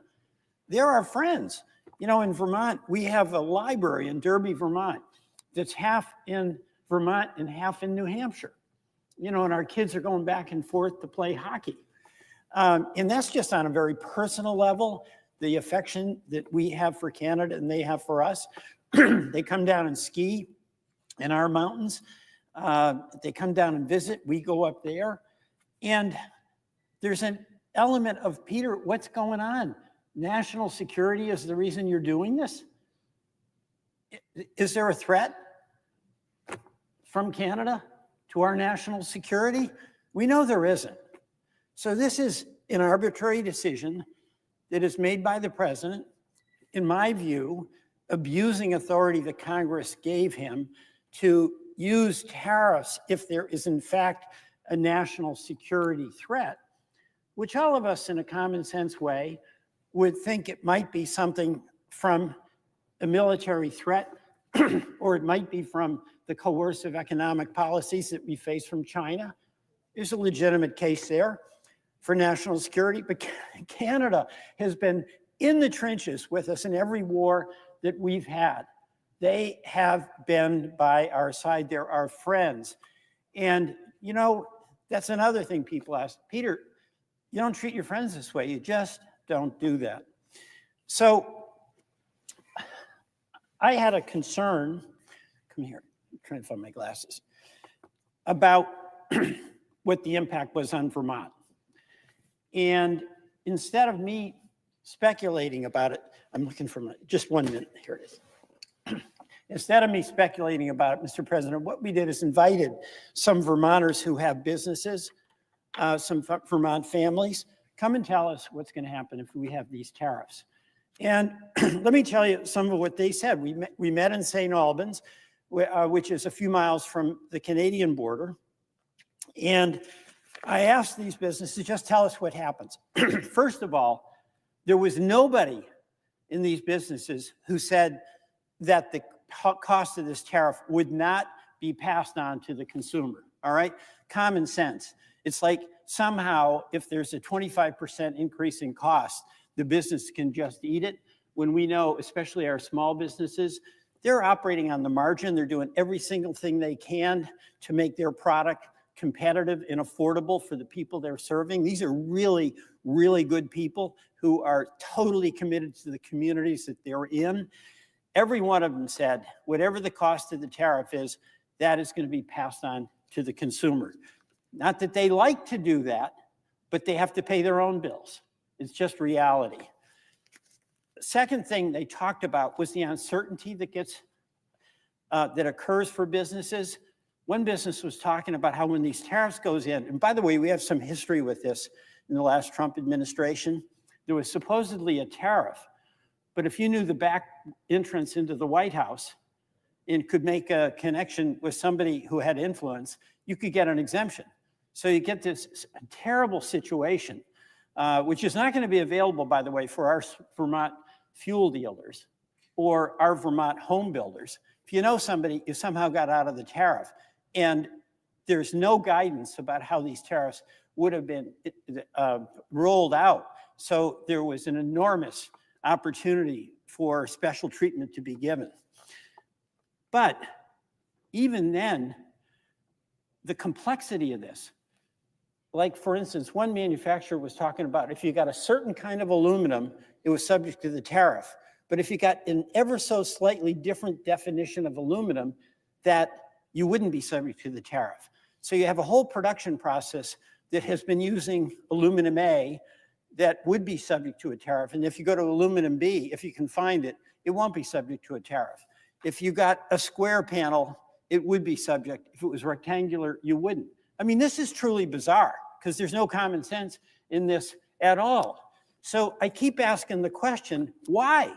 They're our friends. In Vermont, we have a library in Derby, Vermont, that's half in Vermont and half in New Hampshire. And our kids are going back and forth to play hockey. And that's just on a very personal level, the affection that we have for Canada and they have for us. They come down and ski in our mountains. They come down and visit. We go up there. And there's an element of, "Peter, what's going on? National security is the reason you're doing this? Is there a threat from Canada to our national security?" We know there isn't. So this is an arbitrary decision that is made by the president, in my view, abusing authority that Congress gave him to use tariffs if there is in fact a national security threat, which all of us in a common sense way would think it might be something from a military threat, or it might be from the coercive economic policies that we face from China. There's a legitimate case there for national security, but Canada has been in the trenches with us in every war that we've had. They have been by our side. They're our friends. And, that's another thing people ask. "Peter, you don't treat your friends this way. You just don't do that." So I had a concern. Come here. I'm trying to find my glasses. about what the impact was on Vermont. And instead of me speculating about it, I'm looking for just 1 minute, here it is. Instead of me speculating about it, Mr. President, what we did is invited some Vermonters who have businesses, some Vermont families, come and tell us what's going to happen if we have these tariffs. And let me tell you some of what they said. We met in St. Albans, which is a few miles from the Canadian border. And I asked these businesses, just tell us what happens. First of all, there was nobody in these businesses who said that the cost of this tariff would not be passed on to the consumer, all right? Common sense. It's like somehow if there's a 25% increase in cost, the business can just eat it, when we know, especially our small businesses, they're operating on the margin. They're doing every single thing they can to make their product competitive and affordable for the people they're serving. These are really, really good people who are totally committed to the communities that they're in. Every one of them said, whatever the cost of the tariff is, that is going to be passed on to the consumer. Not that they like to do that, but they have to pay their own bills. It's just reality. The second thing they talked about was the uncertainty that occurs for businesses. One business was talking about how when these tariffs goes in, and by the way, we have some history with this in the last Trump administration, there was supposedly a tariff, but if you knew the back entrance into the White House and could make a connection with somebody who had influence, you could get an exemption. So you get this terrible situation, which is not going to be available, by the way, for our Vermont fuel dealers or our Vermont home builders. If you know somebody who somehow got out of the tariff, and there's no guidance about how these tariffs would have been rolled out. So there was an enormous opportunity for special treatment to be given. But even then, the complexity of this, like for instance, one manufacturer was talking about if you got a certain kind of aluminum, it was subject to the tariff. But if you got an ever so slightly different definition of aluminum, that you wouldn't be subject to the tariff. So you have a whole production process that has been using aluminum A that would be subject to a tariff. And if you go to aluminum B, if you can find it, it won't be subject to a tariff. If you got a square panel, it would be subject. If it was rectangular, you wouldn't. I mean, this is truly bizarre because there's no common sense in this at all. So I keep asking the question, why?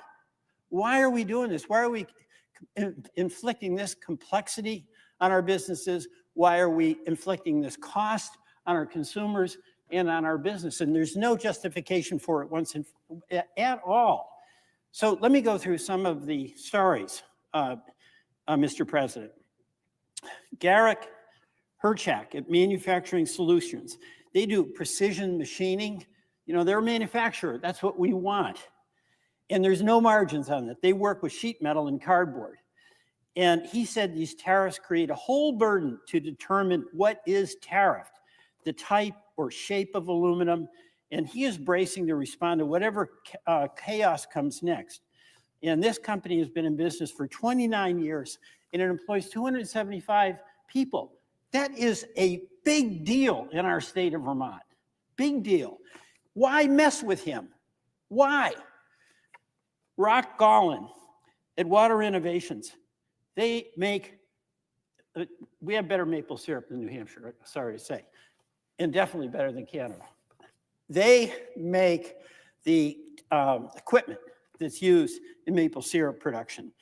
Why are we doing this? Why are we inflicting this complexity on our businesses? Why are we inflicting this cost on our consumers and on our business? And there's no justification for it once at all. So let me go through some of the stories, Mr. President. Garrick Herchak at Manufacturing Solutions. They do precision machining. You know, they're a manufacturer. That's what we want. And there's no margins on it. They work with sheet metal and cardboard. And he said these tariffs create a whole burden to determine what is tariffed, the type or shape of aluminum. And he is bracing to respond to whatever chaos comes next. And this company has been in business for 29 years, and it employs 275 people. That is a big deal in our state of Vermont. Big deal. Why mess with him? Why? Rock Gollin at Water Innovations. They make, we have better maple syrup than New Hampshire, sorry to say, and definitely better than Canada. They make the equipment that's used in maple syrup production.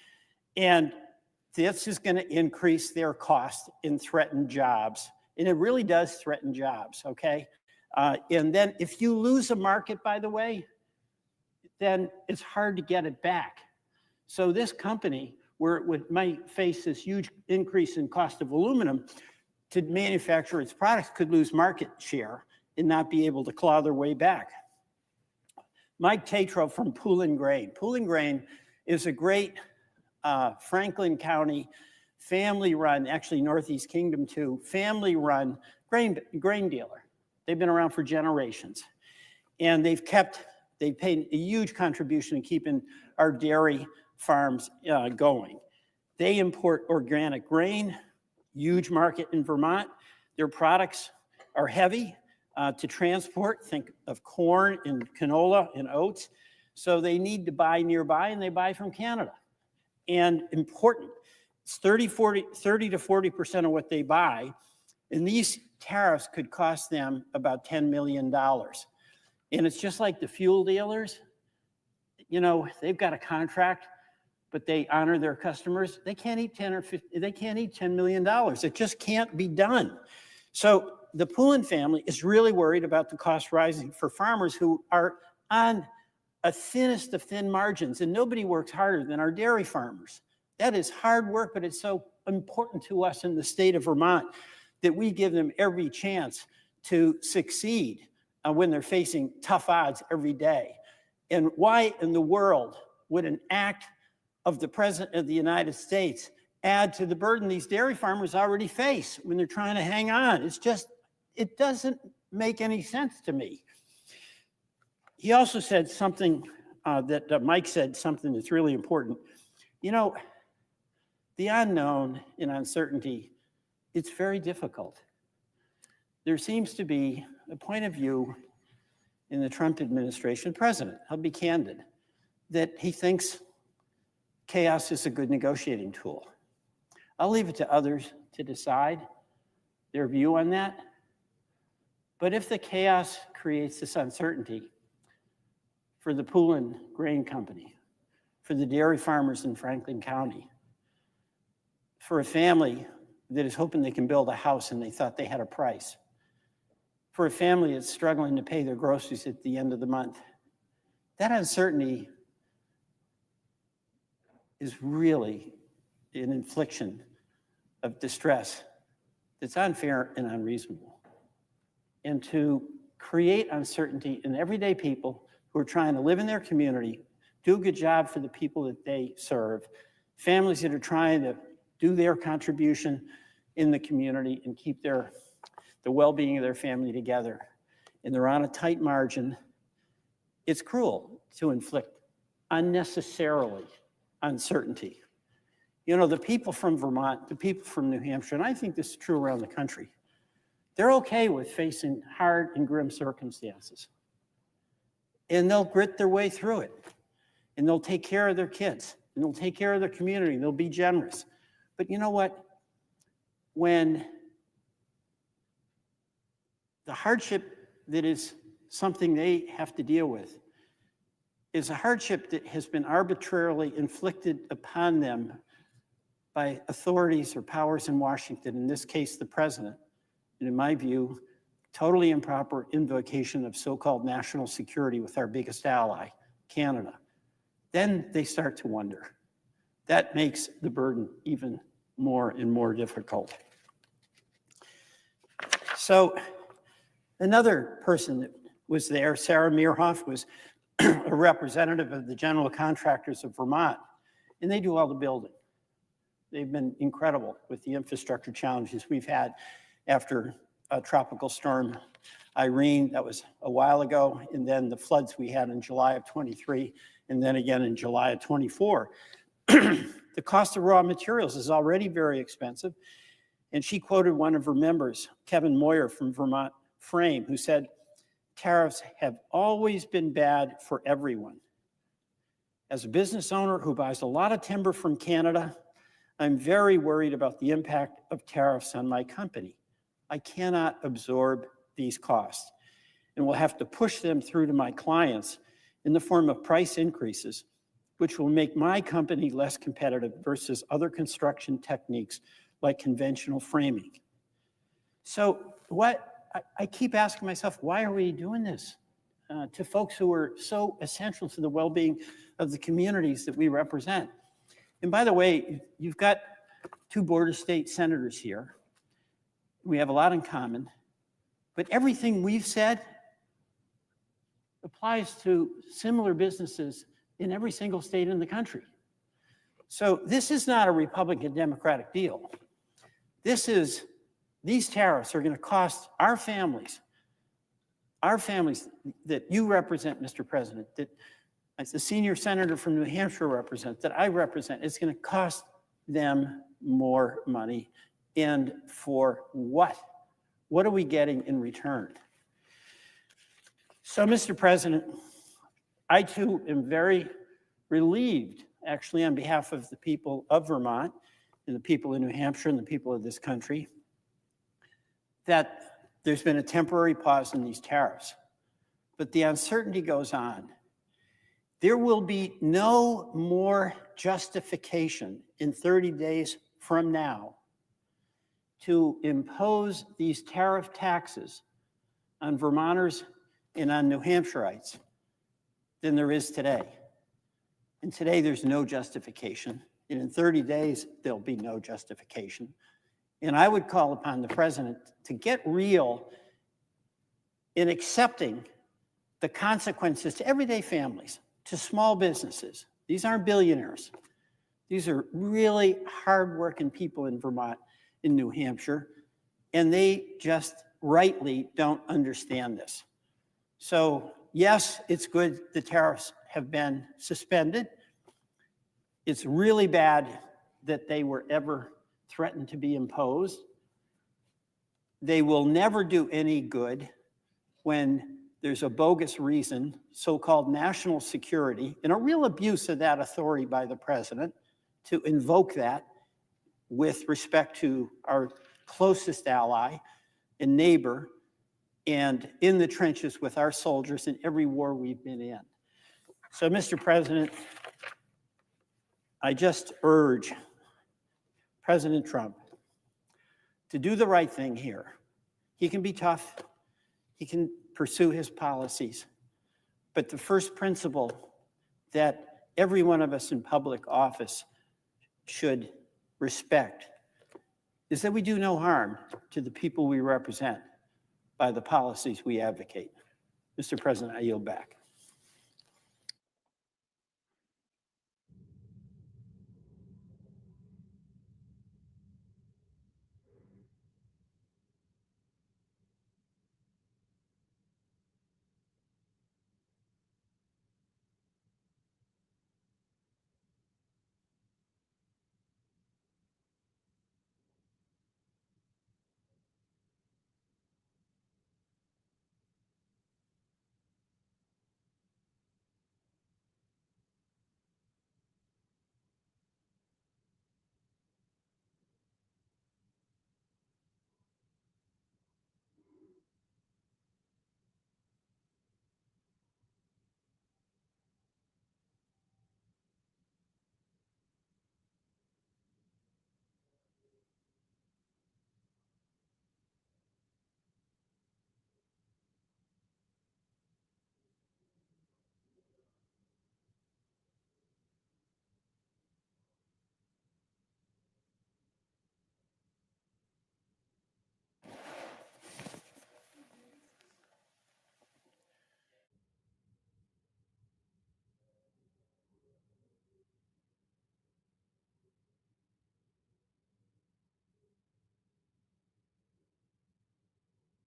And this is going to increase their cost and threaten jobs. And it really does threaten jobs, okay? And then if you lose a market, by the way, then it's hard to get it back. So this company, where it might face this huge increase in cost of aluminum to manufacture its products, could lose market share and not be able to claw their way back. Mike Tatro from Poulin Grain. Poulin Grain is a great Franklin County family-run, actually Northeast Kingdom too, family-run grain dealer. They've been around for generations. And they paid a huge contribution in keeping our dairy farms going. They import organic grain, huge market in Vermont. Their products are heavy to transport. Think of corn and canola and oats. So they need to buy nearby, and they buy from Canada. And important, it's 30 to 40% of what they buy. And these tariffs could cost them about $10 million. And it's just like the fuel dealers. You know, they've got a contract, but they honor their customers. They can't eat 10 or 50, they can't eat $10 million. It just can't be done. So the Poulin family is really worried about the cost rising for farmers who are on a thinnest of thin margins, and nobody works harder than our dairy farmers. That is hard work, but it's so important to us in the state of Vermont that we give them every chance to succeed when they're facing tough odds every day. And why in the world would an act of the President of the United States add to the burden these dairy farmers already face when they're trying to hang on? It's just, it doesn't make any sense to me. He also said something that Mike said, something that's really important. You know, the unknown and uncertainty, it's very difficult. There seems to be a point of view in the Trump administration, president, I'll be candid, that he thinks chaos is a good negotiating tool. I'll leave it to others to decide their view on that. But if the chaos creates this uncertainty for the Poulin Grain Company, for the dairy farmers in Franklin County, for a family that is hoping they can build a house and they thought they had a price, for a family that's struggling to pay their groceries at the end of the month, that uncertainty is really an infliction of distress that's unfair and unreasonable. And to create uncertainty in everyday people who are trying to live in their community, do a good job for the people that they serve, families that are trying to do their contribution in the community and keep the well-being of their family together, and they're on a tight margin, it's cruel to inflict unnecessarily uncertainty. You know, the people from Vermont, the people from New Hampshire, and I think this is true around the country, they're okay with facing hard and grim circumstances. And they'll grit their way through it. And they'll take care of their kids. And they'll take care of their community. And they'll be generous. But you know what? When the hardship that is something they have to deal with is a hardship that has been arbitrarily inflicted upon them by authorities or powers in Washington, in this case, the president, and in my view, totally improper invocation of so-called national security with our biggest ally, Canada, then they start to wonder. That makes the burden even more and more difficult. So another person that was there, Sarah Meerhoff, was a representative of the general contractors of Vermont, and they do all the building. They've been incredible with the infrastructure challenges we've had after Tropical Storm Irene, that was a while ago, and then the floods we had in July of 23, and then again in July of 24. The cost of raw materials is already very expensive, and she quoted one of her members, Kevin Moyer from Vermont Frame, who said, "Tariffs have always been bad for everyone. As a business owner who buys a lot of timber from Canada, I'm very worried about the impact of tariffs on my company. I cannot absorb these costs and will have to push them through to my clients in the form of price increases, which will make my company less competitive versus other construction techniques like conventional framing." So I keep asking myself, why are we doing this to folks who are so essential to the well-being of the communities that we represent? And by the way, you've got two border state senators here. We have a lot in common, but everything we've said applies to similar businesses in every single state in the country. So this is not a Republican-Democratic deal. These tariffs are going to cost our families that you represent, Mr. President, that as the senior senator from New Hampshire represent, that I represent, it's going to cost them more money And for what? What are we getting in return? So, Mr. President, I too am very relieved, actually, on behalf of the people of Vermont and the people in New Hampshire and the people of this country, that there's been a temporary pause in these tariffs. But the uncertainty goes on. There will be no more justification in 30 days from now to impose these tariff taxes on Vermonters and on New Hampshireites than there is today. And today there's no justification. And in 30 days, there'll be no justification. And I would call upon the president to get real in accepting the consequences to everyday families, to small businesses. These aren't billionaires. These are really hardworking people in Vermont, in New Hampshire, and they just rightly don't understand this. So yes, it's good the tariffs have been suspended. It's really bad that they were ever threatened to be imposed. They will never do any good when there's a bogus reason, so-called national security, and a real abuse of that authority by the president to invoke that with respect to our closest ally and neighbor and in the trenches with our soldiers in every war we've been in. So, Mr. President, I just urge President Trump to do the right thing here. He can be tough. He can pursue his policies. But the first principle that every one of us in public office should respect is that we do no harm to the people we represent by the policies we advocate. Mr. President, I yield back.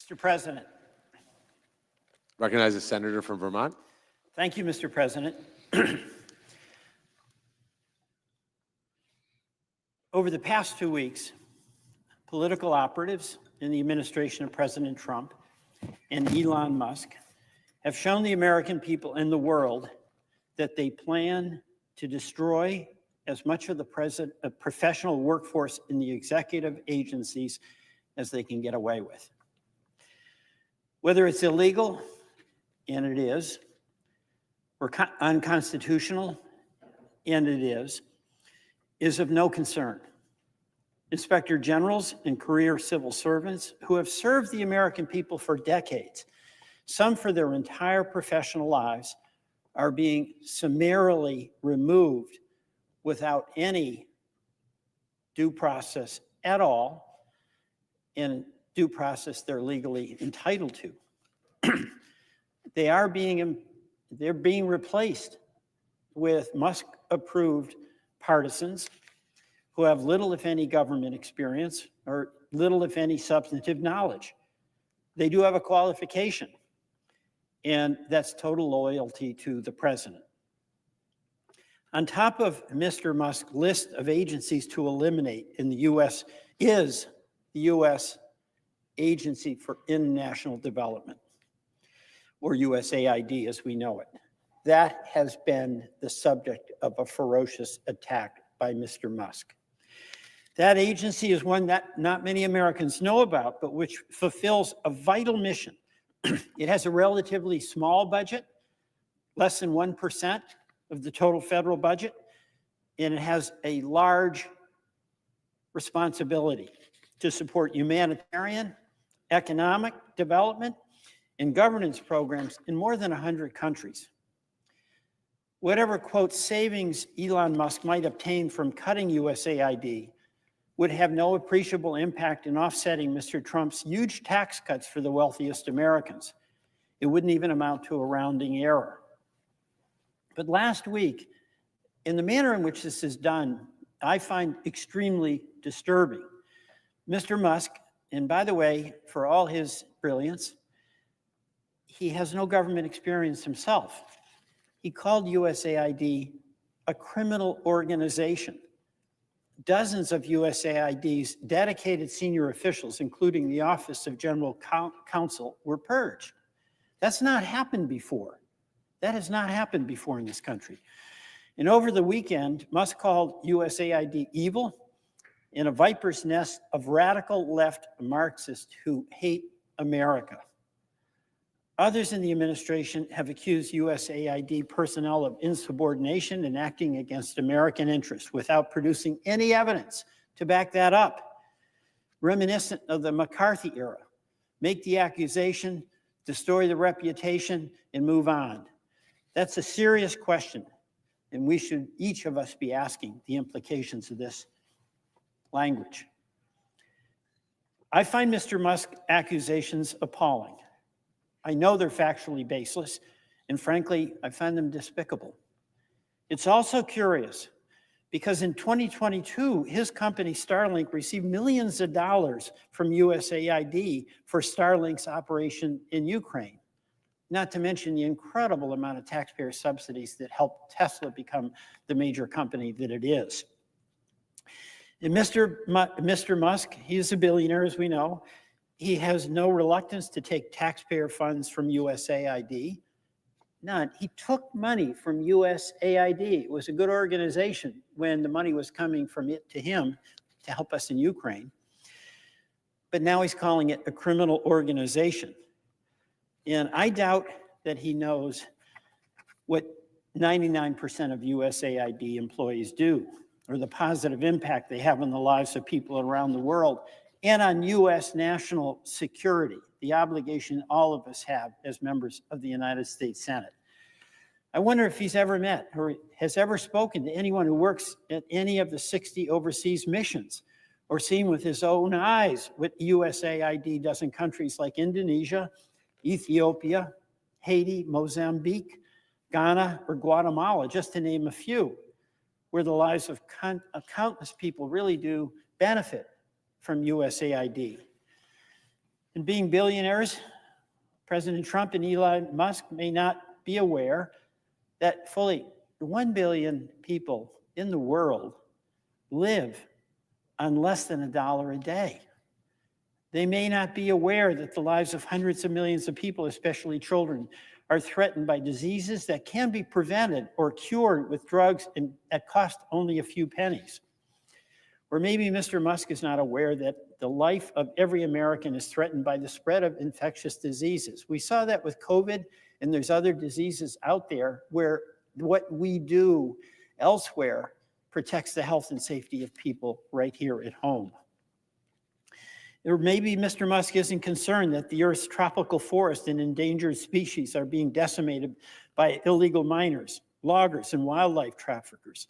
Mr. President. Recognize the senator from Vermont. Thank you, Mr. President. Over the past 2 weeks, political operatives in the administration of President Trump and Elon Musk have shown the American people and the world that they plan to destroy as much of the professional workforce in the executive agencies as they can get away with. Whether it's illegal, and it is, or unconstitutional, and it is of no concern. Inspector generals and career civil servants who have served the American people for decades, some for their entire professional lives, are being summarily removed without any due process at all, and due process they're legally entitled to. They're being replaced with Musk-approved partisans who have little, if any, government experience or little, if any, substantive knowledge. They do have a qualification, and that's total loyalty to the president. On top of Mr. Musk's list of agencies to eliminate in the U.S. is the U.S. Agency for International Development, or USAID as we know it. That has been the subject of a ferocious attack by Mr. Musk. That agency is one that not many Americans know about, but which fulfills a vital mission. It has a relatively small budget, less than 1% of the total federal budget, and it has a large responsibility to support humanitarian, economic development, and governance programs in more than 100 countries. Whatever, quote, savings Elon Musk might obtain from cutting USAID would have no appreciable impact in offsetting Mr. Trump's huge tax cuts for the wealthiest Americans. It wouldn't even amount to a rounding error. But last week, in the manner in which this is done, I find extremely disturbing. Mr. Musk, and by the way, for all his brilliance, he has no government experience himself. He called USAID a criminal organization. Dozens of USAID's dedicated senior officials, including the Office of General Counsel, were purged. That's not happened before. That has not happened before in this country. And over the weekend, Musk called USAID evil and a viper's nest of radical left Marxists who hate America. Others in the administration have accused USAID personnel of insubordination and acting against American interests without producing any evidence to back that up. Reminiscent of the McCarthy era, make the accusation, destroy the reputation, and move on. That's a serious question, and we should, each of us, be asking the implications of this language. I find Mr. Musk's accusations appalling. I know they're factually baseless, and frankly, I find them despicable. It's also curious because in 2022, his company Starlink received millions of dollars from USAID for Starlink's operation in Ukraine, not to mention the incredible amount of taxpayer subsidies that helped Tesla become the major company that it is. And Mr. Musk, he's a billionaire, as we know. He has no reluctance to take taxpayer funds from USAID. None. He took money from USAID. It was a good organization when the money was coming from it to him to help us in Ukraine. But now he's calling it a criminal organization. And I doubt that he knows what 99% of USAID employees do, or the positive impact they have on the lives of people around the world and on U.S. national security, the obligation all of us have as members of the United States Senate. I wonder if he's ever met or has ever spoken to anyone who works at any of the 60 overseas missions, or seen with his own eyes what USAID does in countries like Indonesia, Ethiopia, Haiti, Mozambique, Ghana, or Guatemala, just to name a few, where the lives of countless people really do benefit from USAID. And being billionaires, President Trump and Elon Musk may not be aware that fully 1 billion people in the world live on less than $1 a day. They may not be aware that the lives of hundreds of millions of people, especially children, are threatened by diseases that can be prevented or cured with drugs and that cost only a few pennies. Or maybe Mr. Musk is not aware that the life of every American is threatened by the spread of infectious diseases. We saw that with COVID, and there's other diseases out there where what we do elsewhere protects the health and safety of people right here at home. Or maybe Mr. Musk isn't concerned that the Earth's tropical forest and endangered species are being decimated by illegal miners, loggers, and wildlife traffickers,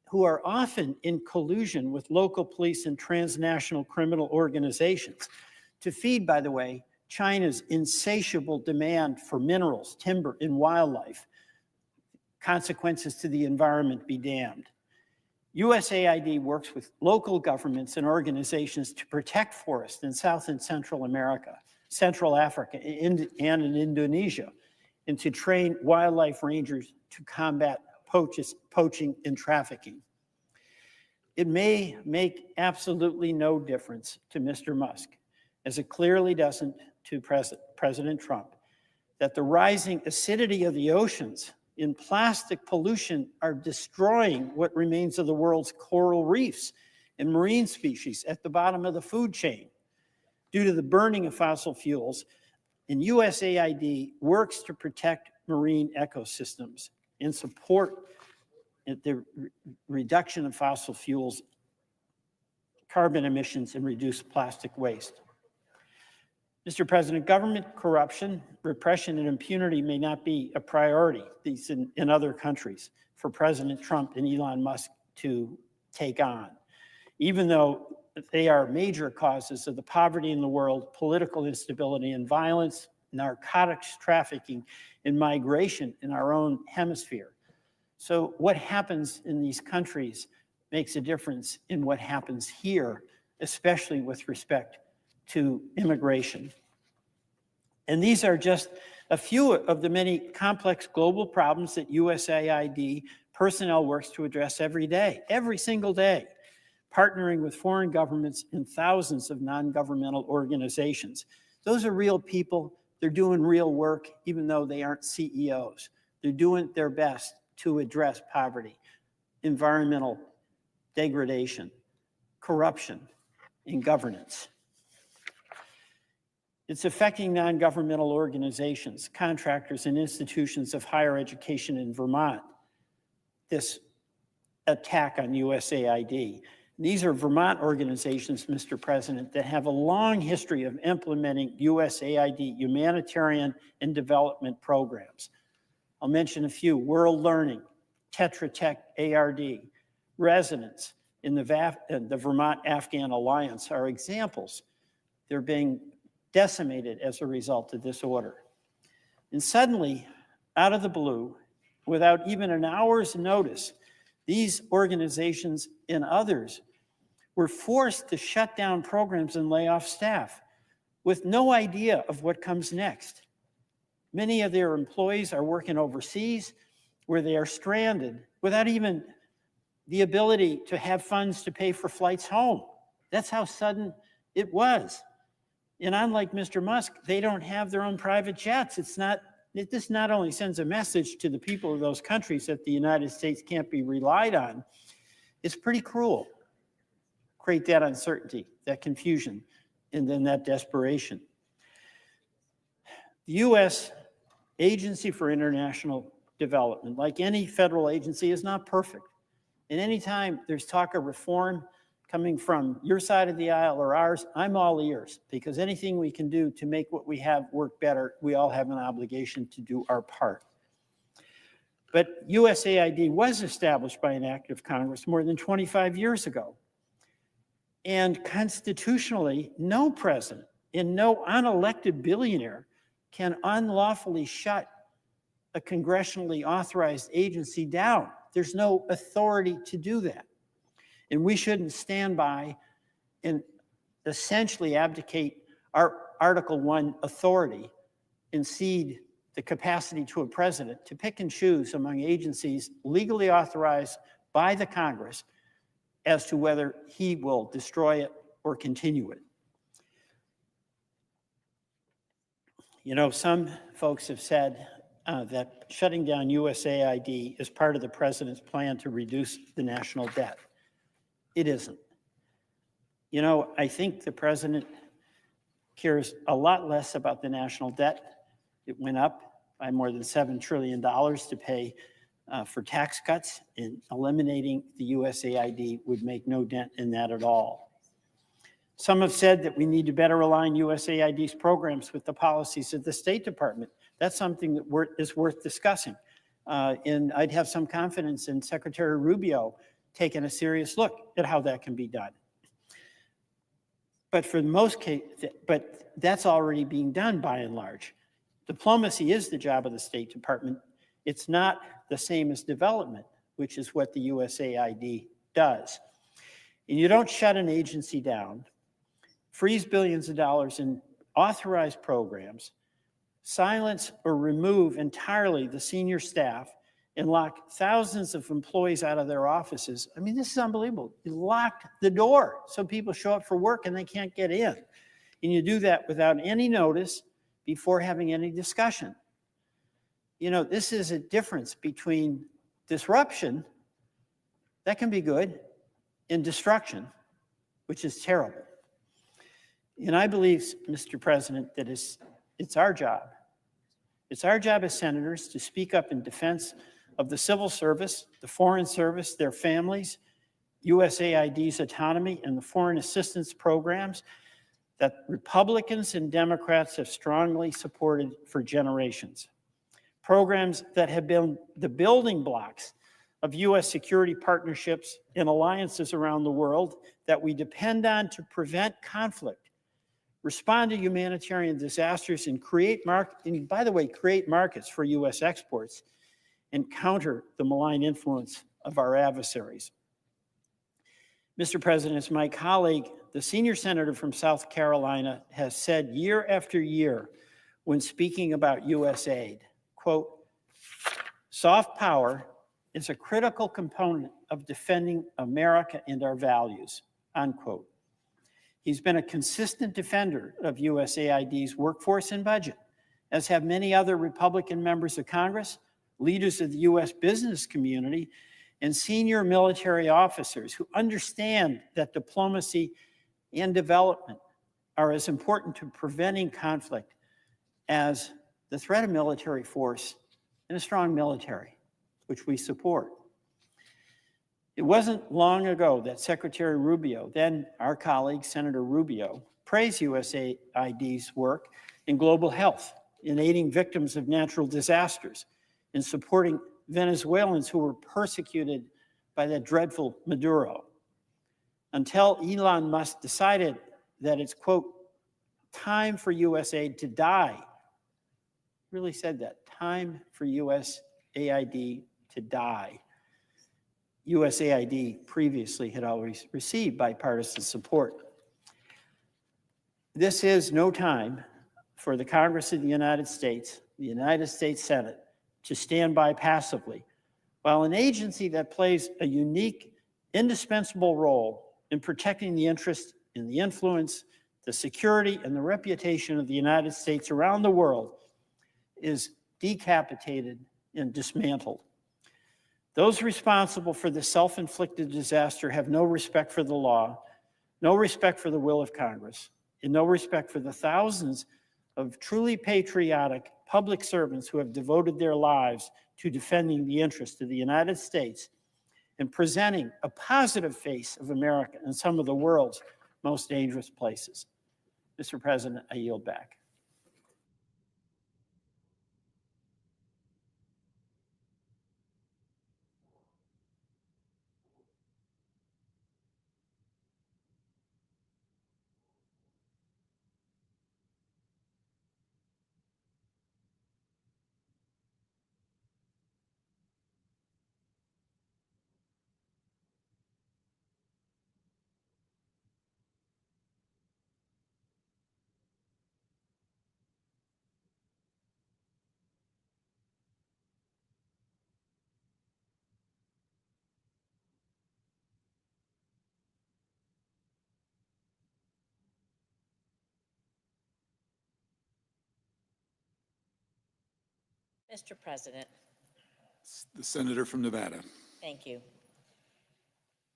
who are often in collusion with local police and transnational criminal organizations to feed, by the way, China's insatiable demand for minerals, timber, and wildlife. Consequences to the environment be damned. USAID works with local governments and organizations to protect forests in South and Central America, Central Africa, and in Indonesia, and to train wildlife rangers to combat poaching and trafficking. It may make absolutely no difference to Mr. Musk, as it clearly doesn't to President Trump, that the rising acidity of the oceans in plastic pollution are destroying what remains of the world's coral reefs and marine species at the bottom of the food chain due to the burning of fossil fuels. And USAID works to protect marine ecosystems and support the reduction of fossil fuels, carbon emissions, and reduce plastic waste. Mr. President, government corruption, repression, and impunity may not be a priority in other countries for President Trump and Elon Musk to take on, even though they are major causes of the poverty in the world, political instability and violence, narcotics trafficking, and migration in our own hemisphere. So what happens in these countries makes a difference in what happens here, especially with respect to immigration. And these are just a few of the many complex global problems that USAID personnel works to address every day, every single day, partnering with foreign governments and thousands of non-governmental organizations. Those are real people. They're doing real work, even though they aren't CEOs. They're doing their best to address poverty, environmental degradation, corruption, and governance. It's affecting non-governmental organizations, contractors, and institutions of higher education in Vermont, this attack on USAID. These are Vermont organizations, Mr. President, that have a long history of implementing USAID humanitarian and development programs. I'll mention a few: World Learning, Tetra Tech ARD, Residents in the Vermont Afghan Alliance are examples. They're being decimated as a result of this order. And suddenly, out of the blue, without even an hour's notice, these organizations and others were forced to shut down programs and lay off staff with no idea of what comes next. Many of their employees are working overseas where they are stranded without even the ability to have funds to pay for flights home. That's how sudden it was. And unlike Mr. Musk, they don't have their own private jets. This not only sends a message to the people of those countries that the United States can't be relied on, it's pretty cruel. Create that uncertainty, that confusion, and then that desperation. The U.S. Agency for International Development, like any federal agency, is not perfect. And anytime there's talk of reform coming from your side of the aisle or ours, I'm all ears, because anything we can do to make what we have work better, we all have an obligation to do our part. But USAID was established by an act of Congress more than 25 years ago. And constitutionally, no president and no unelected billionaire can unlawfully shut a congressionally authorized agency down. There's no authority to do that. And we shouldn't stand by and essentially abdicate our Article I authority and cede the capacity to a president to pick and choose among agencies legally authorized by the Congress as to whether he will destroy it or continue it. You know, some folks have said that shutting down USAID is part of the president's plan to reduce the national debt. It isn't. You know, I think the president cares a lot less about the national debt. It went up by more than $7 trillion to pay for tax cuts, and eliminating the USAID would make no dent in that at all. Some have said that we need to better align USAID's programs with the policies of the State Department. That's something that is worth discussing. And I'd have some confidence in Secretary Rubio taking a serious look at how that can be done. But for the most case, but that's already being done by and large. Diplomacy is the job of the State Department. It's not the same as development, which is what the USAID does. And you don't shut an agency down, freeze billions of dollars in authorized programs, silence or remove entirely the senior staff, and lock thousands of employees out of their offices. I mean, this is unbelievable. You locked the door so people show up for work and they can't get in. And you do that without any notice before having any discussion. You know, this is a difference between disruption, that can be good, and destruction, which is terrible. And I believe, Mr. President, that it's our job. It's our job as senators to speak up in defense of the civil service, the foreign service, their families, USAID's autonomy, and the foreign assistance programs that Republicans and Democrats have strongly supported for generations. Programs that have been the building blocks of U.S. security partnerships and alliances around the world that we depend on to prevent conflict, respond to humanitarian disasters, and create markets for U.S. exports and counter the malign influence of our adversaries. Mr. President, as my colleague, the senior senator from South Carolina, has said year after year when speaking about USAID, quote, soft power is a critical component of defending America and our values, unquote. He's been a consistent defender of USAID's workforce and budget, as have many other Republican members of Congress, leaders of the U.S. business community, and senior military officers who understand that diplomacy and development are as important to preventing conflict as the threat of military force and a strong military, which we support. It wasn't long ago that Secretary Rubio, then our colleague, Senator Rubio, praised USAID's work in global health, in aiding victims of natural disasters, in supporting Venezuelans who were persecuted by that dreadful Maduro, until Elon Musk decided that it's, quote, time for USAID to die. Really said that, time for USAID to die. USAID previously had always received bipartisan support. This is no time for the Congress of the United States Senate, to stand by passively, while an agency that plays a unique, indispensable role in protecting the interest and the influence, the security, and the reputation of the United States around the world is decapitated and dismantled. Those responsible for the self-inflicted disaster have no respect for the law, no respect for the will of Congress, and no respect for the thousands of truly patriotic public servants who have devoted their lives to defending the interests of the United States and presenting a positive face of America in some of the world's most dangerous places. Mr. President, I yield back. Mr. President, The senator from Nevada. thank you.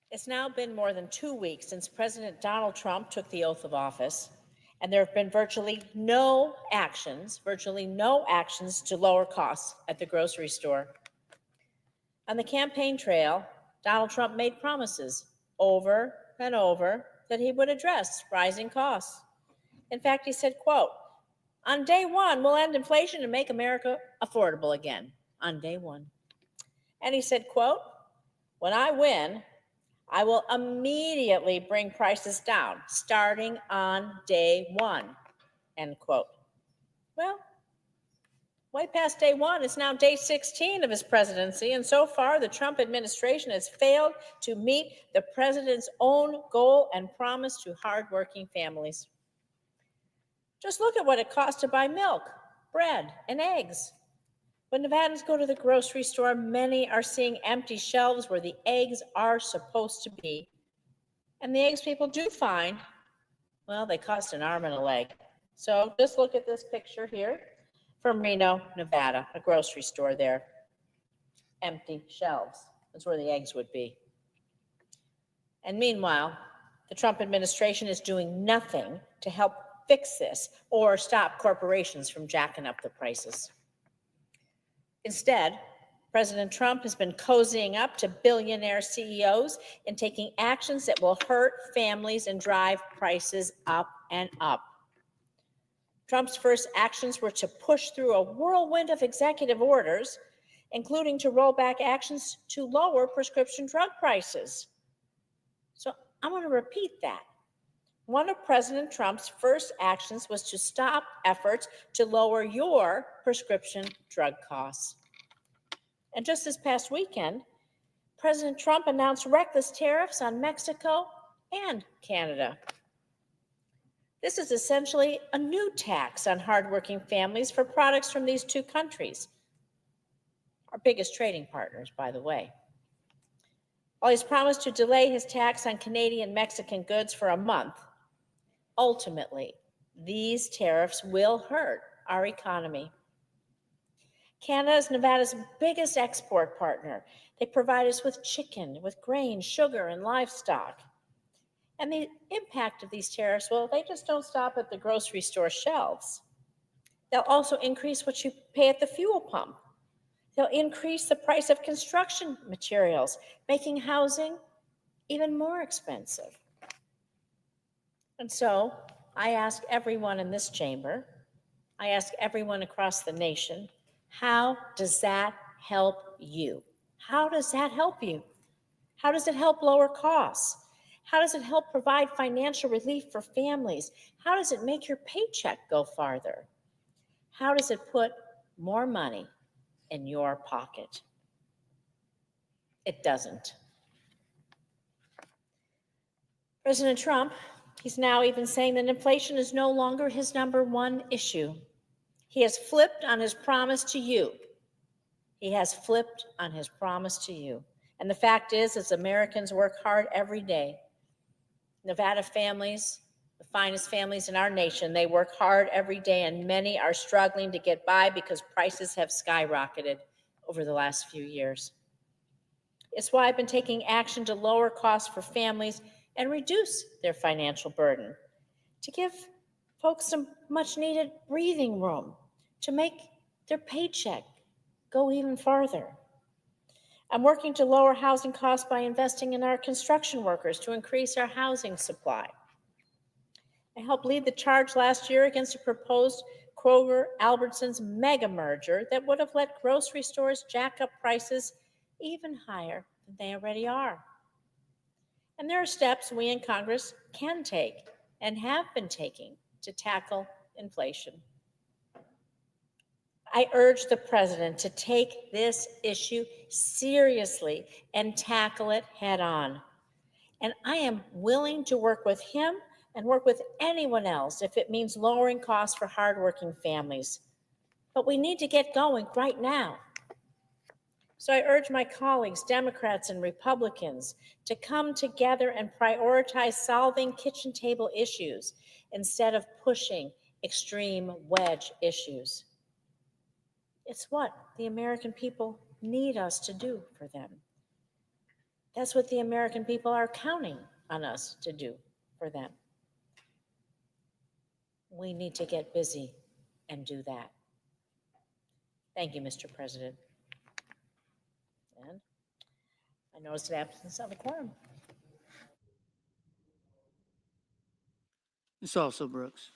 It's now been more than 2 weeks since President Donald Trump took the oath of office, and there have been virtually no actions to lower costs at the grocery store. On the campaign trail, Donald Trump made promises over and over that he would address rising costs. In fact, he said, quote, on day one, we'll end inflation and make America affordable again, on day one. And he said, quote, when I win, I will immediately bring prices down, starting on day one, end quote. Well, way past day one, it's now day 16 of his presidency, and so far the Trump administration has failed to meet the president's own goal and promise to hardworking families. Just look at what it costs to buy milk, bread, and eggs. When Nevadans go to the grocery store, many are seeing empty shelves where the eggs are supposed to be. And the eggs people do find, well, they cost an arm and a leg. So just look at this picture here from Reno, Nevada, a grocery store there. Empty shelves. That's where the eggs would be. And meanwhile, the Trump administration is doing nothing to help fix this or stop corporations from jacking up the prices. Instead, President Trump has been cozying up to billionaire CEOs and taking actions that will hurt families and drive prices up and up. Trump's first actions were to push through a whirlwind of executive orders, including to roll back actions to lower prescription drug prices. So I'm going to repeat that. One of President Trump's first actions was to stop efforts to lower your prescription drug costs. And just this past weekend, President Trump announced reckless tariffs on Mexico and Canada. This is essentially a new tax on hardworking families for products from these two countries, our biggest trading partners, by the way. While he's promised to delay his tax on Canadian and Mexican goods for a month, ultimately, these tariffs will hurt our economy. Canada is Nevada's biggest export partner. They provide us with chicken, with grain, sugar, and livestock. And the impact of these tariffs, well, they just don't stop at the grocery store shelves. They'll also increase what you pay at the fuel pump. They'll increase the price of construction materials, making housing even more expensive. And so I ask everyone in this chamber, I ask everyone across the nation, how does that help you? How does that help you? How does it help lower costs? How does it help provide financial relief for families? How does it make your paycheck go farther? How does it put more money in your pocket? It doesn't. President Trump, he's now even saying that inflation is no longer his number one issue. He has flipped on his promise to you. He has flipped on his promise to you. And the fact is, as Americans work hard every day, Nevada families, the finest families in our nation, they work hard every day, and many are struggling to get by because prices have skyrocketed over the last few years. It's why I've been taking action to lower costs for families and reduce their financial burden, to give folks some much needed breathing room, to make their paycheck go even farther. I'm working to lower housing costs by investing in our construction workers to increase our housing supply. I helped lead the charge last year against a proposed Kroger-Albertsons mega merger that would have let grocery stores jack up prices even higher than they already are. And there are steps we in Congress can take and have been taking to tackle inflation. I urge the president to take this issue seriously and tackle it head on. And I am willing to work with him and work with anyone else if it means lowering costs for hardworking families. But we need to get going right now. So I urge my colleagues, Democrats and Republicans, to come together and prioritize solving kitchen table issues instead of pushing extreme wedge issues. It's what the American people need us to do for them. That's what the American people are counting on us to do for them. We need to get busy and do that. Thank you, Mr. President. And I noticed the absence of a quorum. Ms. Also Brooks.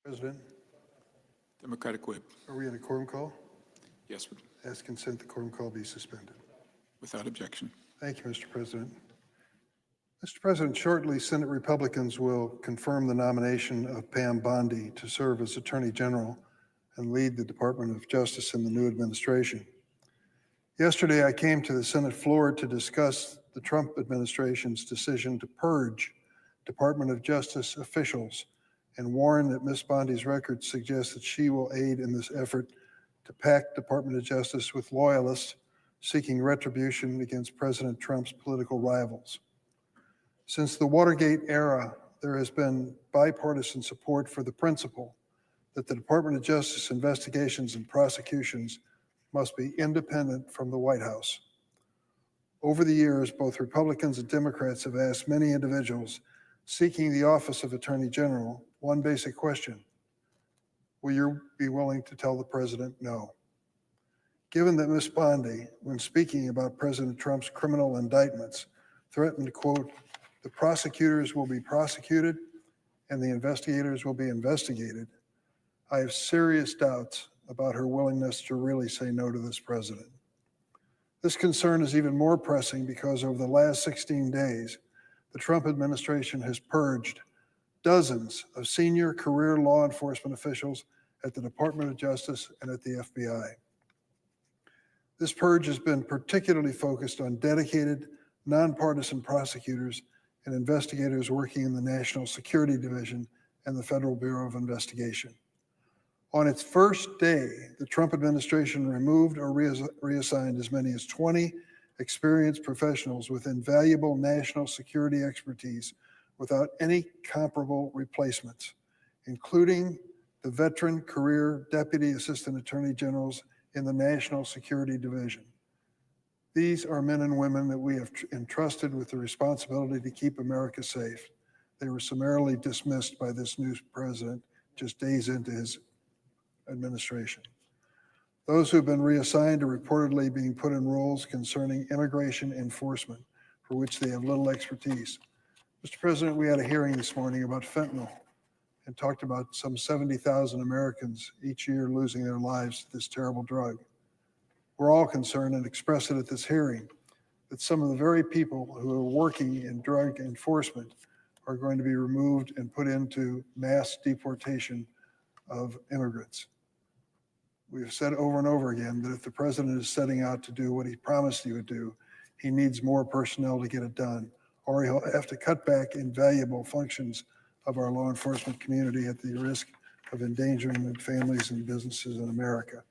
President, Democratic Whip. are we at a quorum call? Yes, Ask consent the quorum call be suspended. without objection. Thank you, Mr. President. Mr. President, shortly, Senate Republicans will confirm the nomination of Pam Bondi to serve as Attorney General and lead the Department of Justice in the new administration. Yesterday, I came to the Senate floor to discuss the Trump administration's decision to purge Department of Justice officials and warn that Ms. Bondi's record suggests that she will aid in this effort to pack Department of Justice with loyalists seeking retribution against President Trump's political rivals. Since the Watergate era, there has been bipartisan support for the principle that the Department of Justice investigations and prosecutions must be independent from the White House. Over the years, both Republicans and Democrats have asked many individuals seeking the office of Attorney General one basic question: will you be willing to tell the president no? Given that Ms. Bondi, when speaking about President Trump's criminal indictments, threatened, quote, "the prosecutors will be prosecuted and the investigators will be investigated," I have serious doubts about her willingness to really say no to this president. This concern is even more pressing because over the last 16 days, the Trump administration has purged dozens of senior career law enforcement officials at the Department of Justice and at the FBI. This purge has been particularly focused on dedicated, nonpartisan prosecutors and investigators working in the National Security Division and the Federal Bureau of Investigation. On its first day, the Trump administration removed or reassigned as many as 20 experienced professionals with invaluable national security expertise without any comparable replacements, including the veteran career Deputy Assistant Attorney Generals in the National Security Division. These are men and women that we have entrusted with the responsibility to keep America safe. They were summarily dismissed by this new president just days into his administration. Those who have been reassigned are reportedly being put in roles concerning immigration enforcement, for which they have little expertise. Mr. President, we had a hearing this morning about fentanyl and talked about some 70,000 Americans each year losing their lives to this terrible drug. We're all concerned and expressed it at this hearing that some of the very people who are working in drug enforcement are going to be removed and put into mass deportation of immigrants. We've said over and over again that if the president is setting out to do what he promised he would do, he needs more personnel to get it done, or he'll have to cut back invaluable functions of our law enforcement community at the risk of endangering the families and businesses in America.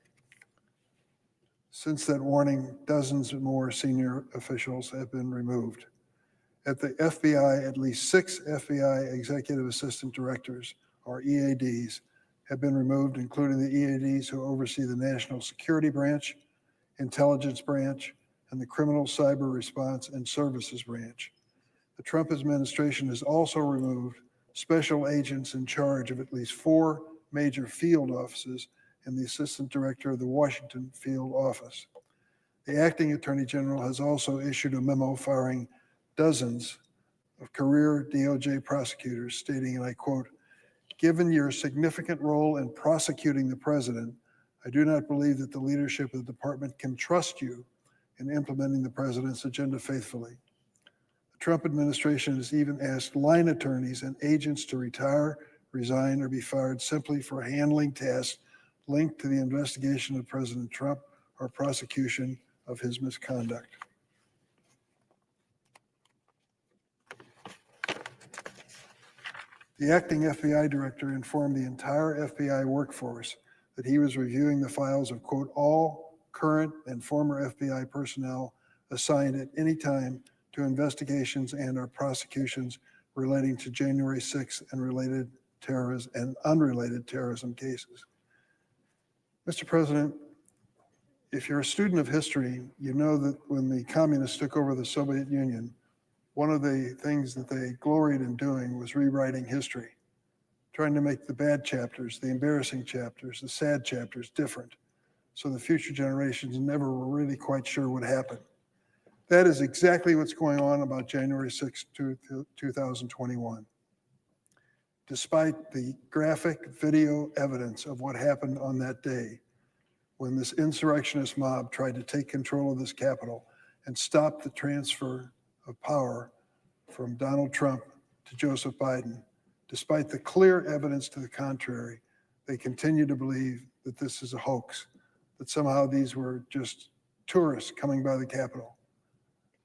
Since that warning, dozens more senior officials have been removed. At the FBI, at least 6 FBI executive assistant directors, or EADs, have been removed, including the EADs who oversee the National Security Branch, Intelligence Branch, and the Criminal Cyber Response and Services Branch. The Trump administration has also removed special agents in charge of at least 4 major field offices and the assistant director of the Washington field office. The acting attorney general has also issued a memo firing dozens of career DOJ prosecutors, stating, and I quote, "Given your significant role in prosecuting the president, I do not believe that the leadership of the department can trust you in implementing the president's agenda faithfully." The Trump administration has even asked line attorneys and agents to retire, resign, or be fired simply for handling tasks linked to the investigation of President Trump or prosecution of his misconduct. The acting FBI director informed the entire FBI workforce that he was reviewing the files of, quote, "all current and former FBI personnel assigned at any time to investigations and or prosecutions relating to January 6th and related terrorism and unrelated terrorism cases." Mr. President, if you're a student of history, you know that when the communists took over the Soviet Union, one of the things that they gloried in doing was rewriting history, trying to make the bad chapters, the embarrassing chapters, the sad chapters different, so the future generations never were really quite sure what happened. That is exactly what's going on about January 6, 2021. despite the graphic video evidence of what happened on that day, when this insurrectionist mob tried to take control of this Capitol and stop the transfer of power from Donald Trump to Joseph Biden, despite the clear evidence to the contrary, they continue to believe that this is a hoax, that somehow these were just tourists coming by the Capitol.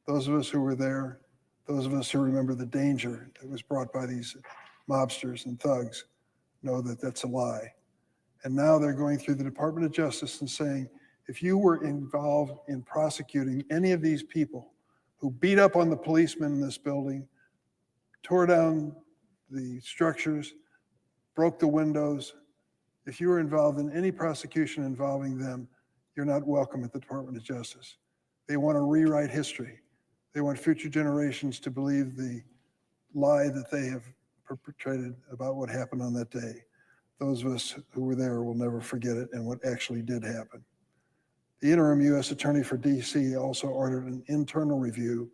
Those of us who were there, those of us who remember the danger that was brought by these mobsters and thugs, know that that's a lie. And now they're going through the Department of Justice and saying, if you were involved in prosecuting any of these people who beat up on the policemen in this building, tore down the structures, broke the windows, if you were involved in any prosecution involving them, you're not welcome at the Department of Justice. They want to rewrite history. They want future generations to believe the lie that they have perpetrated about what happened on that day. Those of us who were there will never forget it and what actually did happen. The interim U.S. Attorney for D.C. also ordered an internal review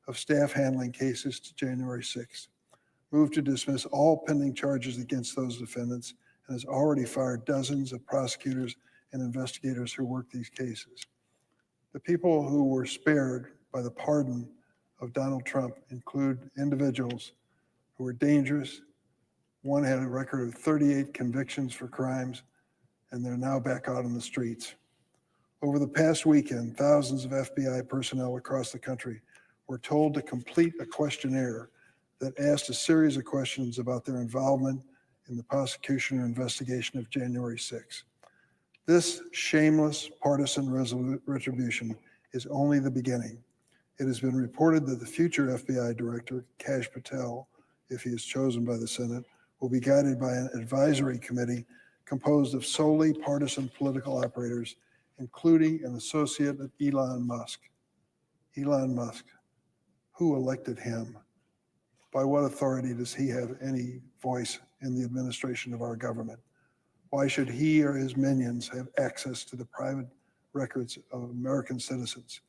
of staff handling cases to January 6th, moved to dismiss all pending charges against those defendants, and has already fired dozens of prosecutors and investigators who worked these cases. The people who were spared by the pardon of Donald Trump include individuals who were dangerous. One had a record of 38 convictions for crimes, and they're now back out on the streets. Over the past weekend, thousands of FBI personnel across the country were told to complete a questionnaire that asked a series of questions about their involvement in the prosecution or investigation of January 6th. This shameless partisan retribution is only the beginning. It has been reported that the future FBI director, Kash Patel, if he is chosen by the Senate, will be guided by an advisory committee composed of solely partisan political operators, including an associate of Elon Musk. Elon Musk, who elected him? By what authority does he have any voice in the administration of our government? Why should he or his minions have access to the private records of American citizens?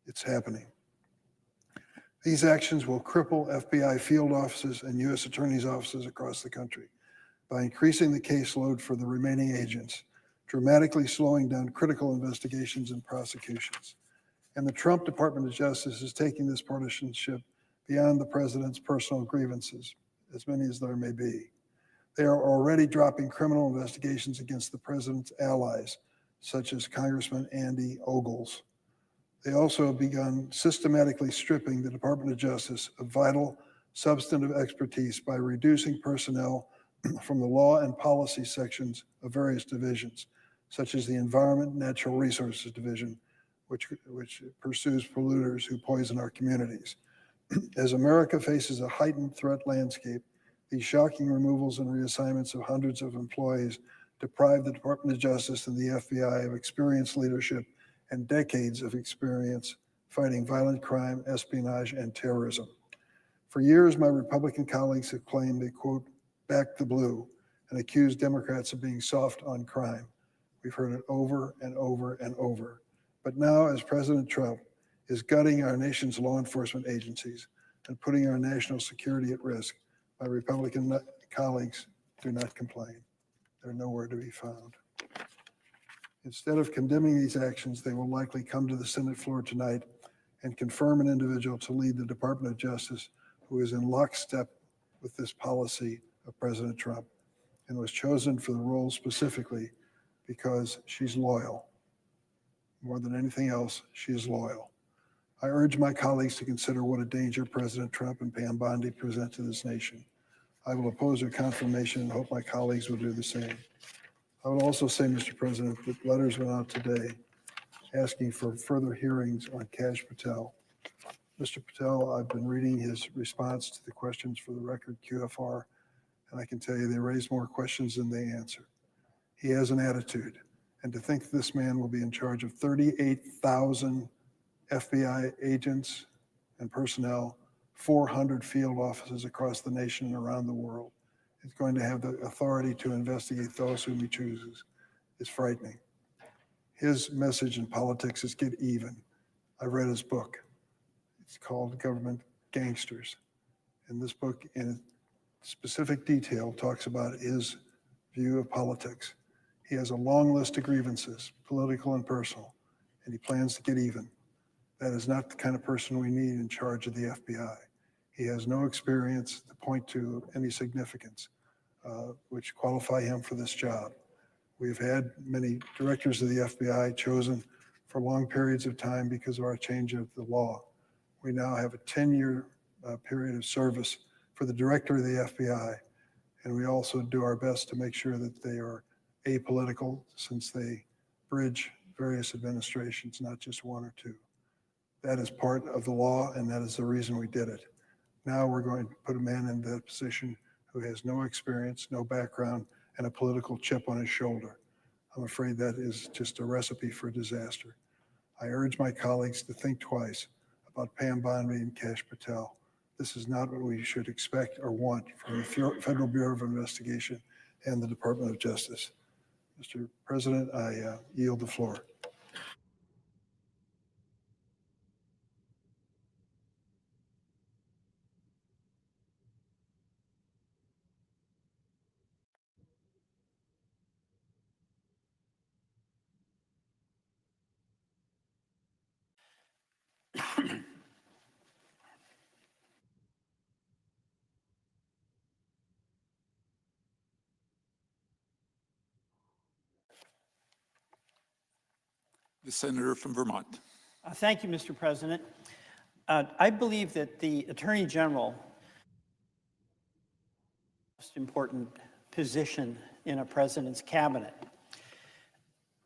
It's happening. These actions will cripple FBI field offices and U.S. attorneys' offices across the country by increasing the caseload for the remaining agents, dramatically slowing down critical investigations and prosecutions. And the Trump Department of Justice is taking this partisanship beyond the president's personal grievances, as many as there may be. They are already dropping criminal investigations against the president's allies, such as Congressman Andy Ogles. They also have begun systematically stripping the Department of Justice of vital substantive expertise by reducing personnel from the law and policy sections of various divisions, such as the Environment and Natural Resources Division, which pursues polluters who poison our communities. As America faces a heightened threat landscape, these shocking removals and reassignments of hundreds of employees deprive the Department of Justice and the FBI of experienced leadership and decades of experience fighting violent crime, espionage, and terrorism. For years, my Republican colleagues have claimed they, quote, back the blue and accused Democrats of being soft on crime. We've heard it over and over and over. But now, as President Trump is gutting our nation's law enforcement agencies and putting our national security at risk, my Republican colleagues do not complain. They're nowhere to be found. Instead of condemning these actions, they will likely come to the Senate floor tonight and confirm an individual to lead the Department of Justice who is in lockstep with this policy of President Trump and was chosen for the role specifically because she's loyal. More than anything else, she is loyal. I urge my colleagues to consider what a danger President Trump and Pam Bondi present to this nation. I will oppose their confirmation and hope my colleagues will do the same. I would also say, Mr. President, that letters went out today asking for further hearings on Kash Patel. Mr. Patel, I've been reading his response to the questions for the record QFR, and I can tell you they raise more questions than they answer. He has an attitude, and to think this man will be in charge of 38,000 FBI agents and personnel, 400 field offices across the nation and around the world, is going to have the authority to investigate those whom he chooses, is frightening. His message in politics is get even. I read his book. It's called Government Gangsters. And this book, in specific detail talks about his view of politics. He has a long list of grievances, political and personal, and he plans to get even. That is not the kind of person we need in charge of the FBI. He has no experience to point to any significance, which qualify him for this job. We've had many directors of the FBI chosen for long periods of time because of our change of the law. We now have a 10-year period of service for the director of the FBI, and we also do our best to make sure that they are apolitical, since they bridge various administrations, not just one or two. That is part of the law, and that is the reason we did it. Now we're going to put a man in that position who has no experience, no background, and a political chip on his shoulder. I'm afraid that is just a recipe for disaster. I urge my colleagues to think twice about Pam Bondi and Kash Patel. This is not what we should expect or want from the Federal Bureau of Investigation and the Department of Justice. Mr. President, I yield the floor. The senator from Vermont. Thank you, Mr. President. I believe that the Attorney General is the most important position in a president's cabinet.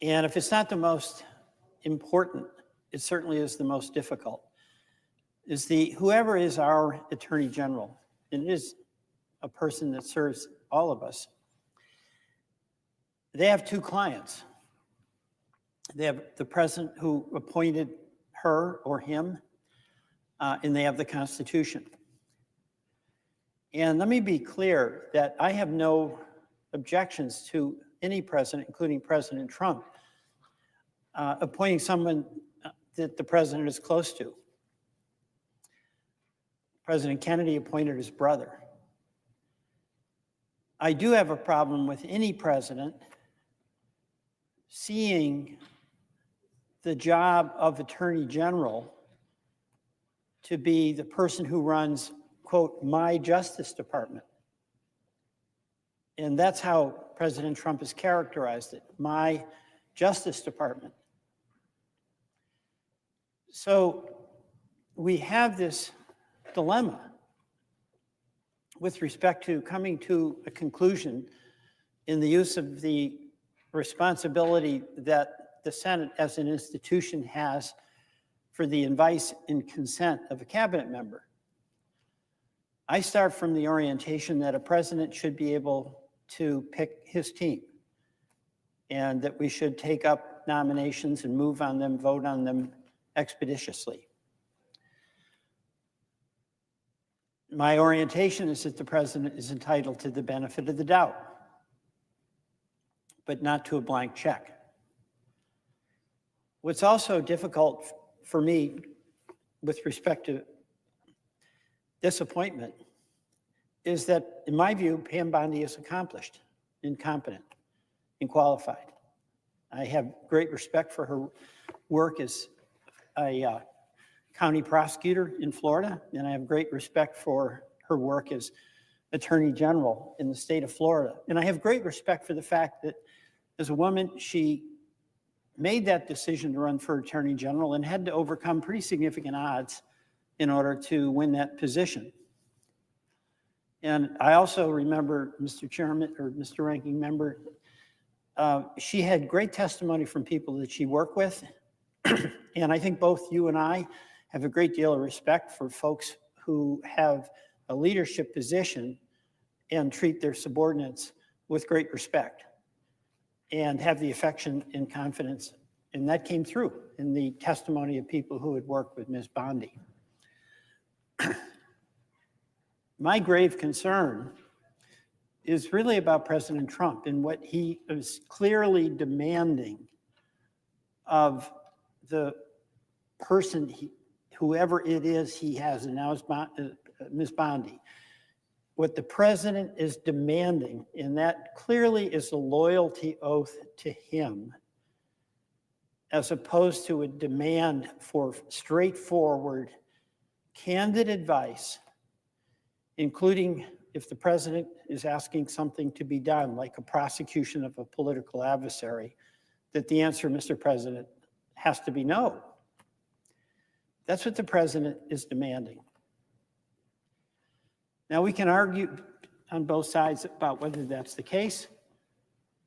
And if it's not the most important, it certainly is the most difficult. Whoever is our Attorney General, and it is a person that serves all of us, they have two clients. They have the president who appointed her or him, and they have the Constitution. And let me be clear that I have no objections to any president, including President Trump, appointing someone that the president is close to. President Kennedy appointed his brother. I do have a problem with any president seeing the job of Attorney General to be the person who runs, quote, my Justice Department. And that's how President Trump has characterized it, my Justice Department. So we have this dilemma with respect to coming to a conclusion in the use of the responsibility that the Senate as an institution has for the advice and consent of a cabinet member. I start from the orientation that a president should be able to pick his team, and that we should take up nominations and move on them, vote on them expeditiously. My orientation is that the president is entitled to the benefit of the doubt, but not to a blank check. What's also difficult for me with respect to this appointment is that, in my view, Pam Bondi is accomplished, incompetent, and qualified. I have great respect for her work as a county prosecutor in Florida, and I have great respect for her work as Attorney General in the state of Florida. And I have great respect for the fact that as a woman, she made that decision to run for Attorney General and had to overcome pretty significant odds in order to win that position. And I also remember, Mr. Chairman, or Mr. Ranking Member, she had great testimony from people that she worked with. And I think both you and I have a great deal of respect for folks who have a leadership position and treat their subordinates with great respect and have the affection and confidence. And that came through in the testimony of people who had worked with Ms. Bondi. My grave concern is really about President Trump and what he is clearly demanding of the person, whoever it is he has, and now it's Ms. Bondi. what the president is demanding, and that clearly is a loyalty oath to him, as opposed to a demand for straightforward, candid advice, including if the president is asking something to be done, like a prosecution of a political adversary, that the answer, Mr. President, has to be no. That's what the president is demanding. Now, we can argue on both sides about whether that's the case,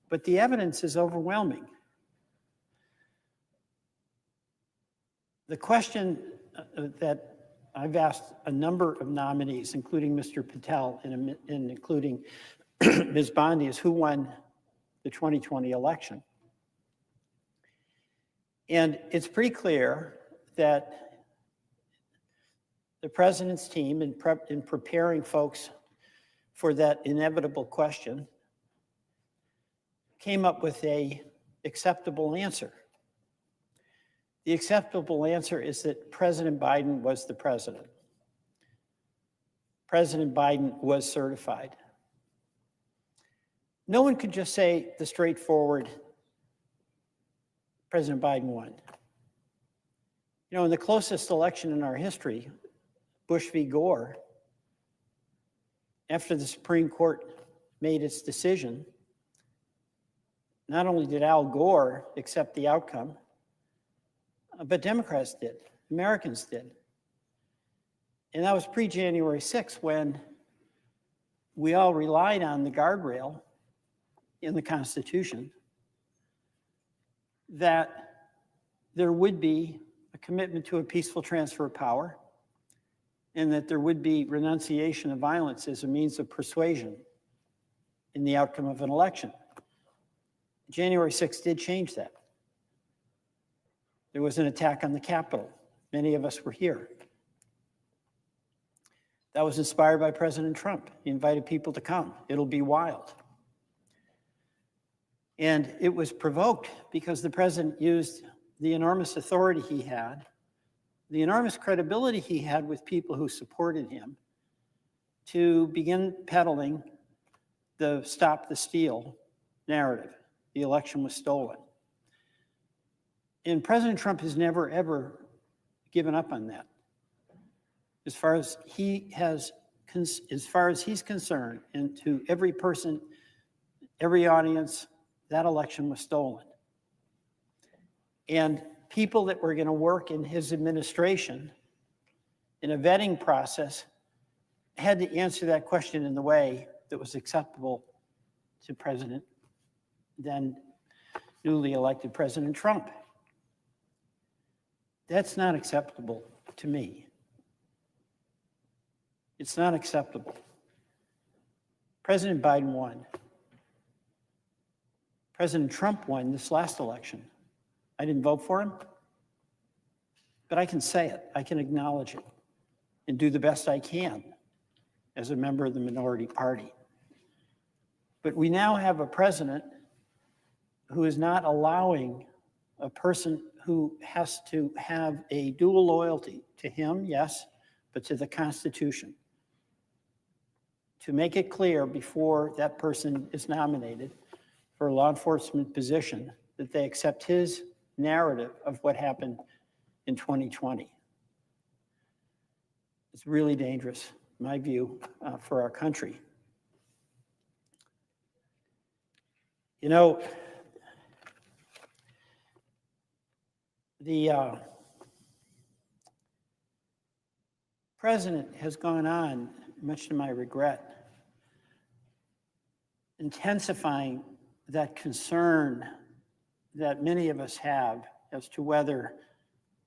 but the evidence is overwhelming. The question that I've asked a number of nominees, including Mr. Patel and including Ms. Bondi, is who won the 2020 election. And it's pretty clear that the president's team, in preparing folks for that inevitable question, came up with an acceptable answer. The acceptable answer is that President Biden was the president. President Biden was certified. No one could just say the straightforward, President Biden won. You know, in the closest election in our history, Bush v. Gore, after the Supreme Court made its decision, not only did Al Gore accept the outcome, but Democrats did, Americans did. And that was pre-January 6th, when we all relied on the guardrail in the Constitution that there would be a commitment to a peaceful transfer of power, and that there would be renunciation of violence as a means of persuasion in the outcome of an election. January 6th did change that. There was an attack on the Capitol. Many of us were here. That was inspired by President Trump. He invited people to come. It'll be wild. And it was provoked because the president used the enormous authority he had, the enormous credibility he had with people who supported him, to begin peddling the stop the steal narrative. The election was stolen. And President Trump has never, ever given up on that. As far as he's concerned, and to every person, every audience, that election was stolen. And people that were going to work in his administration in a vetting process had to answer that question in the way that was acceptable to then newly elected President Trump. That's not acceptable to me. It's not acceptable. President Biden won. President Trump won this last election. I didn't vote for him, but I can say it. I can acknowledge it and do the best I can as a member of the minority party. But we now have a president who is not allowing a person who has to have a dual loyalty to him, yes, but to the Constitution, to make it clear before that person is nominated for a law enforcement position that they accept his narrative of what happened in 2020. It's really dangerous, in my view, for our country. You know, the president has gone on, much to my regret, intensifying that concern that many of us have as to whether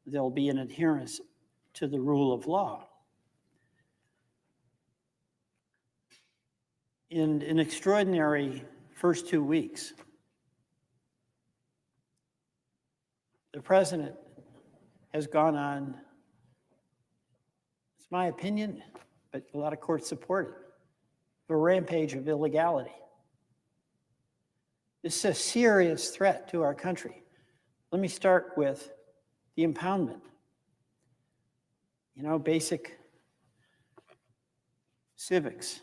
there'll be an adherence to the rule of law. In an extraordinary first 2 weeks, the president has gone on, it's my opinion, but a lot of courts support it, a rampage of illegality. This is a serious threat to our country. Let me start with the impoundment. You know, basic civics,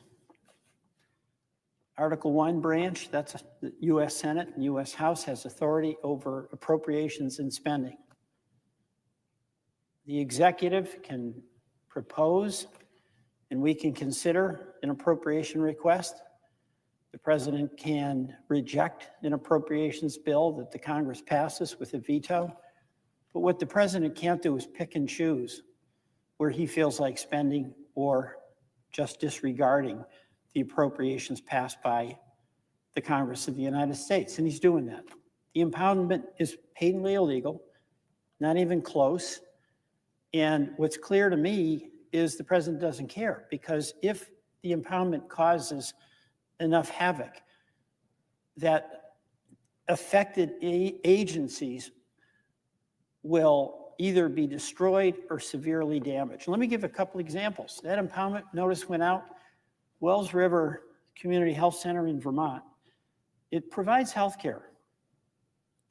Article 1 branch, that's the U.S. Senate and U.S. House, has authority over appropriations and spending. The executive can propose, and we can consider an appropriation request. The president can reject an appropriations bill that the Congress passes with a veto. But what the president can't do is pick and choose where he feels like spending or just disregarding the appropriations passed by the Congress of the United States, and he's doing that. The impoundment is patently illegal, not even close. And what's clear to me is the president doesn't care, because if the impoundment causes enough havoc that affected agencies will either be destroyed or severely damaged. Let me give a couple examples. That impoundment notice went out. Wells River Community Health Center in Vermont. It provides health care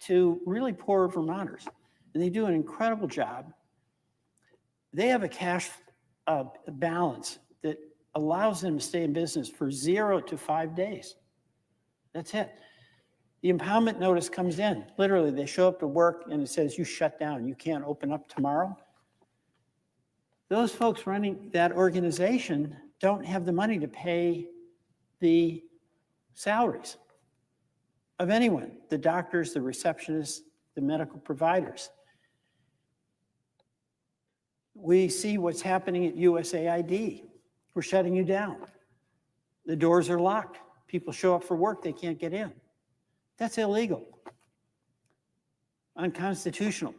to really poor Vermonters, and they do an incredible job. They have a cash balance that allows them to stay in business for 0 to 5 days. That's it. The impoundment notice comes in. Literally, they show up to work and it says, you shut down. You can't open up tomorrow. Those folks running that organization don't have the money to pay the salaries of anyone, the doctors, the receptionists, the medical providers. We see what's happening at USAID. We're shutting you down. The doors are locked. People show up for work, they can't get in. That's illegal, unconstitutional,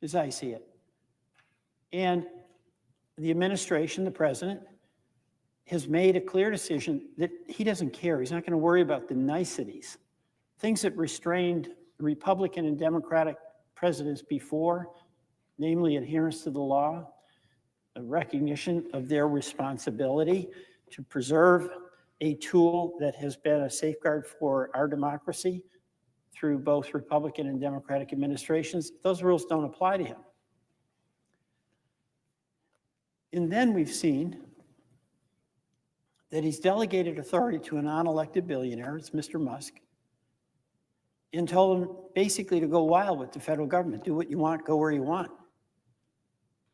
as I see it. And the administration, the president, has made a clear decision that he doesn't care. He's not going to worry about the niceties, things that restrained Republican and Democratic presidents before, namely adherence to the law, a recognition of their responsibility to preserve a tool that has been a safeguard for our democracy through both Republican and Democratic administrations. Those rules don't apply to him. And then we've seen that he's delegated authority to a non-elected billionaire, it's Mr. Musk, and told him basically to go wild with the federal government, do what you want, go where you want.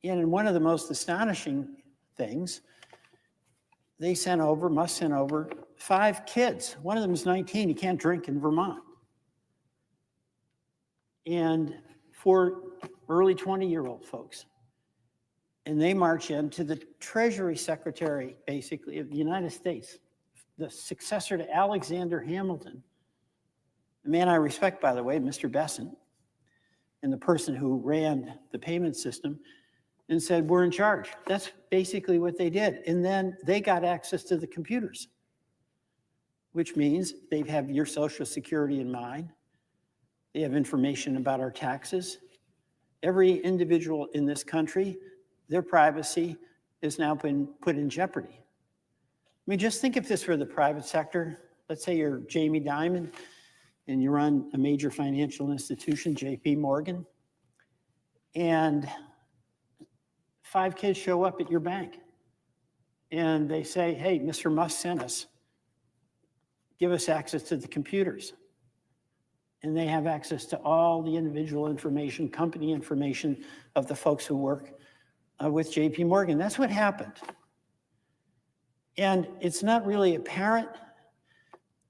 And in one of the most astonishing things, Musk sent over 5 kids. One of them is 19, he can't drink in Vermont. And 4 early 20-year-old folks. And they march into the Treasury Secretary, basically, of the United States, the successor to Alexander Hamilton, a man I respect, by the way, Mr. Besson, and the person who ran the payment system, and said, we're in charge. That's basically what they did. And then they got access to the computers, which means they have your Social Security in mind. They have information about our taxes. Every individual in this country, their privacy has now been put in jeopardy. I mean, just think if this were the private sector. Let's say you're Jamie Dimon and you run a major financial institution, JP Morgan, and 5 kids show up at your bank and they say, hey, Mr. Musk sent us, give us access to the computers. And they have access to all the individual information, company information of the folks who work with JP Morgan. That's what happened. And it's not really apparent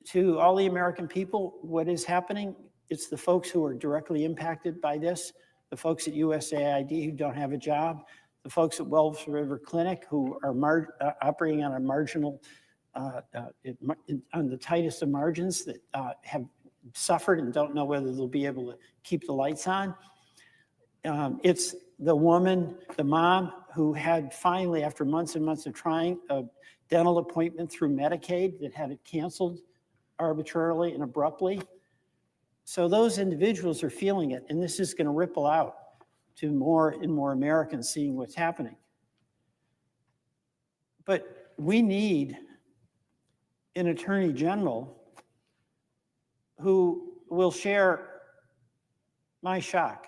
to all the American people what is happening. It's the folks who are directly impacted by this, the folks at USAID who don't have a job, the folks at Wells River Clinic who are operating on a marginal, on the tightest of margins, that have suffered and don't know whether they'll be able to keep the lights on. It's the woman, the mom, who had finally, after months and months of trying, a dental appointment through Medicaid that had it canceled arbitrarily and abruptly. So those individuals are feeling it, and this is going to ripple out to more and more Americans seeing what's happening. But we need an attorney general who will share my shock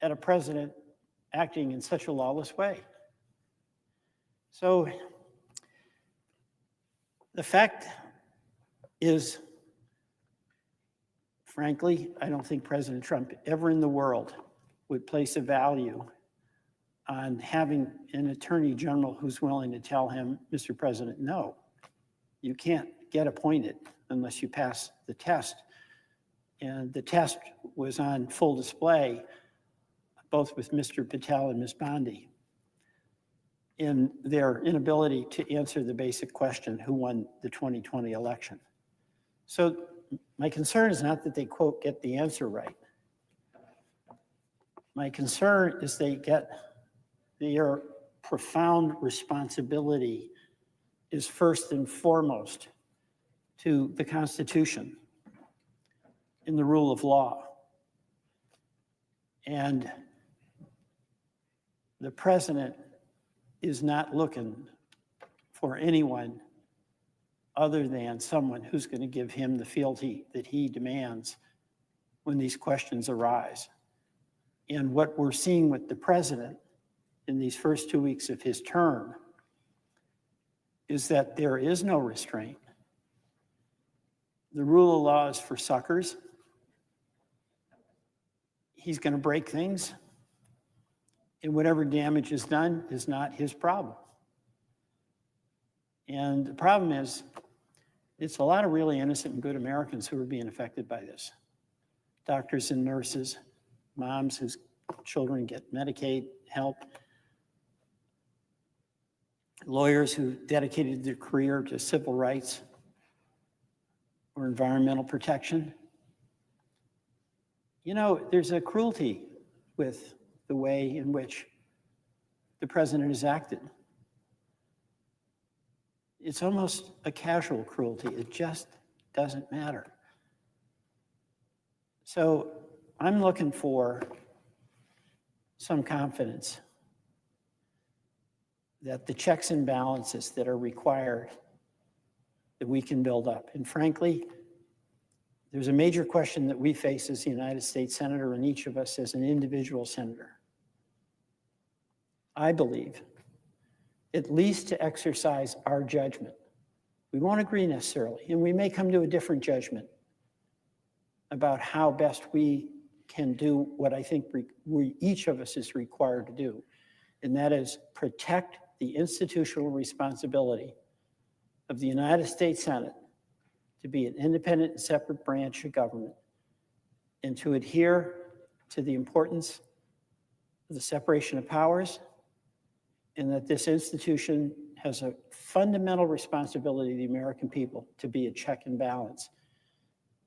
at a president acting in such a lawless way. So The fact is, frankly, I don't think President Trump ever in the world would place a value on having an attorney general who's willing to tell him, Mr. President, no, you can't get appointed unless you pass the test. And the test was on full display, both with Mr. Patel and Ms. Bondi, in their inability to answer the basic question, who won the 2020 election. So my concern is not that they, quote, get the answer right. My concern is they get their profound responsibility is first and foremost to the Constitution and the rule of law. And the president is not looking for anyone other than someone who's going to give him the fealty that he demands when these questions arise. And what we're seeing with the president in these first 2 weeks of his term is that there is no restraint. The rule of law is for suckers. He's going to break things, and whatever damage is done is not his problem. And the problem is, it's a lot of really innocent and good Americans who are being affected by this. Doctors and nurses, moms whose children get Medicaid help, lawyers who dedicated their career to civil rights or environmental protection. You know, there's a cruelty with the way in which the president has acted. It's almost a casual cruelty. It just doesn't matter. So I'm looking for some confidence that the checks and balances that are required, that we can build up. And frankly, there's a major question that we face as the United States Senator, and each of us as an individual senator. I believe, at least to exercise our judgment. We won't agree necessarily, and we may come to a different judgment about how best we can do what I think each of us is required to do, and that is protect the institutional responsibility of the United States Senate to be an independent and separate branch of government, and to adhere to the importance of the separation of powers, and that this institution has a fundamental responsibility to the American people to be a check and balance.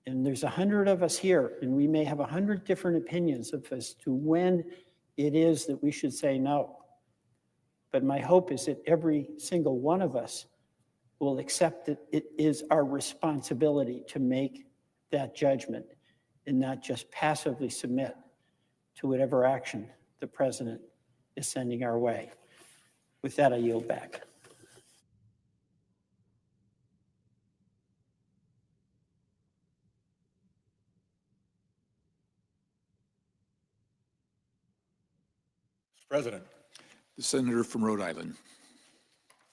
And there's 100 of us here, and we may have 100 different opinions as to when it is that we should say no. But my hope is that every single one of us will accept that it is our responsibility to make that judgment and not just passively submit to whatever action the president is sending our way. With that, I yield back. Mr. President. The senator from Rhode Island.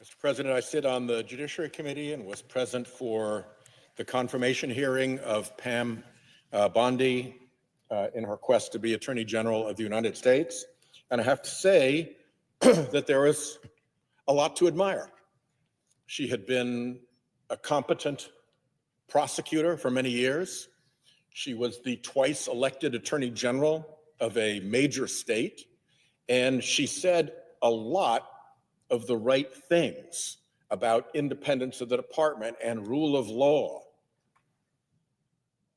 Mr. President, I sit on the Judiciary Committee and was present for the confirmation hearing of Pam Bondi in her quest to be Attorney General of the United States. And I have to say that there is a lot to admire. She had been a competent prosecutor for many years. She was the twice elected Attorney General of a major state. And she said a lot of the right things about independence of the department and rule of law.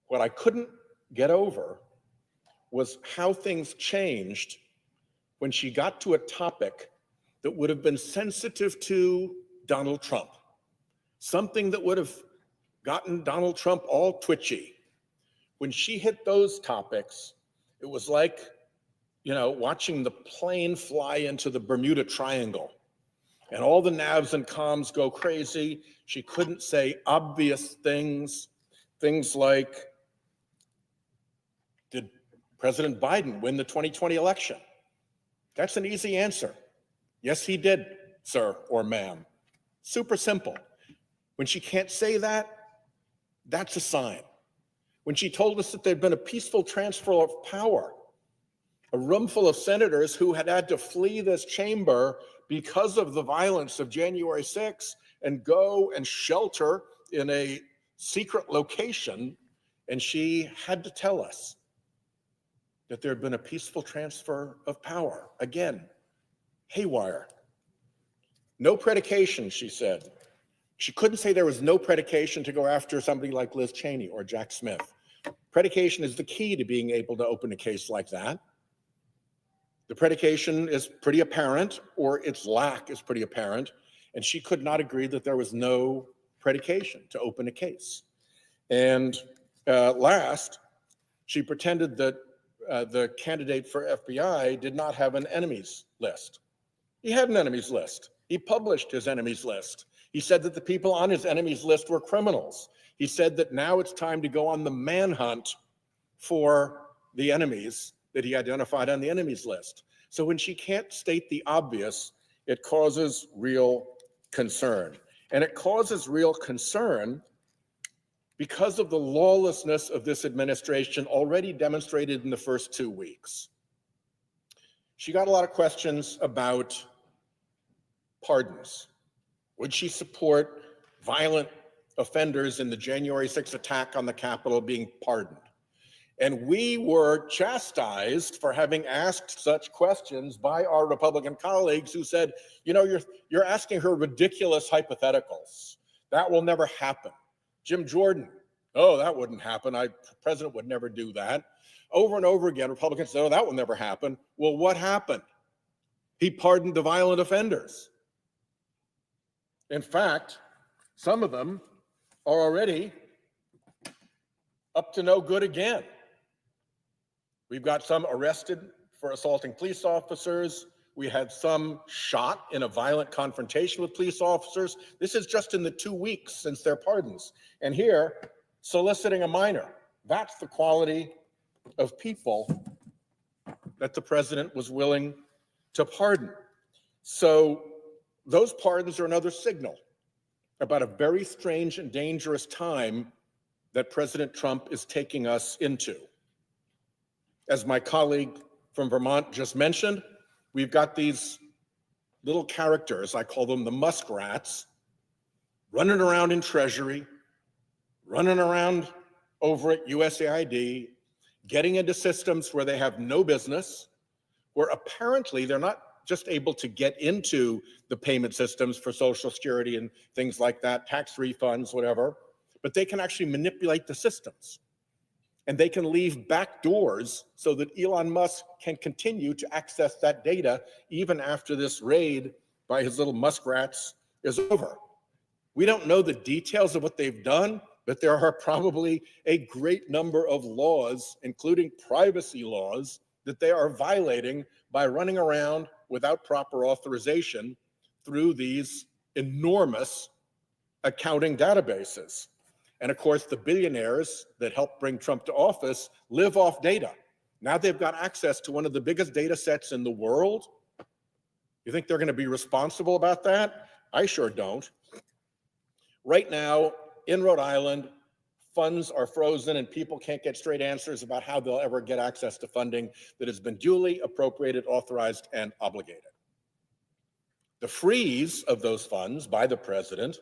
What I couldn't get over was how things changed when she got to a topic that would have been sensitive to Donald Trump, something that would have gotten Donald Trump all twitchy. When she hit those topics, it was like, you know, watching the plane fly into the Bermuda Triangle and all the navs and comms go crazy. She couldn't say obvious things like, did President Biden win the 2020 election? That's an easy answer. Yes, he did, sir or ma'am. Super simple. When she can't say that, that's a sign. When she told us that there'd been a peaceful transfer of power, a room full of senators who had had to flee this chamber because of the violence of January 6th and go and shelter in a secret location, and she had to tell us that there had been a peaceful transfer of power. Again, haywire. No predication, she said. She couldn't say there was no predication to go after somebody like Liz Cheney or Jack Smith. Predication is the key to being able to open a case like that. The predication is pretty apparent, or its lack is pretty apparent, and she could not agree that there was no predication to open a case. And last, she pretended that the candidate for FBI did not have an enemies list. He had an enemies list. He published his enemies list. He said that the people on his enemies list were criminals. He said that now it's time to go on the manhunt for the enemies that he identified on the enemies list. So when she can't state the obvious, it causes real concern. And it causes real concern because of the lawlessness of this administration already demonstrated in the first 2 weeks. She got a lot of questions about pardons. Would she support violent offenders in the January 6th attack on the Capitol being pardoned? And we were chastised for having asked such questions by our Republican colleagues who said, you know, you're asking her ridiculous hypotheticals. That will never happen. Jim Jordan, oh, that wouldn't happen. The president would never do that. Over and over again, Republicans said, oh, that will never happen. Well, what happened? He pardoned the violent offenders. In fact, some of them are already up to no good again. We've got some arrested for assaulting police officers. We had some shot in a violent confrontation with police officers. This is just in the 2 weeks since their pardons. And here, soliciting a minor. That's the quality of people that the president was willing to pardon. So those pardons are another signal about a very strange and dangerous time that President Trump is taking us into. As my colleague from Vermont just mentioned, we've got these little characters, I call them the muskrats, running around in Treasury, running around over at USAID, getting into systems where they have no business, where apparently they're not just able to get into the payment systems for Social Security and things like that, tax refunds, whatever, but they can actually manipulate the systems. And they can leave back doors so that Elon Musk can continue to access that data even after this raid by his little muskrats is over. We don't know the details of what they've done, but there are probably a great number of laws, including privacy laws, that they are violating by running around without proper authorization through these enormous accounting databases. And of course, the billionaires that helped bring Trump to office live off data. Now they've got access to one of the biggest data sets in the world. You think they're going to be responsible about that? I sure don't. Right now, in Rhode Island, funds are frozen and people can't get straight answers about how they'll ever get access to funding that has been duly appropriated, authorized, and obligated. The freeze of those funds by the president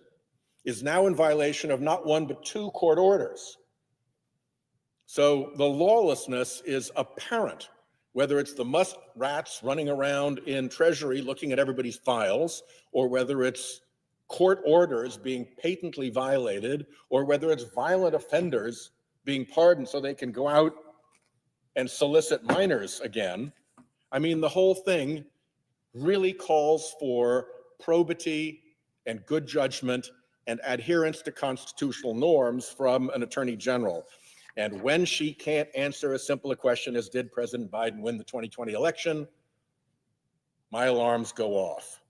is now in violation of not one, but 2 court orders. So the lawlessness is apparent, whether it's the muskrats running around in Treasury looking at everybody's files, or whether it's court orders being patently violated, or whether it's violent offenders being pardoned so they can go out and solicit minors again. I mean, the whole thing really calls for probity and good judgment and adherence to constitutional norms from an attorney general. And when she can't answer as simple a question as did President Biden win the 2020 election, my alarms go off.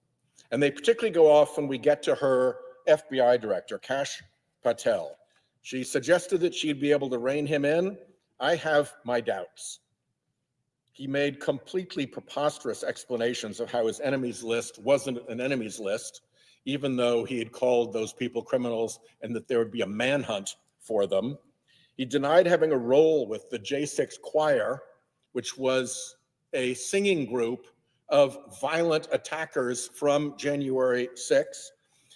And they particularly go off when we get to her FBI director, Kash Patel. She suggested that she'd be able to rein him in. I have my doubts. He made completely preposterous explanations of how his enemies list wasn't an enemies list, even though he had called those people criminals and that there would be a manhunt for them. He denied having a role with the J6 Choir, which was a singing group of violent attackers from January 6th.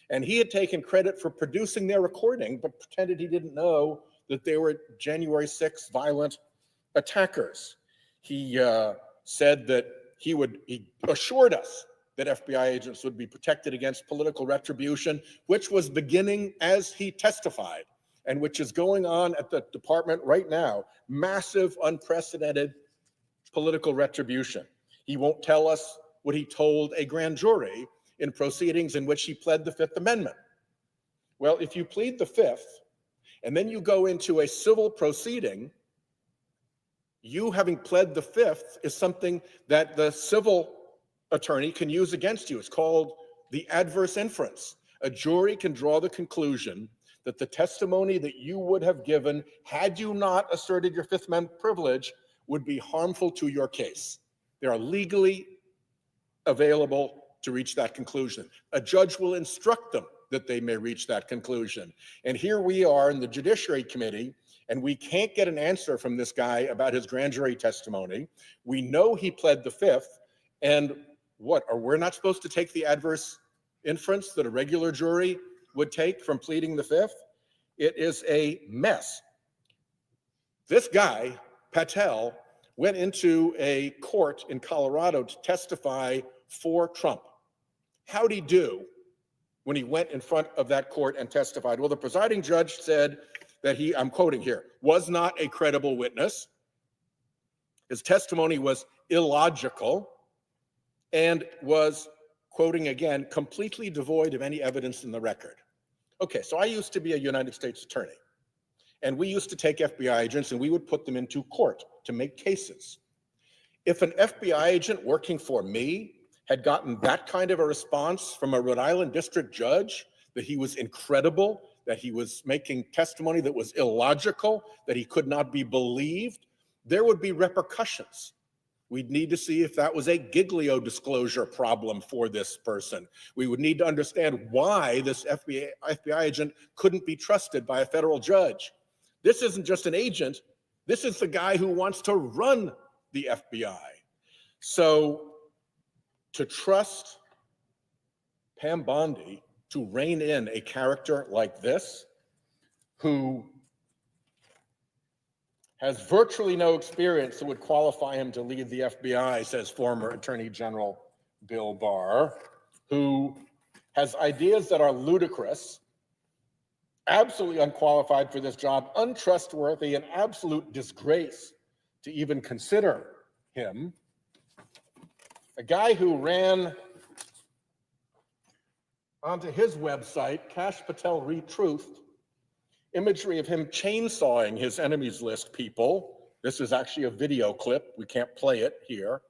And he had taken credit for producing their recording, but pretended he didn't know that they were January 6th violent attackers. He said that he assured us that FBI agents would be protected against political retribution, which was beginning as he testified, and which is going on at the department right now. Massive, unprecedented political retribution. He won't tell us what he told a grand jury in proceedings in which he pled the Fifth Amendment. Well, if you plead the Fifth, and then you go into a civil proceeding, you having pled the Fifth is something that the civil attorney can use against you. It's called the adverse inference. A jury can draw the conclusion that the testimony that you would have given had you not asserted your Fifth Amendment privilege would be harmful to your case. They are legally available to reach that conclusion. A judge will instruct them that they may reach that conclusion. And here we are in the Judiciary Committee, and we can't get an answer from this guy about his grand jury testimony. We know he pled the Fifth, and what, are we not supposed to take the adverse inference that a regular jury would take from pleading the Fifth? It is a mess. This guy, Patel, went into a court in Colorado to testify for Trump. How'd he do when he went in front of that court and testified? Well, the presiding judge said that he, I'm quoting here, was not a credible witness. His testimony was illogical and was, quoting again, completely devoid of any evidence in the record. Okay, so I used to be a United States attorney, and we used to take FBI agents and we would put them into court to make cases. If an FBI agent working for me had gotten that kind of a response from a Rhode Island district judge, that he was incredible, that he was making testimony that was illogical, that he could not be believed, there would be repercussions. We'd need to see if that was a Giglio disclosure problem for this person. We would need to understand why this FBI agent couldn't be trusted by a federal judge. This isn't just an agent. This is the guy who wants to run the FBI. So to trust Pam Bondi to rein in a character like this, who has virtually no experience that would qualify him to lead the FBI, says former Attorney General Bill Barr, who has ideas that are ludicrous, absolutely unqualified for this job, untrustworthy, an absolute disgrace to even consider him. A guy who ran onto his website, Kash Patel Retruthed, imagery of him chainsawing his enemies list people. This is actually a video clip. We can't play it here,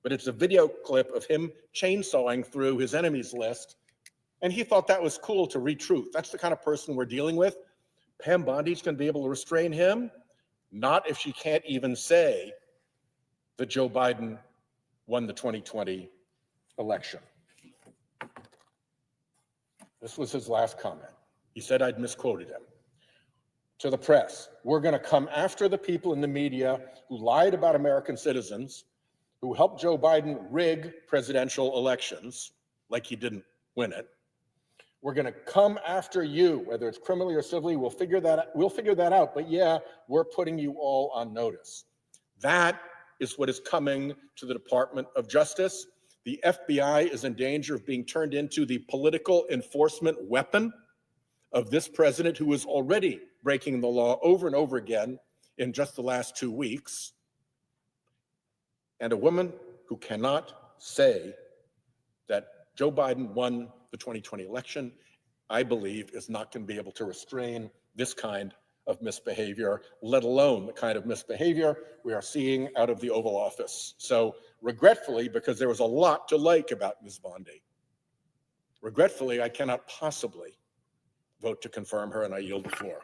but it's a video clip of him chainsawing through his enemies list. And he thought that was cool to retruth. That's the kind of person we're dealing with. Pam Bondi's going to be able to restrain him? Not if she can't even say that Joe Biden won the 2020 election. This was his last comment. He said I'd misquoted him. To the press, we're going to come after the people in the media who lied about American citizens, who helped Joe Biden rig presidential elections, like he didn't win it. We're going to come after you, whether it's criminally or civilly. We'll figure that out. But yeah, we're putting you all on notice. That is what is coming to the Department of Justice. The FBI is in danger of being turned into the political enforcement weapon of this president, who is already breaking the law over and over again in just the last 2 weeks. And a woman who cannot say that Joe Biden won the 2020 election, I believe, is not going to be able to restrain this kind of misbehavior, let alone the kind of misbehavior we are seeing out of the Oval Office. So regretfully, because there was a lot to like about Ms. Bondi, regretfully, I cannot possibly vote to confirm her, and I yield the floor.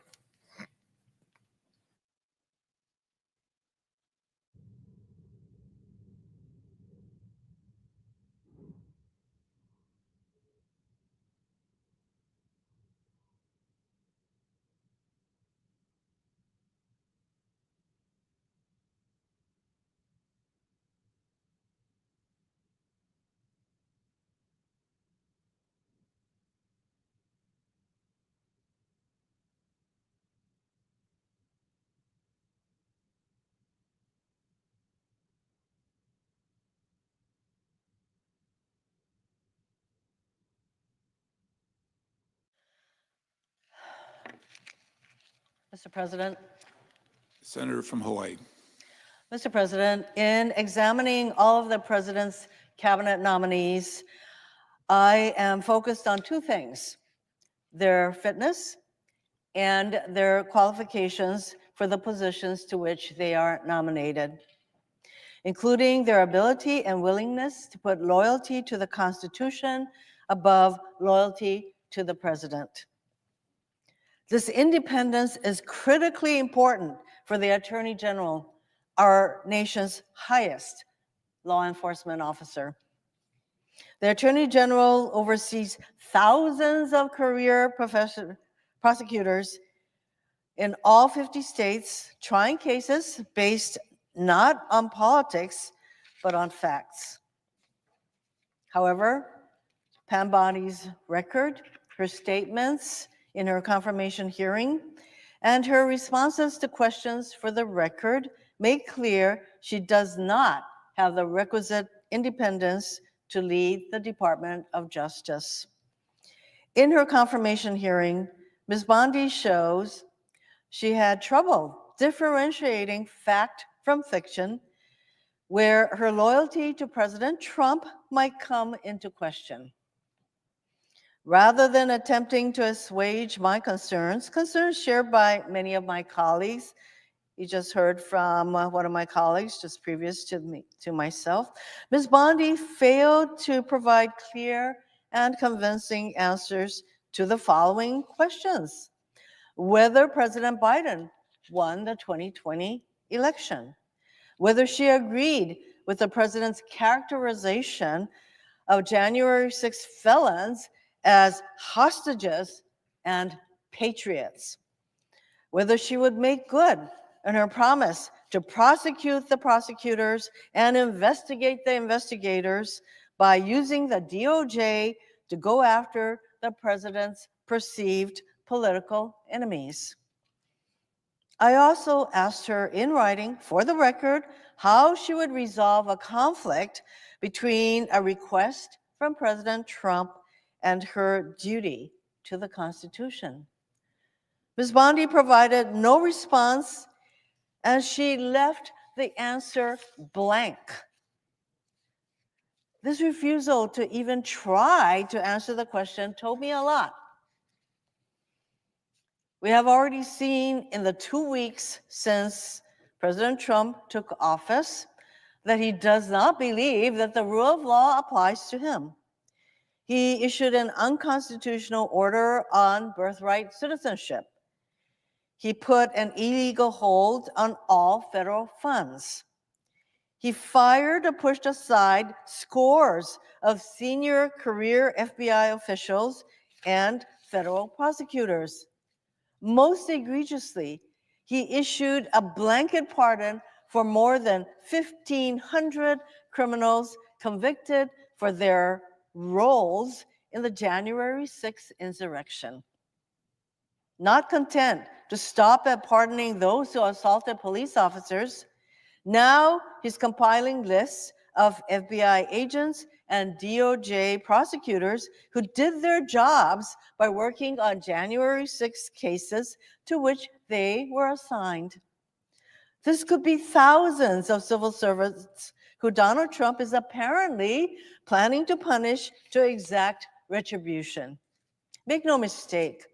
Mr. President. Senator from Hawaii. Mr. President, in examining all of the President's cabinet nominees, I am focused on two things: their fitness and their qualifications for the positions to which they are nominated, including their ability and willingness to put loyalty to the Constitution above loyalty to the President. This independence is critically important for the Attorney General, our nation's highest law enforcement officer. The Attorney General oversees thousands of career prosecutors in all 50 states, trying cases based not on politics, but on facts. However, Pam Bondi's record, her statements in her confirmation hearing, and her responses to questions for the record make clear she does not have the requisite independence to lead the Department of Justice. In her confirmation hearing, Ms. Bondi shows she had trouble differentiating fact from fiction, where her loyalty to President Trump might come into question. Rather than attempting to assuage my concerns shared by many of my colleagues, you just heard from one of my colleagues just previous to myself, Ms. Bondi failed to provide clear and convincing answers to the following questions: whether President Biden won the 2020 election, whether she agreed with the president's characterization of January 6 felons as hostages and patriots, whether she would make good on her promise to prosecute the prosecutors and investigate the investigators by using the DOJ to go after the president's perceived political enemies. I also asked her in writing, for the record, how she would resolve a conflict between a request from President Trump and her duty to the Constitution. Ms. Bondi provided no response, and she left the answer blank. This refusal to even try to answer the question told me a lot. We have already seen in the 2 weeks since President Trump took office that he does not believe that the rule of law applies to him. He issued an unconstitutional order on birthright citizenship. He put an illegal hold on all federal funds. He fired or pushed aside scores of senior career FBI officials and federal prosecutors. Most egregiously, he issued a blanket pardon for more than 1,500 criminals convicted for their roles in the January 6th insurrection. Not content to stop at pardoning those who assaulted police officers, now he's compiling lists of FBI agents and DOJ prosecutors who did their jobs by working on January 6 cases to which they were assigned. This could be thousands of civil servants who Donald Trump is apparently planning to punish to exact retribution. Make no mistake,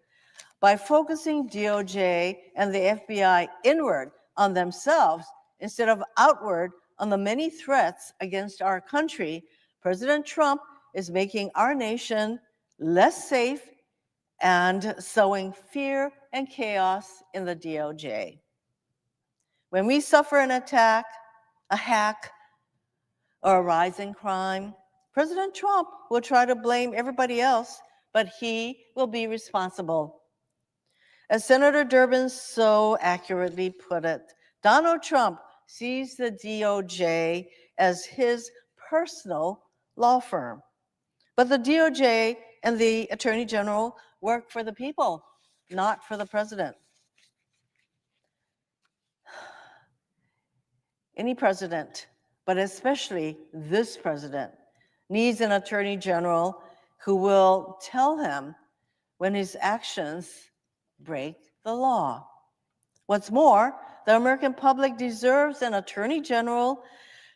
by focusing DOJ and the FBI inward on themselves instead of outward on the many threats against our country, President Trump is making our nation less safe and sowing fear and chaos in the DOJ. When we suffer an attack, a hack, or a rise in crime, President Trump will try to blame everybody else, but he will be responsible. As Senator Durbin so accurately put it, Donald Trump sees the DOJ as his personal law firm. But the DOJ and the Attorney General work for the people, not for the president. Any president, but especially this president, needs an Attorney General who will tell him when his actions break the law. What's more, the American public deserves an attorney general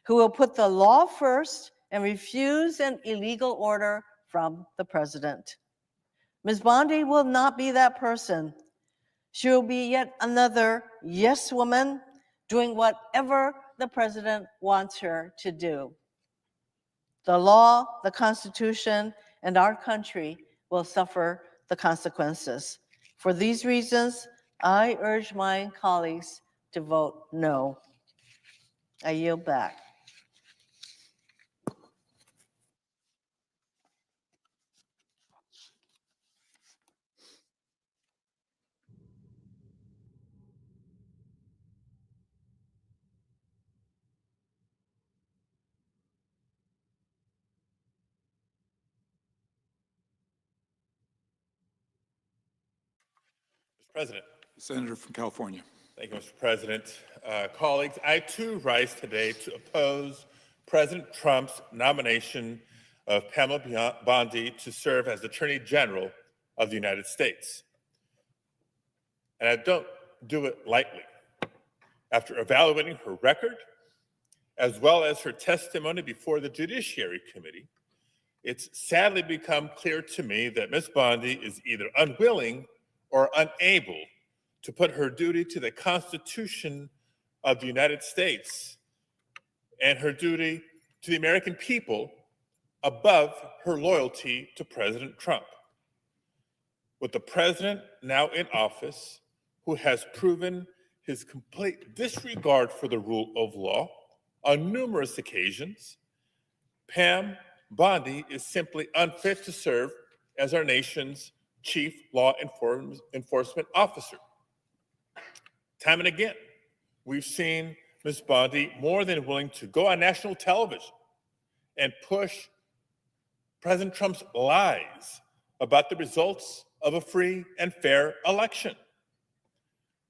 who will put the law first and refuse an illegal order from the president. Ms. Bondi will not be that person. She will be yet another yes woman doing whatever the president wants her to do. The law, the Constitution, and our country will suffer the consequences. For these reasons, I urge my colleagues to vote no. I yield back. Mr. President. Senator from California. Thank you, Mr. President. Colleagues, I too rise today to oppose President Trump's nomination of Pamela Bondi to serve as Attorney General of the United States. And I don't do it lightly. After evaluating her record, as well as her testimony before the Judiciary Committee, it's sadly become clear to me that Ms. Bondi is either unwilling or unable to put her duty to the Constitution of the United States and her duty to the American people above her loyalty to President Trump. With the president now in office, who has proven his complete disregard for the rule of law on numerous occasions, Pam Bondi is simply unfit to serve as our nation's chief law enforcement officer. Time and again, we've seen Ms. Bondi more than willing to go on national television and push President Trump's lies about the results of a free and fair election.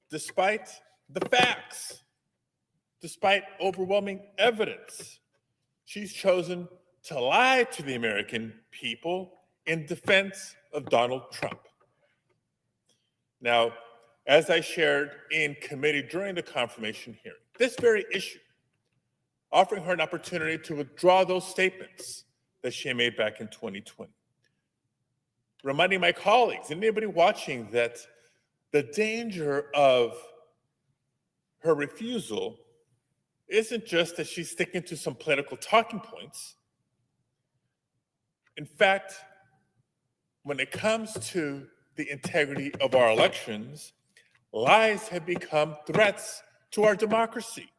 Despite the facts, despite overwhelming evidence, she's chosen to lie to the American people in defense of Donald Trump. Now, as I shared in committee during the confirmation hearing, this very issue, offering her an opportunity to withdraw those statements that she made back in 2020. Reminding my colleagues and anybody watching that the danger of her refusal isn't just that she's sticking to some political talking points. In fact, when it comes to the integrity of our elections, lies have become threats to our democracy,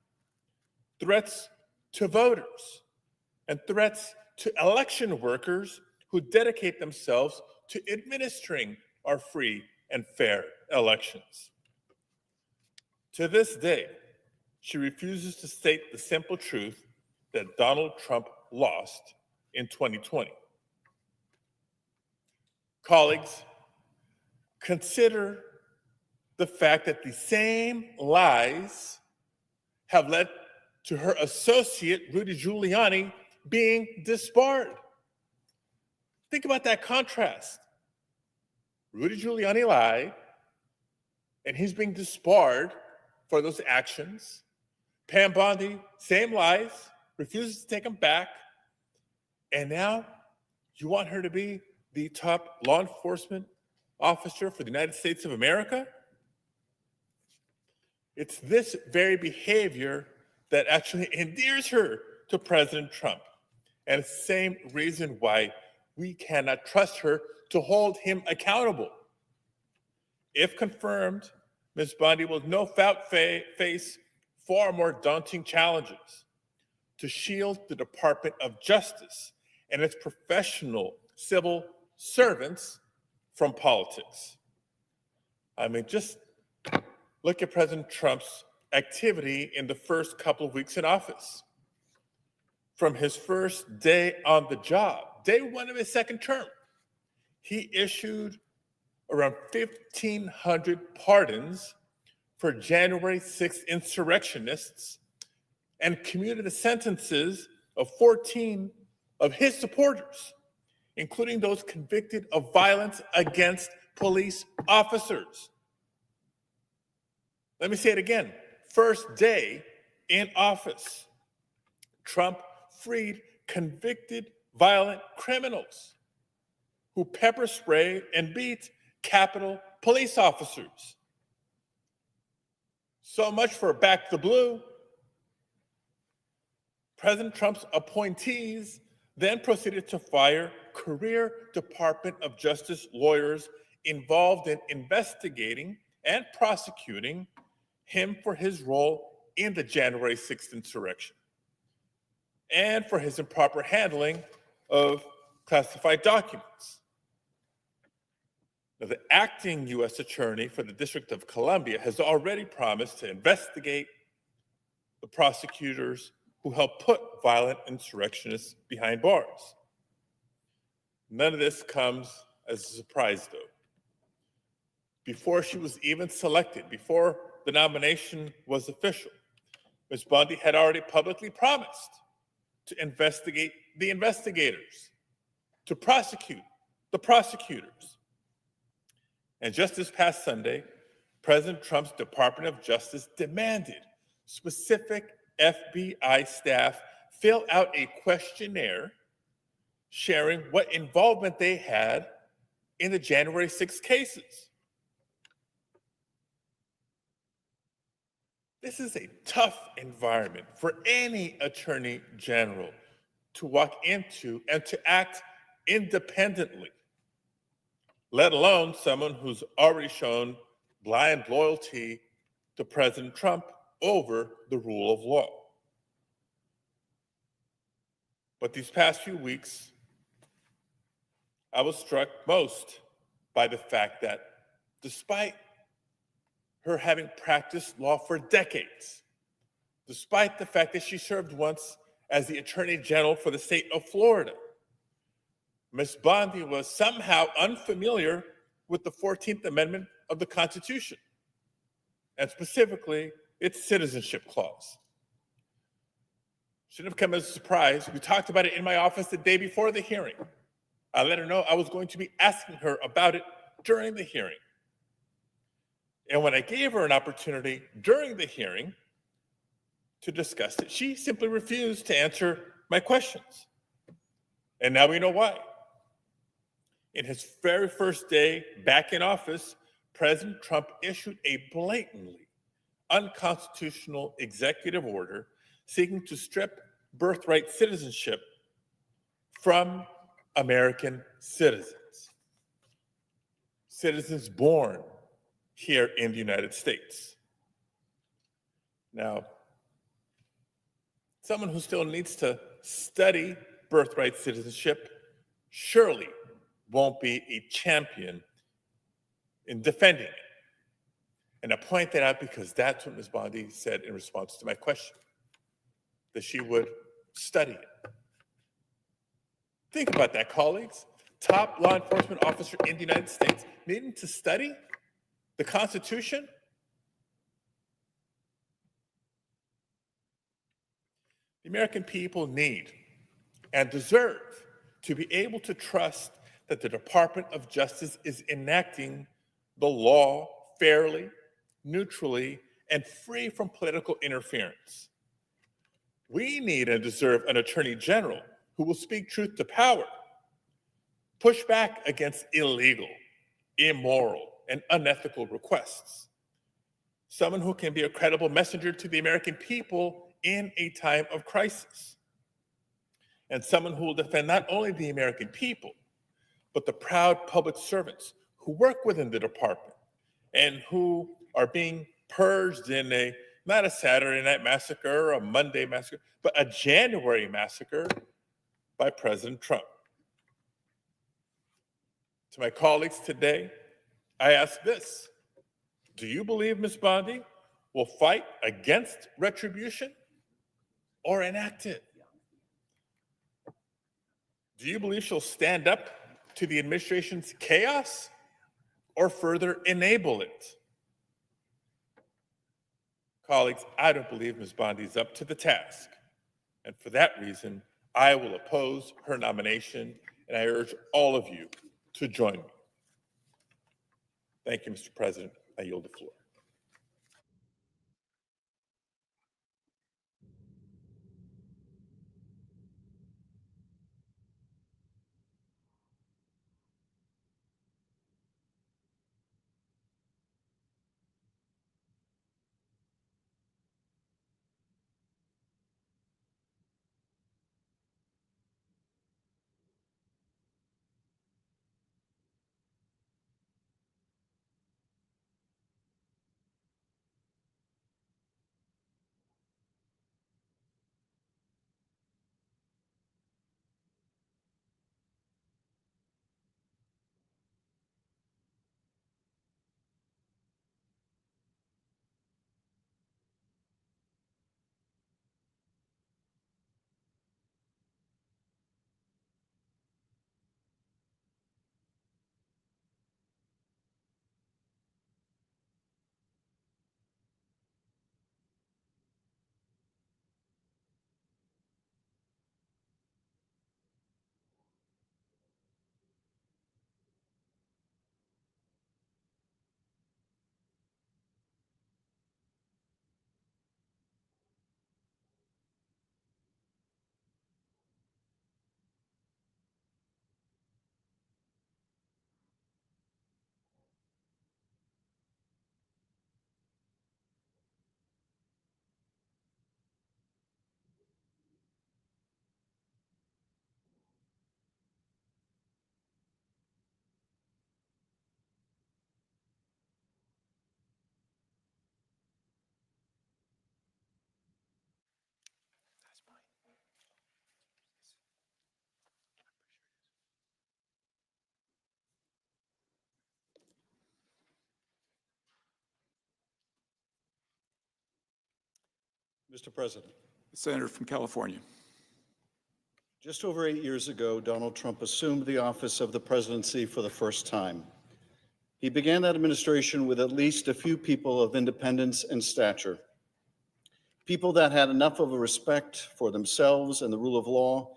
threats to voters, and threats to election workers who dedicate themselves to administering our free and fair elections. To this day, she refuses to state the simple truth that Donald Trump lost in 2020. Colleagues, consider the fact that the same lies have led to her associate, Rudy Giuliani, being disbarred. Think about that contrast. Rudy Giuliani lied, and he's being disbarred for those actions. Pam Bondi, same lies, refuses to take them back. And now you want her to be the top law enforcement officer for the United States of America? It's this very behavior that actually endears her to President Trump. And it's the same reason why we cannot trust her to hold him accountable. If confirmed, Ms. Bondi will no doubt face far more daunting challenges to shield the Department of Justice and its professional civil servants from politics. I mean, just look at President Trump's activity in the first couple of weeks in office. From his first day on the job, day one of his second term, he issued around 1,500 pardons for January 6th insurrectionists and commuted the sentences of 14 of his supporters, including those convicted of violence against police officers. Let me say it again. First day in office, Trump freed convicted violent criminals who pepper sprayed and beat Capitol police officers. So much for back the blue. President Trump's appointees then proceeded to fire career Department of Justice lawyers involved in investigating and prosecuting him for his role in the January 6th insurrection and for his improper handling of classified documents. Now, the acting U.S. Attorney for the District of Columbia has already promised to investigate the prosecutors who helped put violent insurrectionists behind bars. None of this comes as a surprise, though. Before she was even selected, before the nomination was official, Ms. Bondi had already publicly promised to investigate the investigators, to prosecute the prosecutors. And just this past Sunday, President Trump's Department of Justice demanded specific FBI staff fill out a questionnaire sharing what involvement they had in the January 6th cases. This is a tough environment for any attorney general to walk into and to act independently, let alone someone who's already shown blind loyalty to President Trump over the rule of law. But these past few weeks, I was struck most by the fact that despite her having practiced law for decades, despite the fact that she served once as the Attorney General for the state of Florida, Ms. Bondi was somehow unfamiliar with the 14th Amendment of the Constitution, and specifically its citizenship clause. Shouldn't have come as a surprise. We talked about it in my office the day before the hearing. I let her know I was going to be asking her about it during the hearing. And when I gave her an opportunity during the hearing to discuss it, she simply refused to answer my questions. And now we know why. In his very first day back in office, President Trump issued a blatantly unconstitutional executive order seeking to strip birthright citizenship from American citizens, citizens born here in the United States. Now, someone who still needs to study birthright citizenship surely won't be a champion in defending it. And I point that out because that's what Ms. Bondi said in response to my question, that she would study it. Think about that, colleagues. Top law enforcement officer in the United States needing to study the Constitution? The American people need and deserve to be able to trust that the Department of Justice is enacting the law fairly, neutrally, and free from political interference. We need and deserve an attorney general who will speak truth to power, push back against illegal, immoral, and unethical requests. Someone who can be a credible messenger to the American people in a time of crisis. And someone who will defend not only the American people, but the proud public servants who work within the department and who are being purged in not a Saturday night massacre or a Monday massacre, but a January massacre by President Trump. To my colleagues today, I ask this: do you believe Ms. Bondi will fight against retribution or enact it? Do you believe she'll stand up to the administration's chaos or further enable it? Colleagues, I don't believe Ms. Bondi is up to the task. And for that reason, I will oppose her nomination, and I urge all of you to join me. Thank you, Mr. President. I yield the floor. Mr. President, Senator from California. just over 8 years ago, Donald Trump assumed the office of the presidency for the first time. He began that administration with at least a few people of independence and stature, people that had enough of a respect for themselves and the rule of law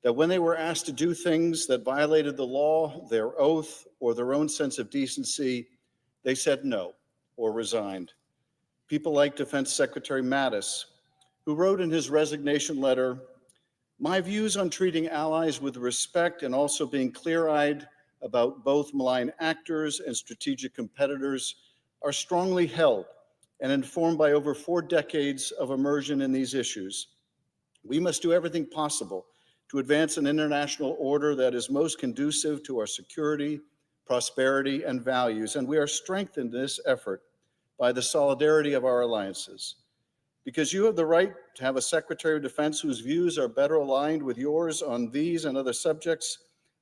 that when they were asked to do things that violated the law, their oath, or their own sense of decency, they said no or resigned. People like Defense Secretary Mattis, who wrote in his resignation letter, "My views on treating allies with respect and also being clear-eyed about both malign actors and strategic competitors are strongly held and informed by over 4 decades of immersion in these issues. We must do everything possible to advance an international order that is most conducive to our security, prosperity, and values, and we are strengthened in this effort by the solidarity of our alliances. Because you have the right to have a Secretary of Defense whose views are better aligned with yours on these and other subjects,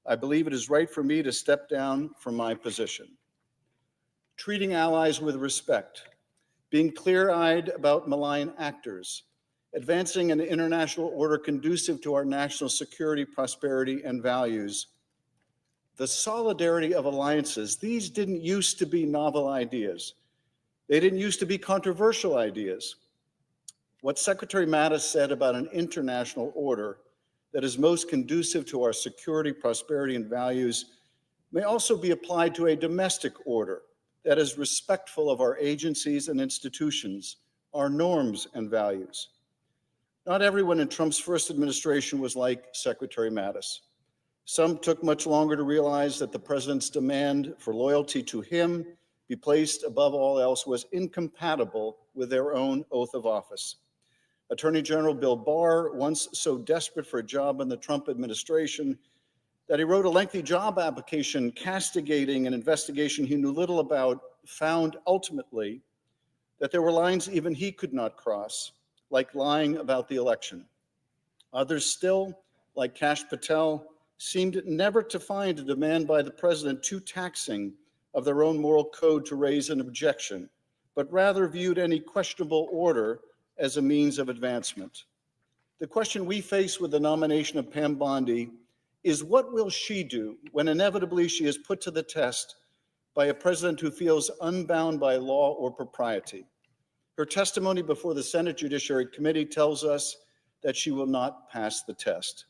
I believe it is right for me to step down from my position." Treating allies with respect, being clear-eyed about malign actors, advancing an international order conducive to our national security, prosperity, and values. The solidarity of alliances, these didn't used to be novel ideas. They didn't used to be controversial ideas. What Secretary Mattis said about an international order that is most conducive to our security, prosperity, and values may also be applied to a domestic order that is respectful of our agencies and institutions, our norms and values. Not everyone in Trump's first administration was like Secretary Mattis. Some took much longer to realize that the president's demand for loyalty to him be placed above all else was incompatible with their own oath of office. Attorney General Bill Barr, once so desperate for a job in the Trump administration that he wrote a lengthy job application castigating an investigation he knew little about, found ultimately that there were lines even he could not cross, like lying about the election. Others still, like Kash Patel, seemed never to find a demand by the president too taxing of their own moral code to raise an objection, but rather viewed any questionable order as a means of advancement. The question we face with the nomination of Pam Bondi is, what will she do when inevitably she is put to the test by a president who feels unbound by law or propriety? Her testimony before the Senate Judiciary Committee tells us that she will not pass the test.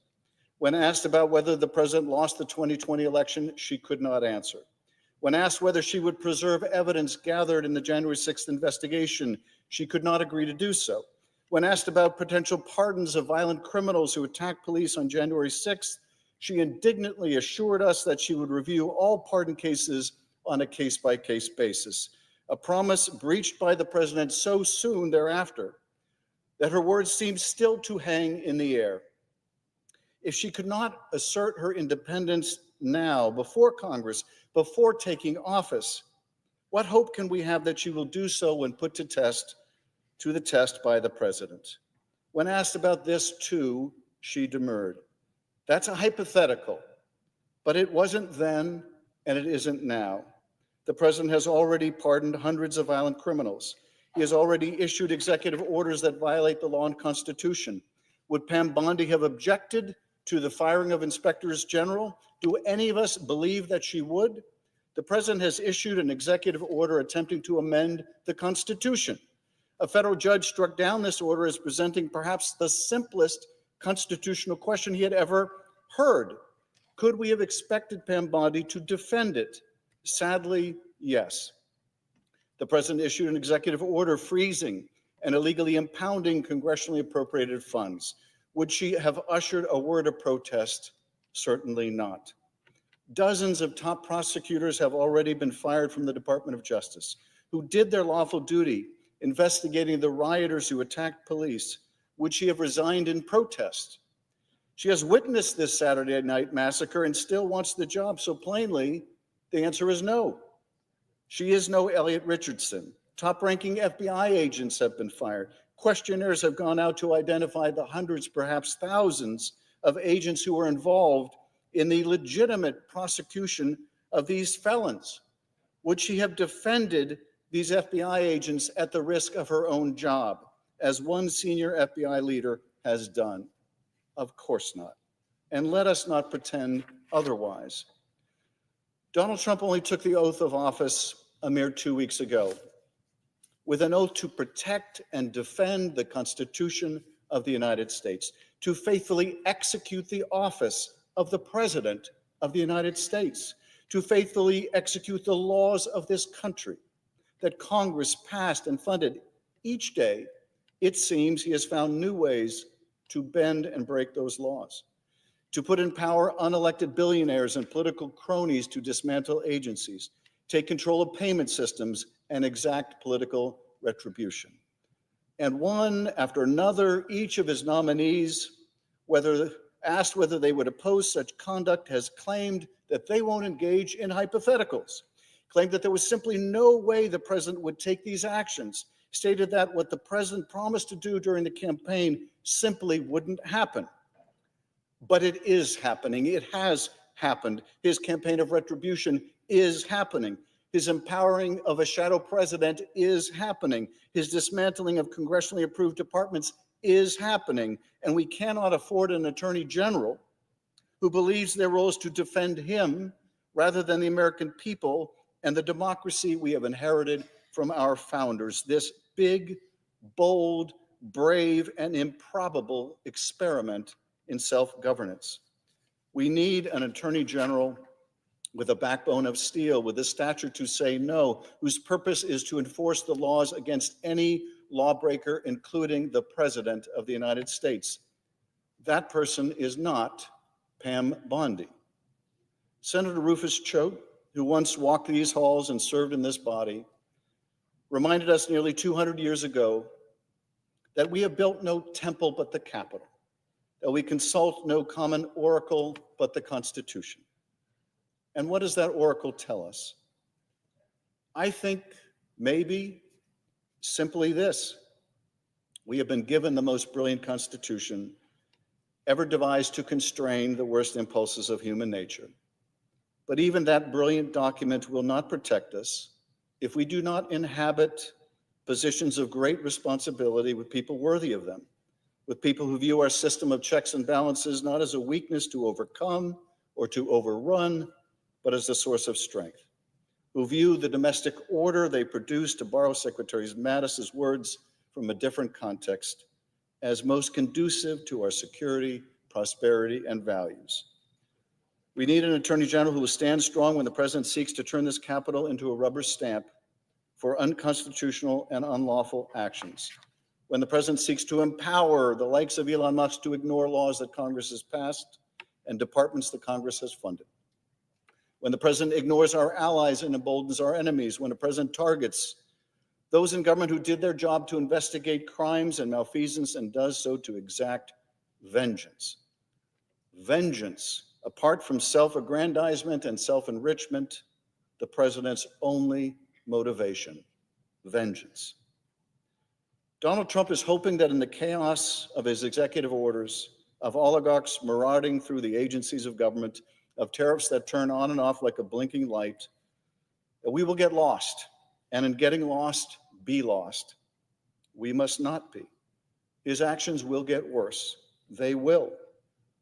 When asked about whether the president lost the 2020 election, she could not answer. When asked whether she would preserve evidence gathered in the January 6th investigation, she could not agree to do so. When asked about potential pardons of violent criminals who attacked police on January 6th, she indignantly assured us that she would review all pardon cases on a case-by-case basis, a promise breached by the president so soon thereafter that her words seemed still to hang in the air. If she could not assert her independence now, before Congress, before taking office, what hope can we have that she will do so when put to the test by the president? When asked about this too, she demurred. That's a hypothetical, but it wasn't then and it isn't now. The president has already pardoned hundreds of violent criminals. He has already issued executive orders that violate the law and Constitution. Would Pam Bondi have objected to the firing of inspectors general? Do any of us believe that she would? The president has issued an executive order attempting to amend the Constitution. A federal judge struck down this order as presenting perhaps the simplest constitutional question he had ever heard. Could we have expected Pam Bondi to defend it? Sadly, yes. The president issued an executive order freezing and illegally impounding congressionally appropriated funds. Would she have ushered a word of protest? Certainly not. Dozens of top prosecutors have already been fired from the Department of Justice, who did their lawful duty investigating the rioters who attacked police. Would she have resigned in protest? She has witnessed this Saturday night massacre and still wants the job, so plainly, the answer is no. She is no Elliot Richardson. Top-ranking FBI agents have been fired. Questionnaires have gone out to identify the hundreds, perhaps thousands, of agents who were involved in the legitimate prosecution of these felons. Would she have defended these FBI agents at the risk of her own job? as one senior FBI leader has done? Of course not. And let us not pretend otherwise. Donald Trump only took the oath of office a mere 2 weeks ago, with an oath to protect and defend the Constitution of the United States, to faithfully execute the office of the President of the United States, to faithfully execute the laws of this country that Congress passed and funded. Each day, it seems he has found new ways to bend and break those laws, to put in power unelected billionaires and political cronies to dismantle agencies, take control of payment systems, and exact political retribution. And one after another, each of his nominees, whether asked whether they would oppose such conduct, has claimed that they won't engage in hypotheticals, claimed that there was simply no way the president would take these actions, stated that what the president promised to do during the campaign simply wouldn't happen. But it is happening. It has happened. His campaign of retribution is happening. His empowering of a shadow president is happening. His dismantling of congressionally approved departments is happening. And we cannot afford an attorney general who believes their role is to defend him rather than the American people and the democracy we have inherited from our founders. This big, bold, brave, and improbable experiment in self-governance. We need an attorney general with a backbone of steel, with the stature to say no, whose purpose is to enforce the laws against any lawbreaker, including the President of the United States. That person is not Pam Bondi. Senator Rufus Choate, who once walked these halls and served in this body, reminded us nearly 200 years ago that we have built no temple but the Capitol, that we consult no common oracle but the Constitution. And what does that oracle tell us? I think maybe simply this: we have been given the most brilliant Constitution ever devised to constrain the worst impulses of human nature. But even that brilliant document will not protect us if we do not inhabit positions of great responsibility with people worthy of them, with people who view our system of checks and balances not as a weakness to overcome or to overrun, but as a source of strength, who view the domestic order they produce, to borrow Secretary Mattis's words from a different context, as most conducive to our security, prosperity, and values. We need an attorney general who will stand strong when the president seeks to turn this Capitol into a rubber stamp for unconstitutional and unlawful actions, when the president seeks to empower the likes of Elon Musk to ignore laws that Congress has passed and departments that Congress has funded, when the president ignores our allies and emboldens our enemies, when the president targets those in government who did their job to investigate crimes and malfeasance and does so to exact vengeance. Vengeance, apart from self-aggrandizement and self-enrichment, the president's only motivation: vengeance. Donald Trump is hoping that in the chaos of his executive orders, of oligarchs marauding through the agencies of government, of tariffs that turn on and off like a blinking light, that we will get lost, and in getting lost, be lost. We must not be. His actions will get worse. They will.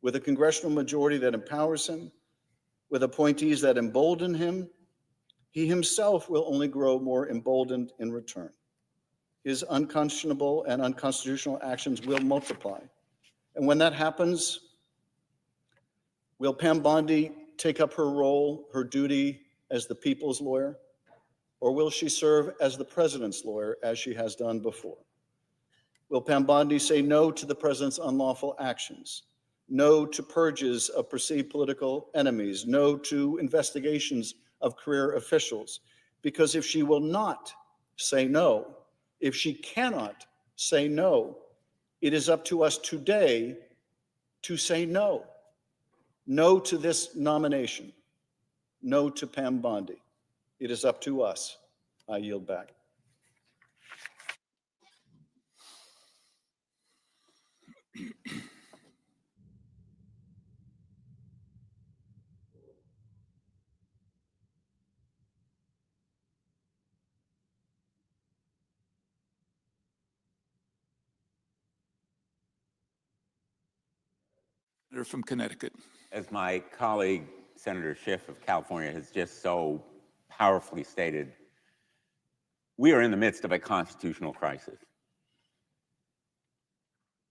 With a congressional majority that empowers him, with appointees that embolden him, he himself will only grow more emboldened in return. His unconscionable and unconstitutional actions will multiply. And when that happens, will Pam Bondi take up her role, her duty as the people's lawyer? Or will she serve as the president's lawyer, as she has done before? Will Pam Bondi say no to the president's unlawful actions, no to purges of perceived political enemies, no to investigations of career officials? Because if she will not say no, if she cannot say no, it is up to us today to say no. No to this nomination. No to Pam Bondi. It is up to us. I yield back. Senator from Connecticut. As my colleague, Senator Schiff of California, has just so powerfully stated, we are in the midst of a constitutional crisis.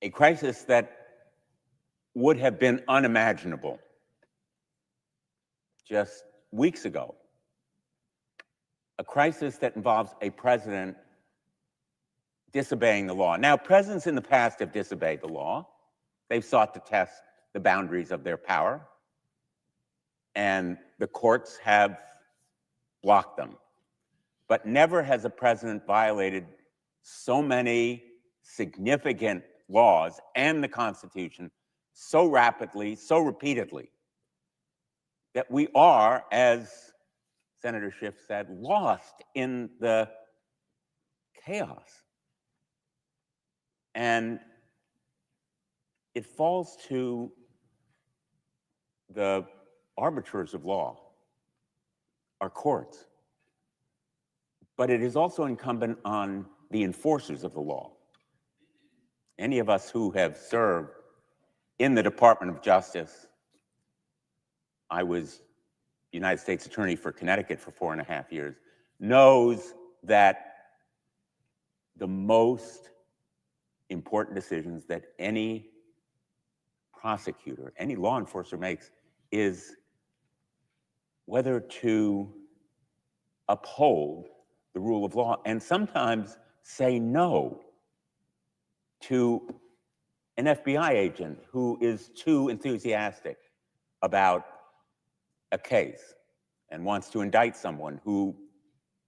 A crisis that would have been unimaginable just weeks ago. A crisis that involves a president disobeying the law. Now, presidents in the past have disobeyed the law. They've sought to test the boundaries of their power, and the courts have blocked them. But never has a president violated so many significant laws and the Constitution so rapidly, so repeatedly, that we are, as Senator Schiff said, lost in the chaos. And it falls to the arbiters of law, our courts. But it is also incumbent on the enforcers of the law. Any of us who have served in the Department of Justice, I was United States Attorney for Connecticut for 4.5 years, knows that the most important decisions that any prosecutor, any law enforcer makes is whether to uphold the rule of law and sometimes say no to an FBI agent who is too enthusiastic about a case and wants to indict someone who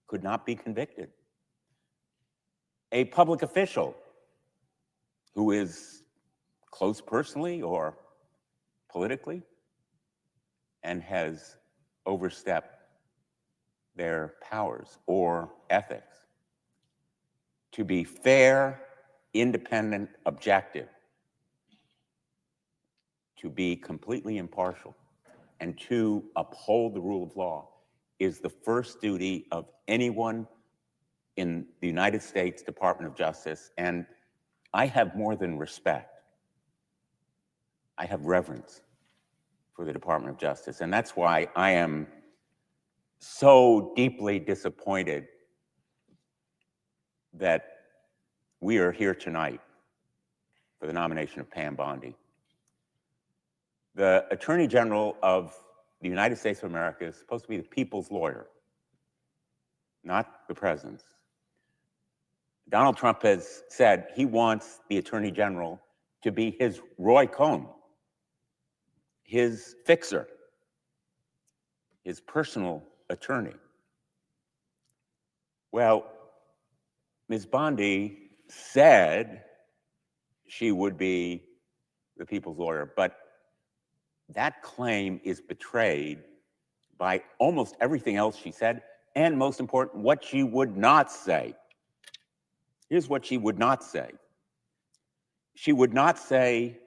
could not be convicted. A public official who is close personally or politically and has overstepped their powers or ethics. To be fair, independent, objective, to be completely impartial, and to uphold the rule of law is the first duty of anyone in the United States Department of Justice. And I have more than respect. I have reverence for the Department of Justice. And that's why I am so deeply disappointed that we are here tonight for the nomination of Pam Bondi. The Attorney General of the United States of America is supposed to be the people's lawyer, not the president's. Donald Trump has said he wants the Attorney General to be his Roy Cohn, his fixer, his personal attorney. Well, Ms. Bondi said she would be the people's lawyer, but that claim is betrayed by almost everything else she said, and most important, what she would not say. Here's what she would not say. She would not say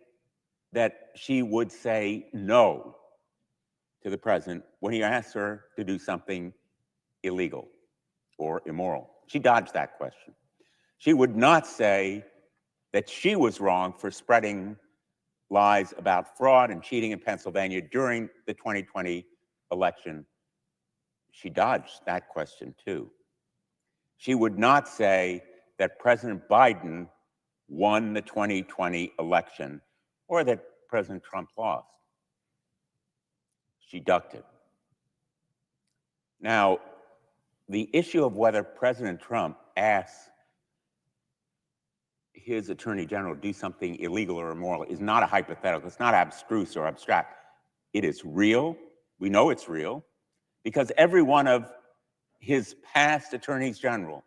that she would say no to the president when he asked her to do something illegal or immoral. She dodged that question. She would not say that she was wrong for spreading lies about fraud and cheating in Pennsylvania during the 2020 election. She dodged that question too. She would not say that President Biden won the 2020 election or that President Trump lost. She ducked it. Now, the issue of whether President Trump asks his Attorney General to do something illegal or immoral is not a hypothetical. It's not abstruse or abstract. It is real. We know it's real because every one of his past attorneys general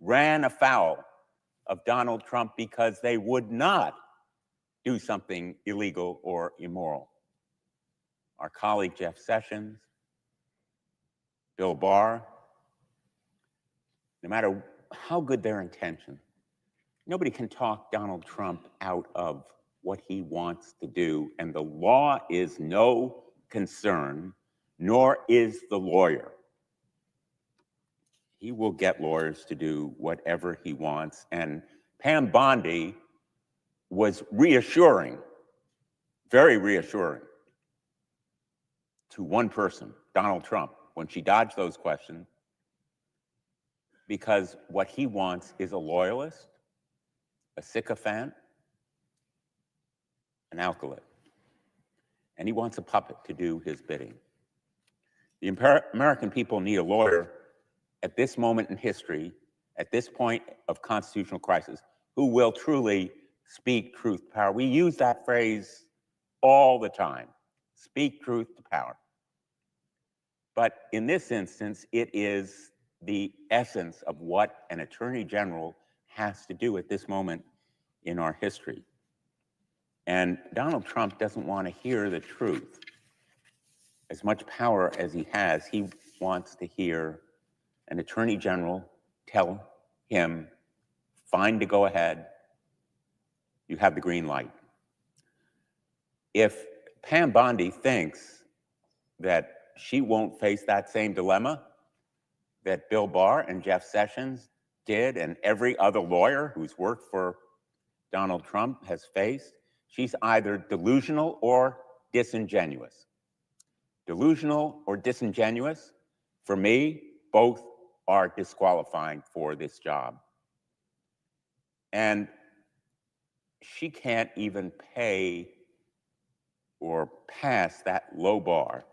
ran afoul of Donald Trump because they would not do something illegal or immoral. Our colleague Jeff Sessions, Bill Barr, no matter how good their intention, nobody can talk Donald Trump out of what he wants to do, and the law is no concern, nor is the lawyer. He will get lawyers to do whatever he wants, and Pam Bondi was reassuring very reassuring to one person, Donald Trump, when she dodged those questions, because what he wants is a loyalist, a sycophant, an alcoholic. And he wants a puppet to do his bidding. The American people need a lawyer at this moment in history, at this point of constitutional crisis, who will truly speak truth to power. We use that phrase all the time, speak truth to power. But in this instance, it is the essence of what an attorney general has to do at this moment in our history. And Donald Trump doesn't want to hear the truth. As much power as he has, he wants to hear an attorney general tell him, fine to go ahead, you have the green light. If Pam Bondi thinks that she won't face that same dilemma that Bill Barr and Jeff Sessions did, and every other lawyer who's worked for Donald Trump has faced, she's either delusional or disingenuous. Delusional or disingenuous, for me, both are disqualifying for this job. And she can't even pay or pass that low bar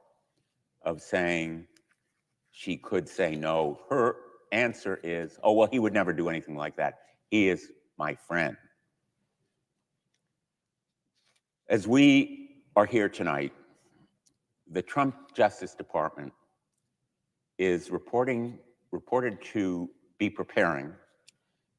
of saying she could say no. Her answer is, oh, well, he would never do anything like that. He is my friend. As we are here tonight, the Trump Justice Department is reported to be preparing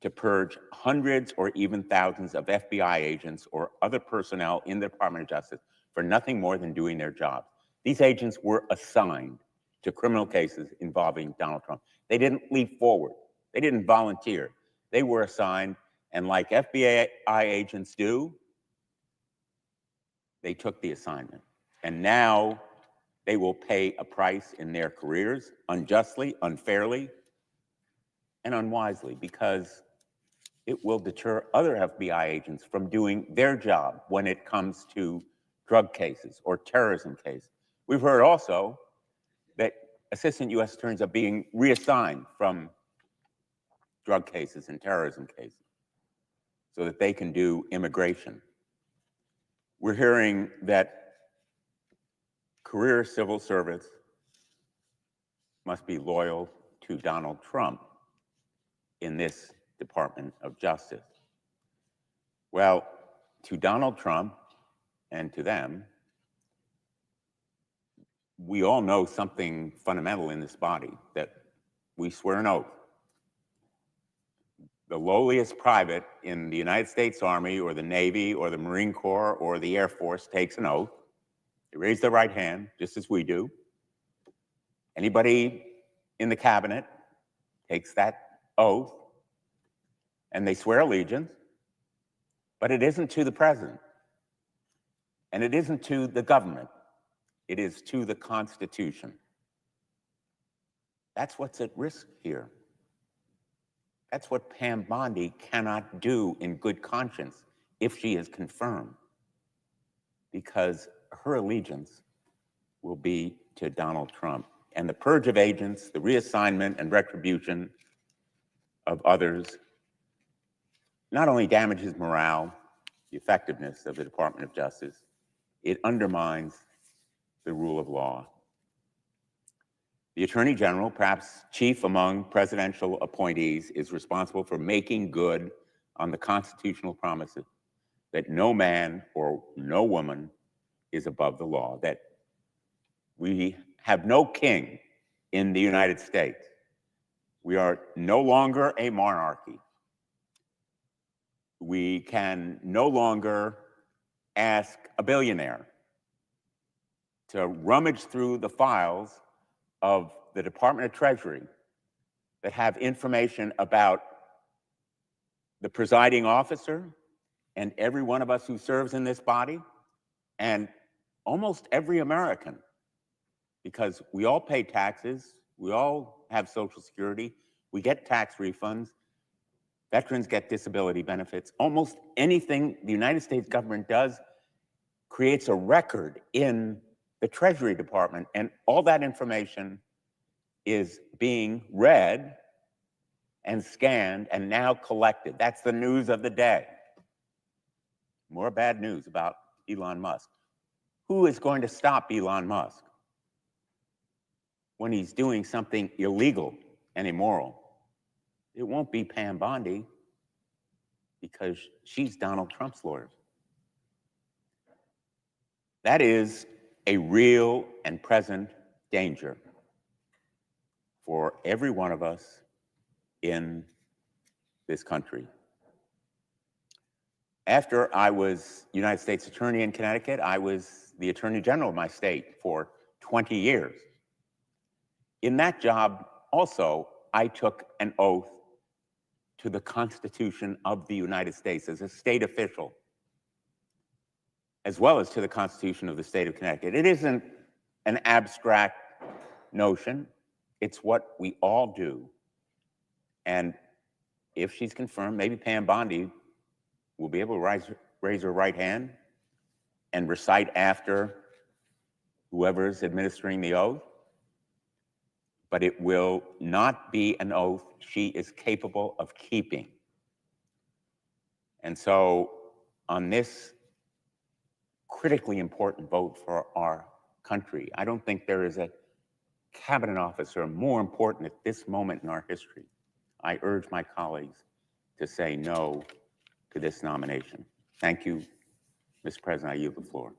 to purge hundreds or even thousands of FBI agents or other personnel in the Department of Justice for nothing more than doing their jobs. These agents were assigned to criminal cases involving Donald Trump. They didn't leap forward. They didn't volunteer. They were assigned, and like FBI agents do, they took the assignment. And now they will pay a price in their careers, unjustly, unfairly, and unwisely, because it will deter other FBI agents from doing their job when it comes to drug cases or terrorism cases. We've heard also that assistant U.S. attorneys are being reassigned from drug cases and terrorism cases so that they can do immigration. We're hearing that career civil servants must be loyal to Donald Trump in this Department of Justice. Well, to Donald Trump and to them, we all know something fundamental in this body, that we swear an oath. The lowliest private in the United States Army or the Navy or the Marine Corps or the Air Force takes an oath. They raise their right hand, just as we do. Anybody in the cabinet takes that oath and they swear allegiance, but it isn't to the president and it isn't to the government. It is to the Constitution. That's what's at risk here. That's what Pam Bondi cannot do in good conscience if she is confirmed, because her allegiance will be to Donald Trump. And the purge of agents, the reassignment and retribution of others, not only damages morale, the effectiveness of the Department of Justice, it undermines the rule of law. The Attorney General, perhaps chief among presidential appointees, is responsible for making good on the constitutional promises that no man or no woman is above the law, that we have no king in the United States. We are no longer a monarchy. We can no longer ask a billionaire to rummage through the files of the Department of Treasury that have information about the presiding officer and every one of us who serves in this body and almost every American, because we all pay taxes, we all have Social Security, we get tax refunds, veterans get disability benefits. Almost anything the United States government does creates a record in the Treasury Department, and all that information is being read and scanned and now collected. That's the news of the day. More bad news about Elon Musk. Who is going to stop Elon Musk when he's doing something illegal and immoral? It won't be Pam Bondi, because she's Donald Trump's lawyer. That is a real and present danger for every one of us in this country. After I was United States Attorney in Connecticut, I was the Attorney General of my state for 20 years. In that job also, I took an oath to the Constitution of the United States as a state official, as well as to the Constitution of the state of Connecticut. It isn't an abstract notion. It's what we all do. And if she's confirmed, maybe Pam Bondi will be able to raise her right hand and recite after whoever's administering the oath. But it will not be an oath she is capable of keeping. And so on this critically important vote for our country, I don't think there is a cabinet officer more important at this moment in our history. I urge my colleagues to say no to this nomination. Thank you, Mr. President. I yield the floor.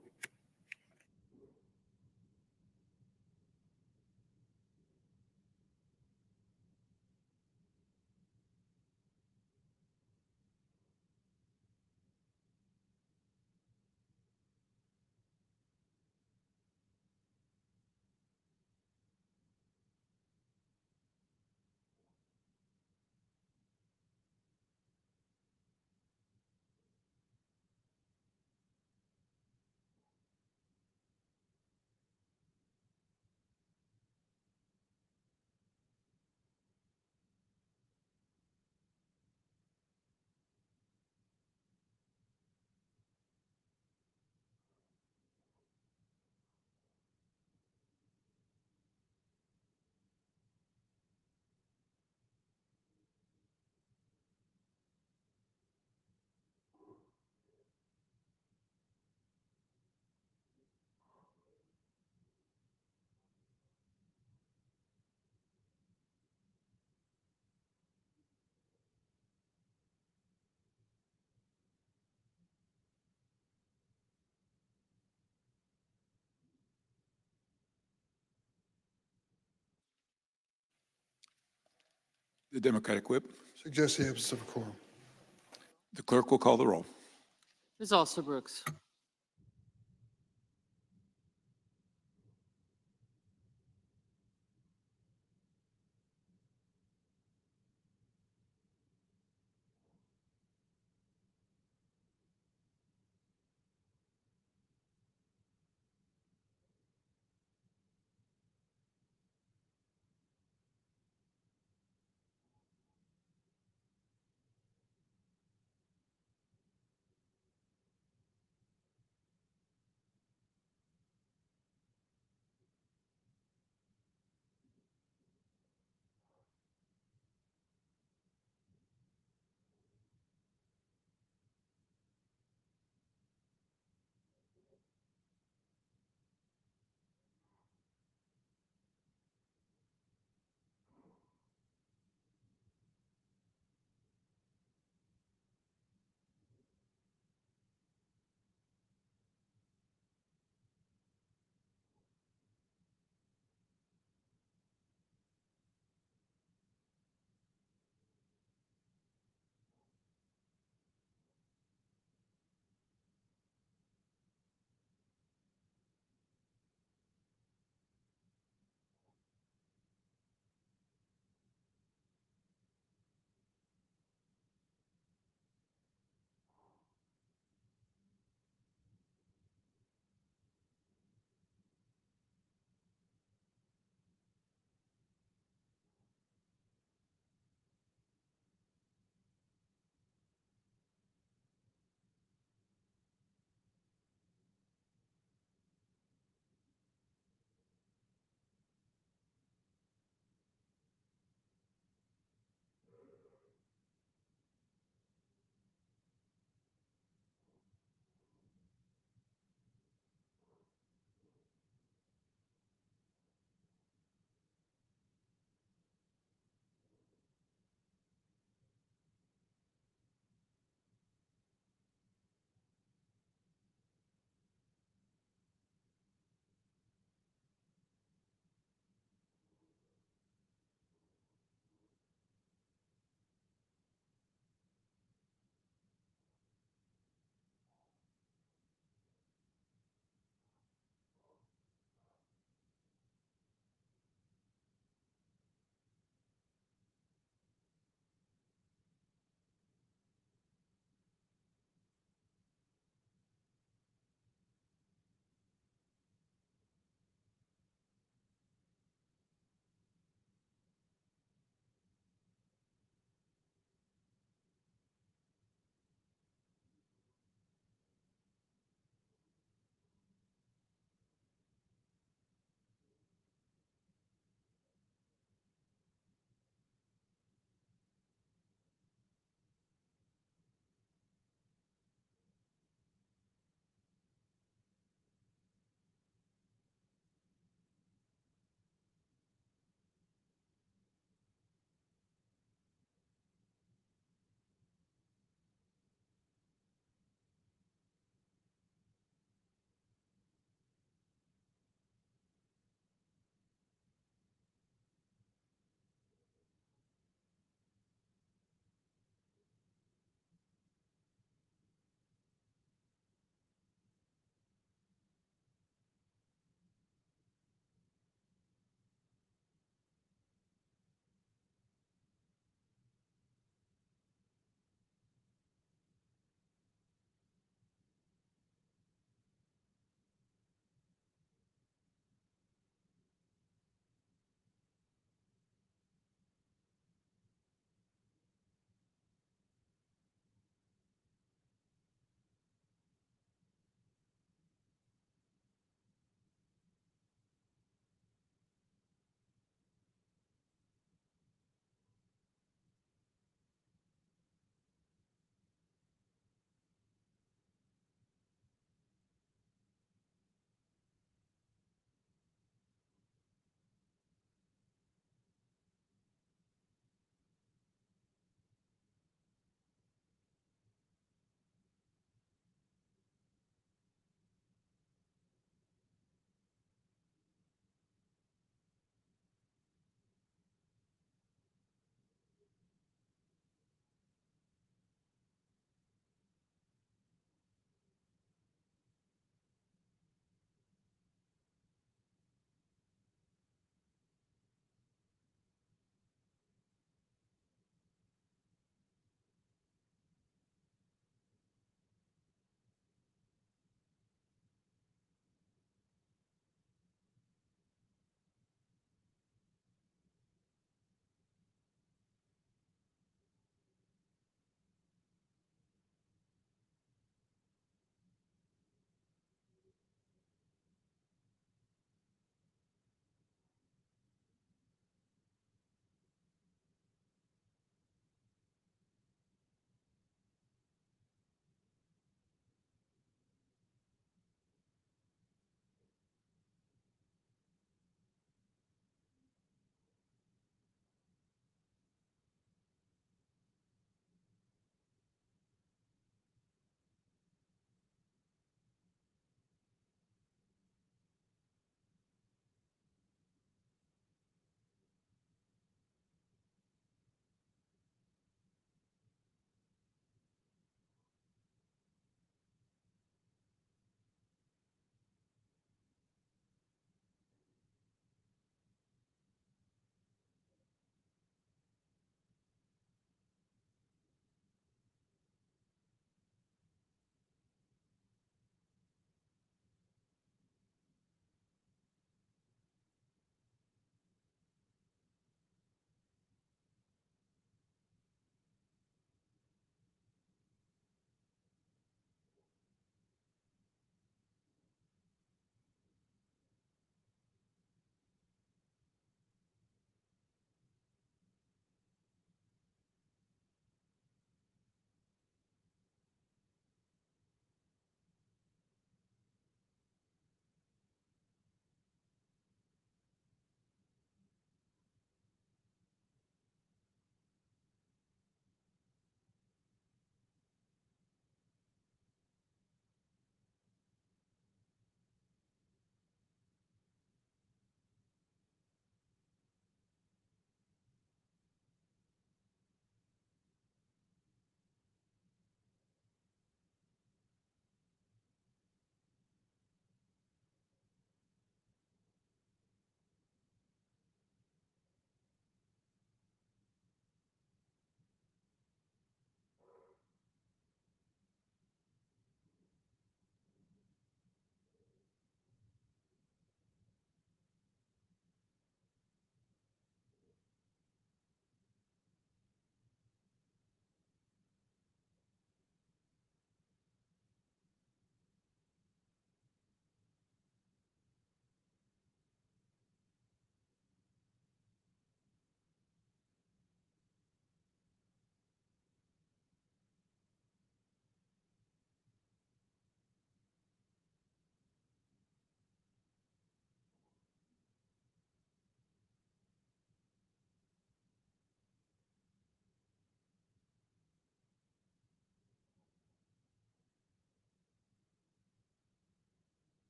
The Democratic Whip. Suggest the absence of a quorum. The clerk will call the roll. Ms. Alsobrooks.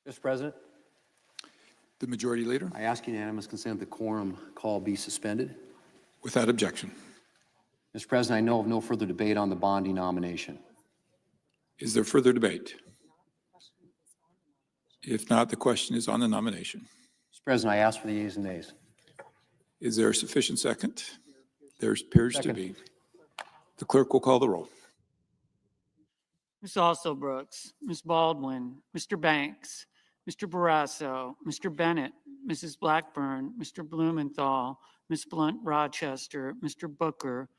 Mr. President, The Majority Leader, I ask unanimous consent the quorum call be suspended. without objection. Mr. President, I know of no further debate on the Bondi nomination. Is there further debate? If not, the question is on the nomination. Mr. President, I ask for the yeas and nays. Is there a sufficient second? There appears to Second. be. The clerk will call the roll. Ms. Also Brooks, Ms. Baldwin, Mr. Banks, Mr. Barrasso, Mr. Bennett, Mrs. Blackburn, Mr. Blumenthal, Ms. Blunt Rochester, Mr. Booker,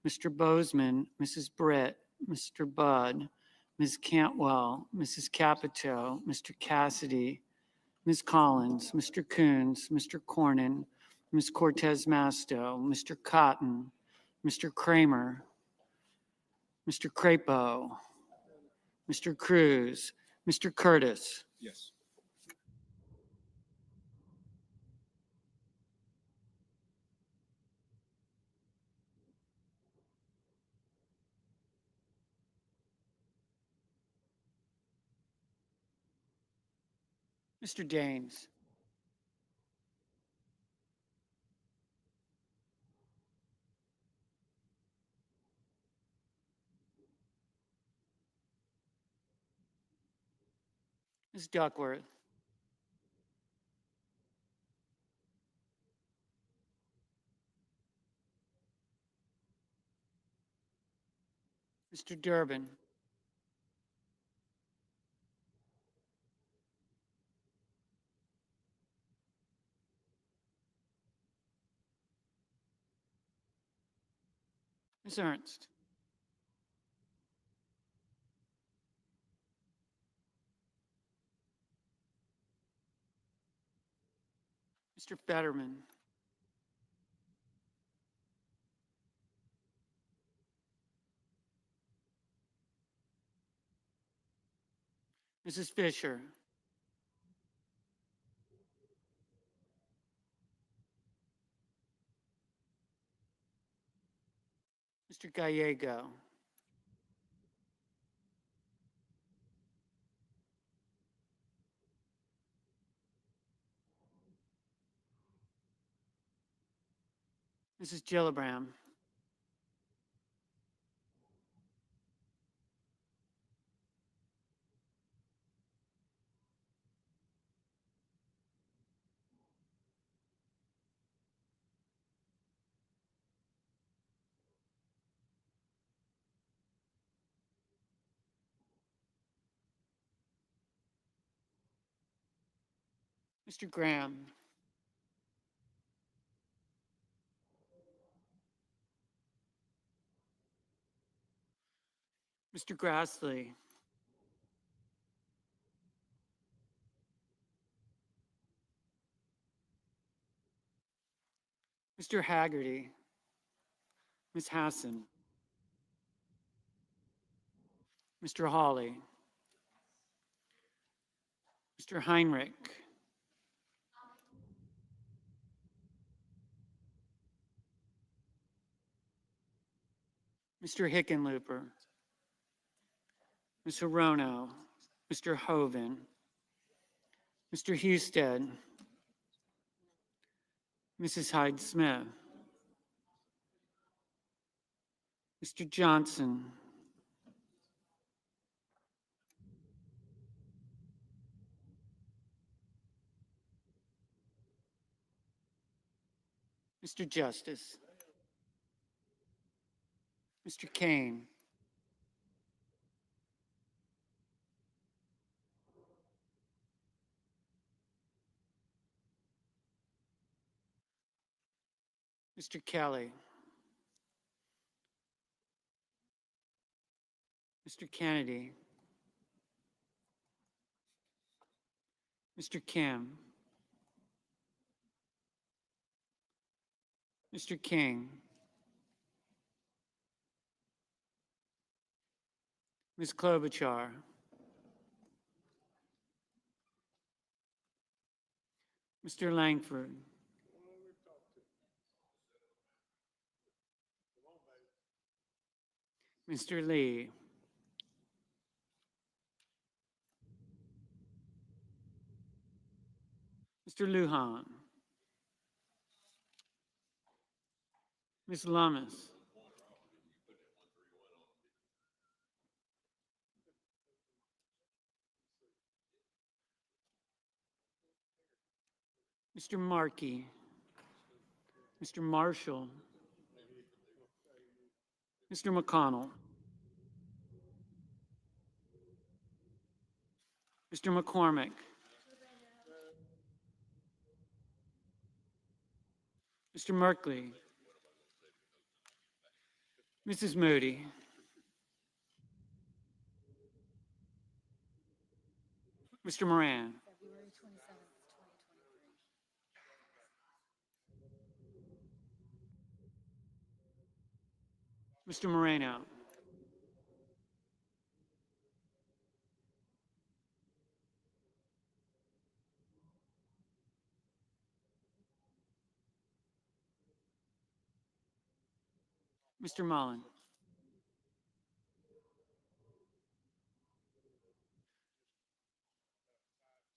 Mr. Bozeman, Mrs. Britt, Mr. Budd, Ms. Cantwell, Mrs. Capito, Mr. Cassidy, Ms. Collins, Mr. Coons, Mr. Cornyn, Ms. Cortez Masto, Mr. Cotton, Mr. Kramer, Mr. Crapo, Mr. Cruz, Mr. Curtis. Yes. Mr. Daines. Ms. Duckworth. Mr. Durbin. Ms. Ernst. Mr. Fetterman. Mrs. Fisher. Mr. Gallego. Mrs. Gillibrand. Mr. Graham. Mr. Grassley. Mr. Haggerty. Ms. Hassan. Mr. Hawley. Mr. Heinrich. Mr. Hickenlooper. Ms. Hirono. Mr. Hoven. Mr. Husted. Mrs. Hyde-Smith. Mr. Johnson. Mr. Justice. Mr. Kane. Mr. Kelly. Mr. Kennedy. Mr. Kim. Mr. King. Ms. Klobuchar. Mr. Langford. Mr. Lee. Mr. Lujan. Ms. Lummis. Mr. Markey. Mr. Marshall. Mr. McConnell. Mr. McCormick. Mr. Merkley. Mrs. Moody. Mr. Moran. Mr. Moreno. Mr. Mullen.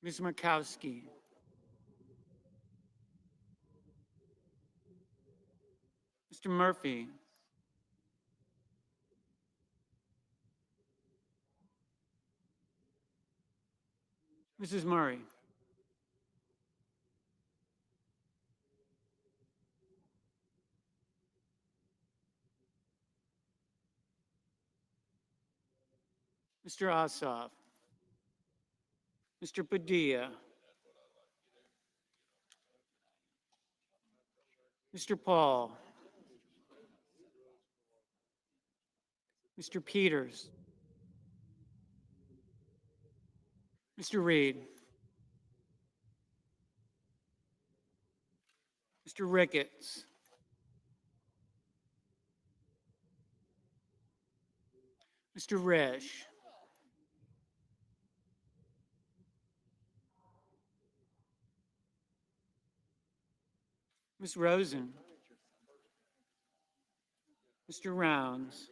Ms. Markowski. Mr. Murphy. Mrs. Murray. Mr. Ossoff. Mr. Padilla. Mr. Paul. Mr. Peters. Mr. Reed. Mr. Ricketts. Mr. Resch. Ms. Rosen. Mr. Rounds.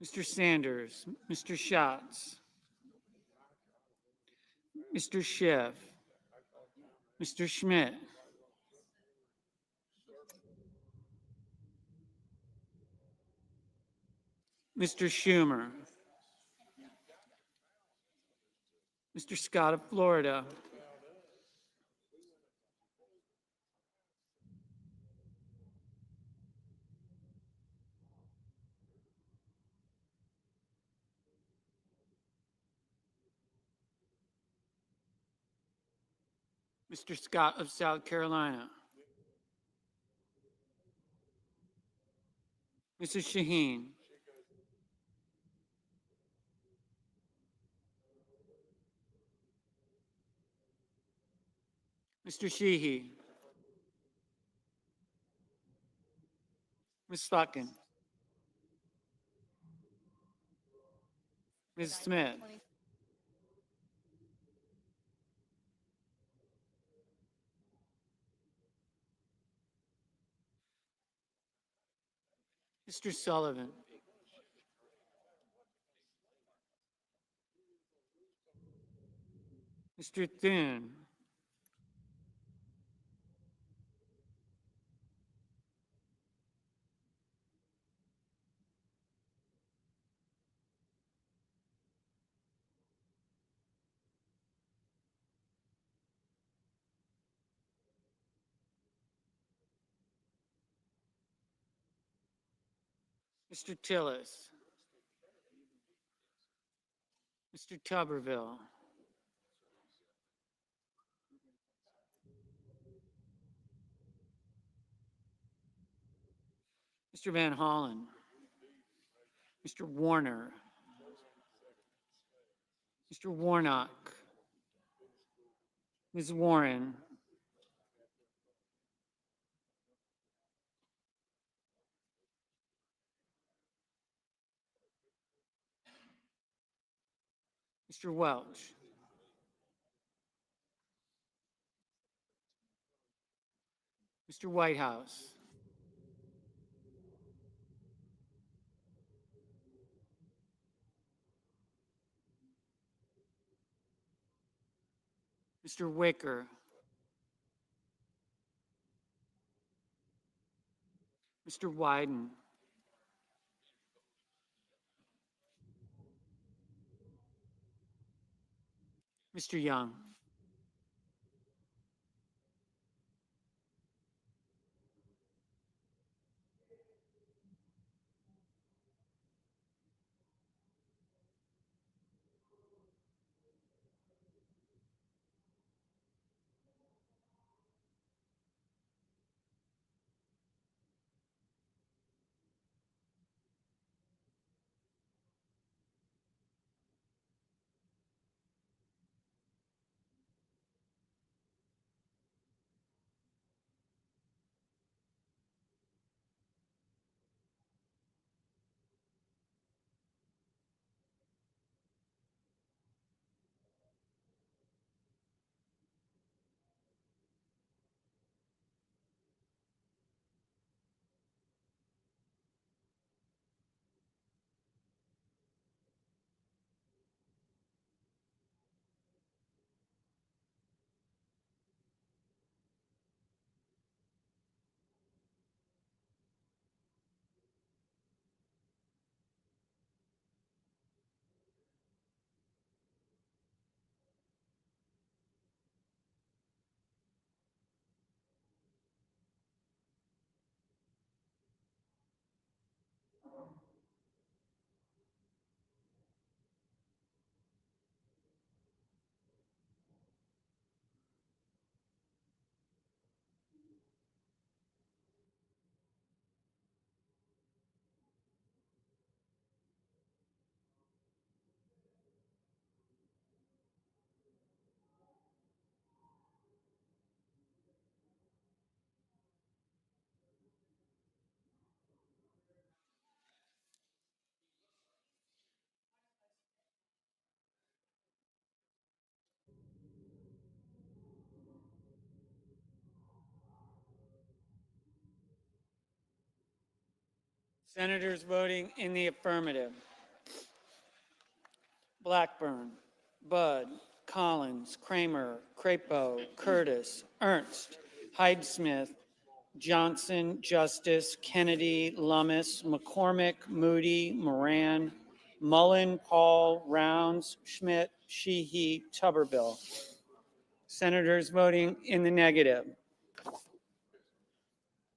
Mr. Sanders. Mr. Schatz. Mr. Schiff. Mr. Schmidt. Mr. Schumer. Mr. Scott of Florida. Mr. Scott of South Carolina. Mrs. Shaheen. Mr. Sheehy. Ms. Fucking. Ms. Smith. Mr. Sullivan. Mr. Thune. Mr. Tillis. Mr. Tuberville. Mr. Van Hollen. Mr. Warner. Mr. Warnock. Ms. Warren. Mr. Welch. Mr. Whitehouse. Mr. Wicker, Mr. Wyden, Mr. Young, Senators voting in the affirmative. Blackburn, Budd, Collins, Kramer, Crapo, Curtis, Ernst, Hyde-Smith, Johnson, Justice, Kennedy, Lummis, McCormick, Moody, Moran, Mullen, Paul, Rounds, Schmidt, Sheehy, Tuberville. Senators voting in the negative.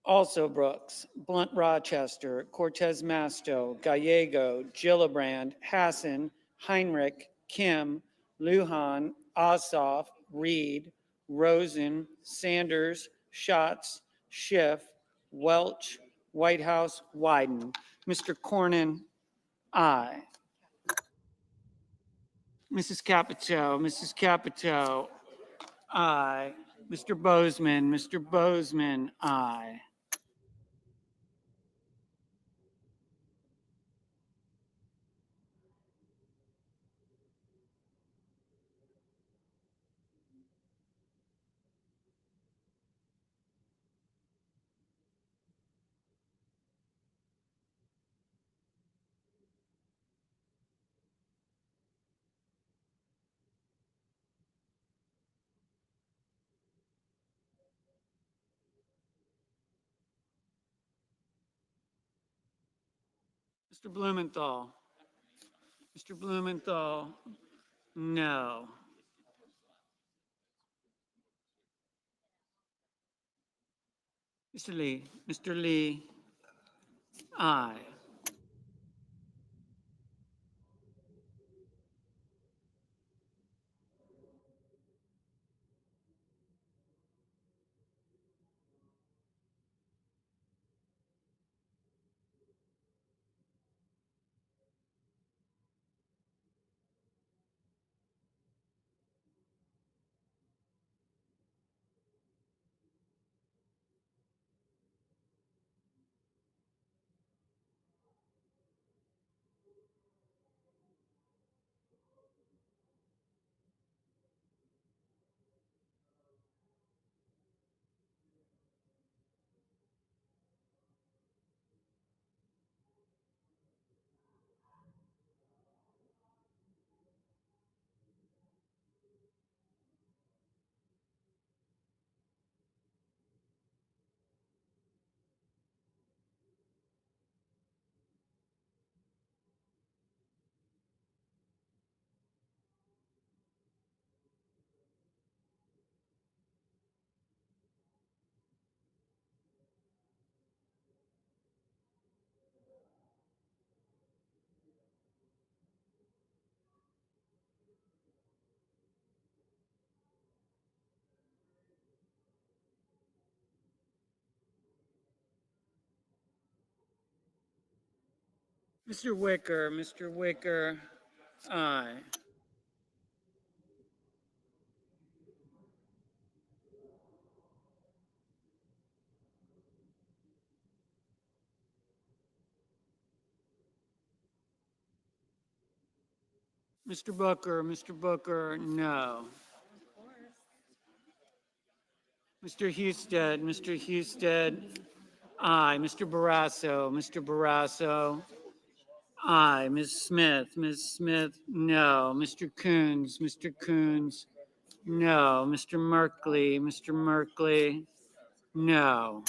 Also Brooks, Blunt Rochester, Cortez Masto, Gallego, Gillibrand, Hassan, Heinrich, Kim, Lujan, Ossoff, Reed, Rosen, Sanders, Schatz, Schiff, Welch, Whitehouse, Wyden. Mr. Cornyn, aye. Mrs. Capito, aye. Mr. Bozeman, aye. Mr. Blumenthal. Mr. Blumenthal, no. Mr. Lee, aye. Mr. Wicker, aye. Mr. Booker, no. Mr. Husted, aye. Mr. Barrasso, aye. Ms. Smith, no. Mr. Coons, no. Mr. Merkley, no.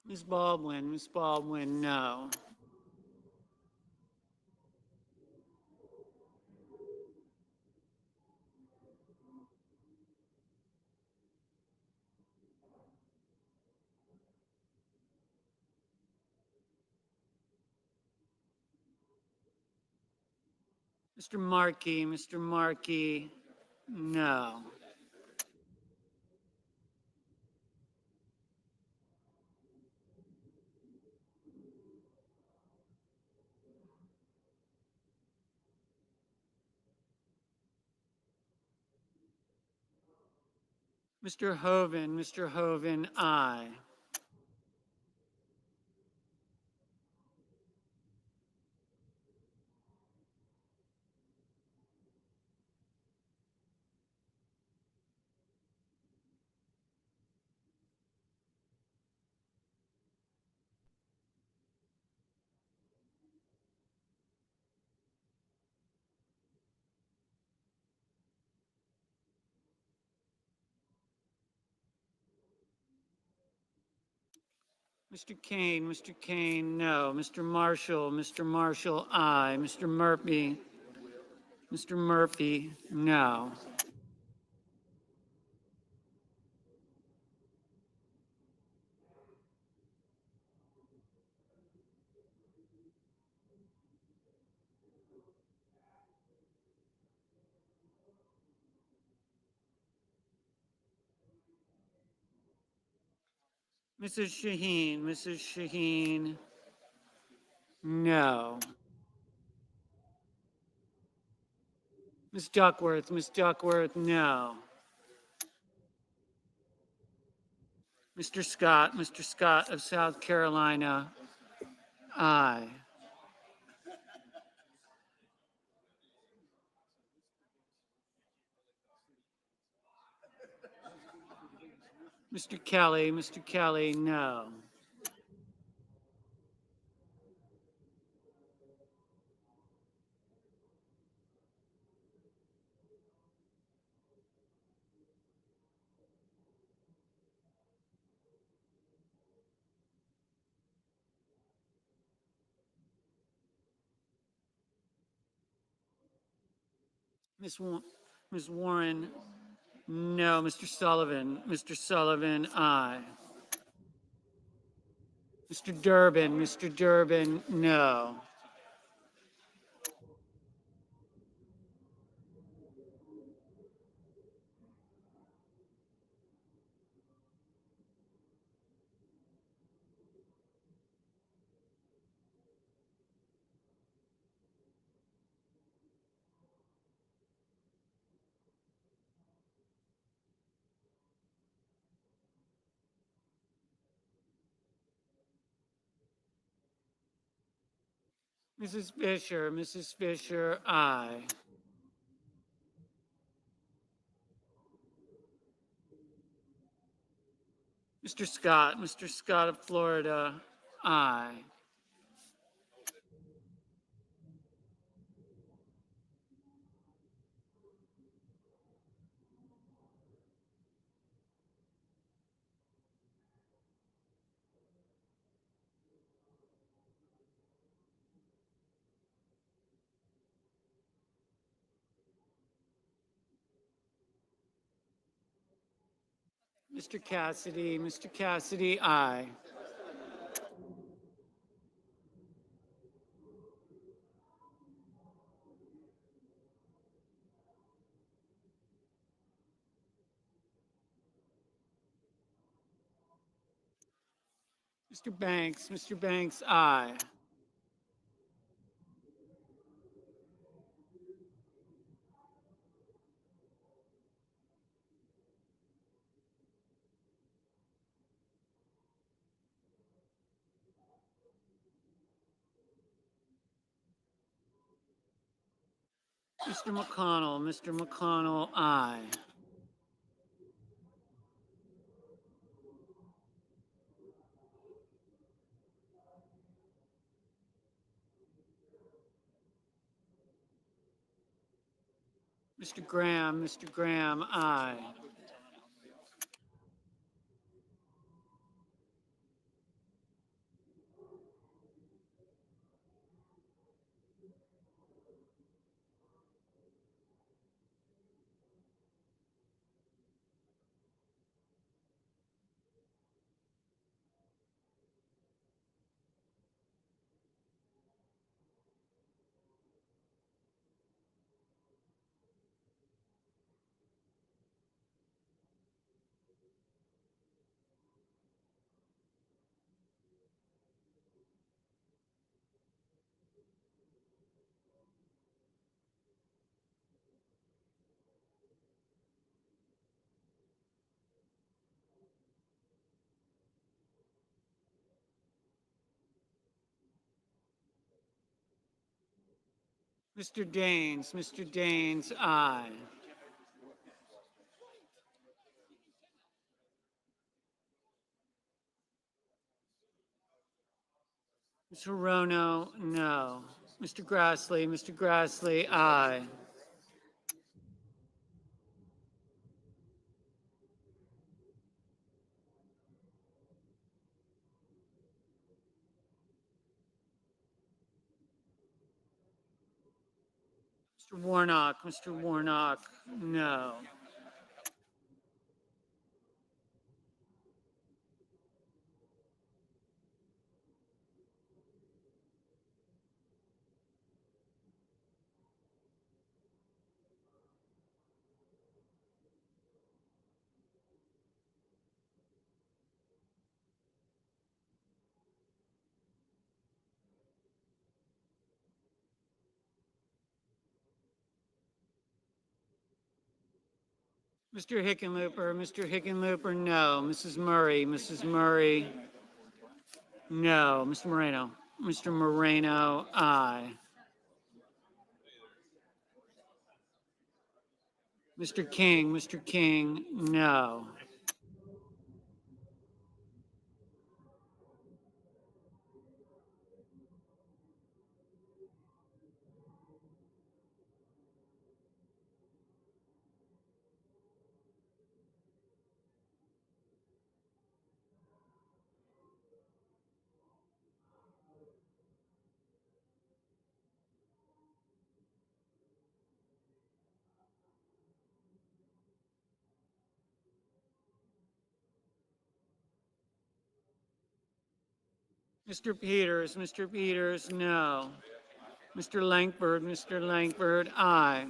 Ms. Baldwin, no. Mr. Markey, no. Mr. Hoven, aye. Mr. Kane, no. Mr. Marshall, aye. Mr. Murphy, no. Mrs. Shaheen, no. Ms. Duckworth, no. Mr. Scott of South Carolina, aye. Mr. Kelly, no. Ms. Warren, no. Mr. Sullivan, aye. Mr. Durbin, no. Mrs. Fisher, aye. Mr. Scott of Florida, aye. Mr. Cassidy, aye. Mr. Banks, aye. Mr. McConnell, aye. Mr. Graham, aye. Mr. Daines, aye. Ms. Hirono, no. Mr. Grassley, aye. Mr. Warnock, no. Mr. Hickenlooper, no. Mrs. Murray, no. Mr. Moreno, aye. Mr. King, no. Mr. Peters, no. Mr. Langford, aye.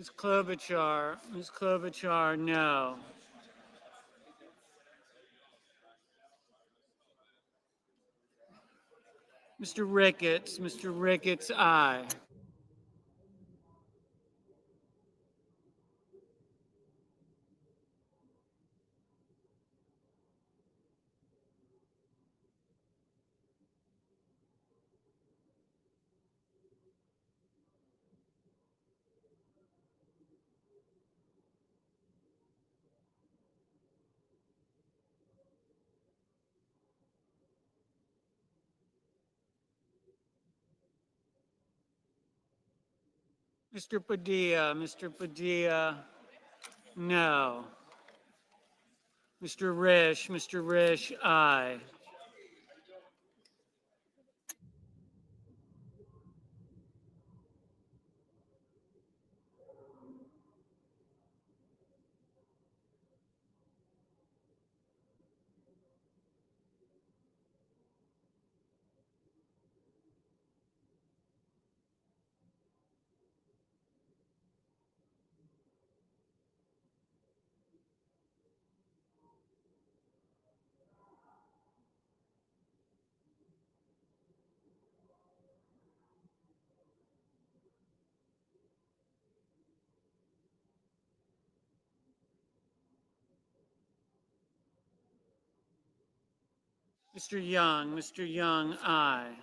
Ms. Klobuchar, no. Mr. Ricketts, aye. Mr. Padilla, no. Mr. Risch, aye. Mr. Young, aye.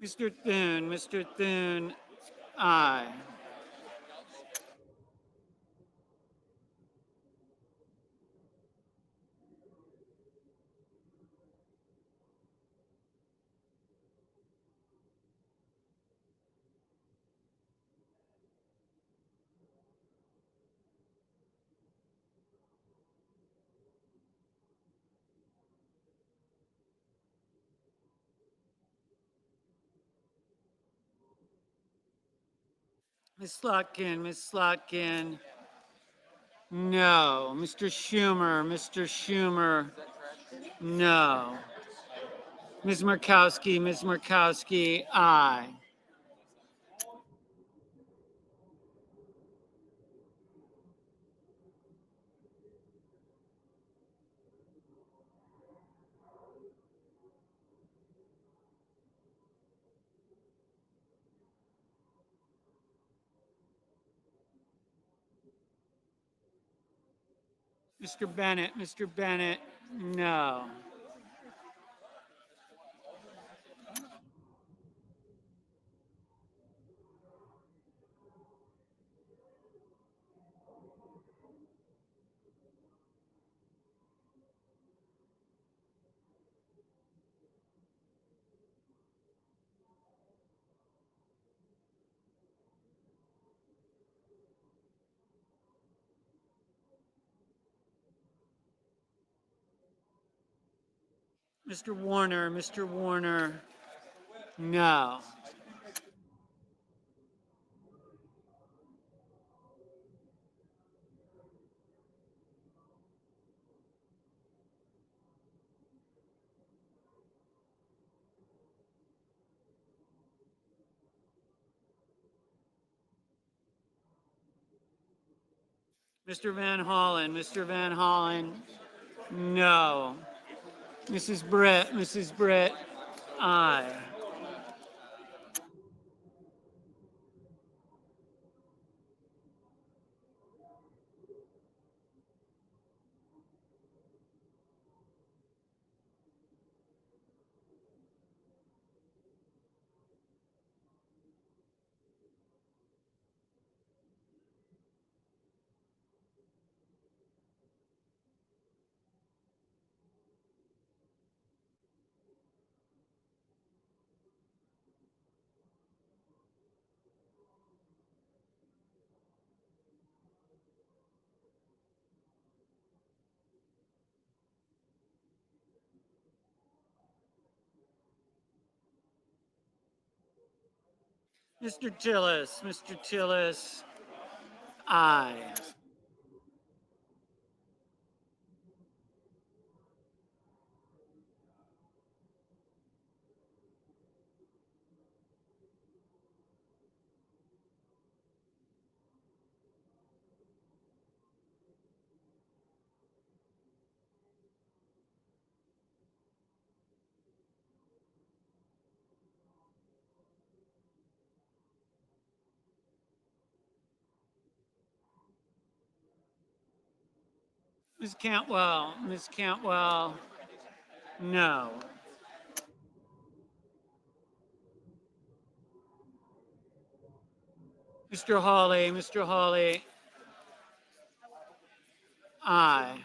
Mr. Thune, aye. Ms. Slotkin, no. Mr. Schumer, no. Ms. Murkowski, aye. Mr. Bennett, no. Mr. Warner, no. Mr. Van Hollen, no. Mrs. Britt, aye. Mr. Tillis, aye. Ms. Cantwell, no. Mr. Hawley, aye.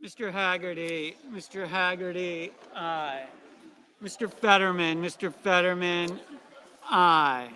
Mr. Haggerty, aye. Mr. Fetterman, aye.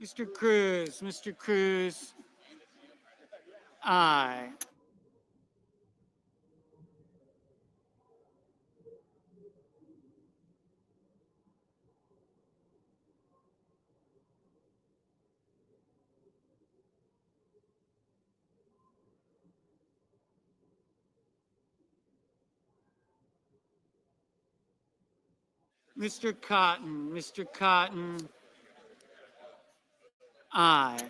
Mr. Cruz, aye. Mr. Cotton, aye.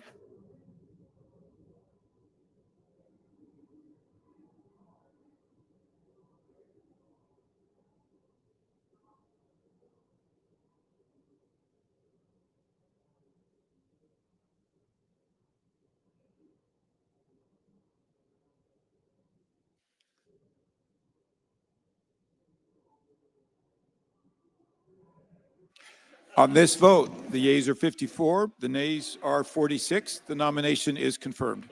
On this vote, the yeas are 54, the nays are 46. The nomination is confirmed.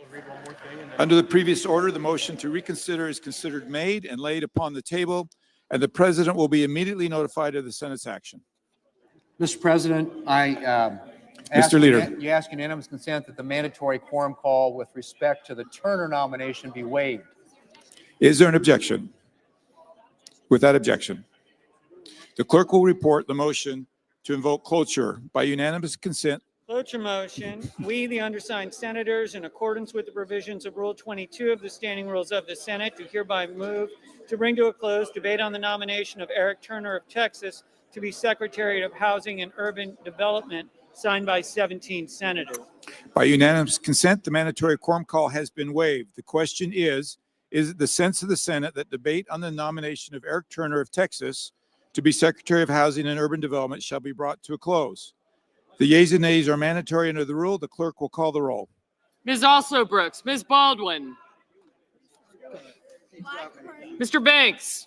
Under the previous order, the motion to reconsider is considered made and laid upon the table, and the president will be immediately notified of the Senate's action. Mr. President, Mr. Leader. You ask unanimous consent that the mandatory quorum call with respect to the Turner nomination be waived. Is there an objection? Without objection, the clerk will report the motion to invoke cloture by unanimous consent. Cloture motion. We, the undersigned senators, in accordance with the provisions of Rule 22 of the Standing Rules of the Senate, do hereby move to bring to a close debate on the nomination of Eric Turner of Texas to be Secretary of Housing and Urban Development, signed by 17 senators. By unanimous consent, the mandatory quorum call has been waived. The question is it the sense of the Senate that debate on the nomination of Eric Turner of Texas to be Secretary of Housing and Urban Development shall be brought to a close? The yeas and nays are mandatory under the rule. The clerk will call the roll. Ms. Alsobrooks, Ms. Baldwin, Mr. Banks,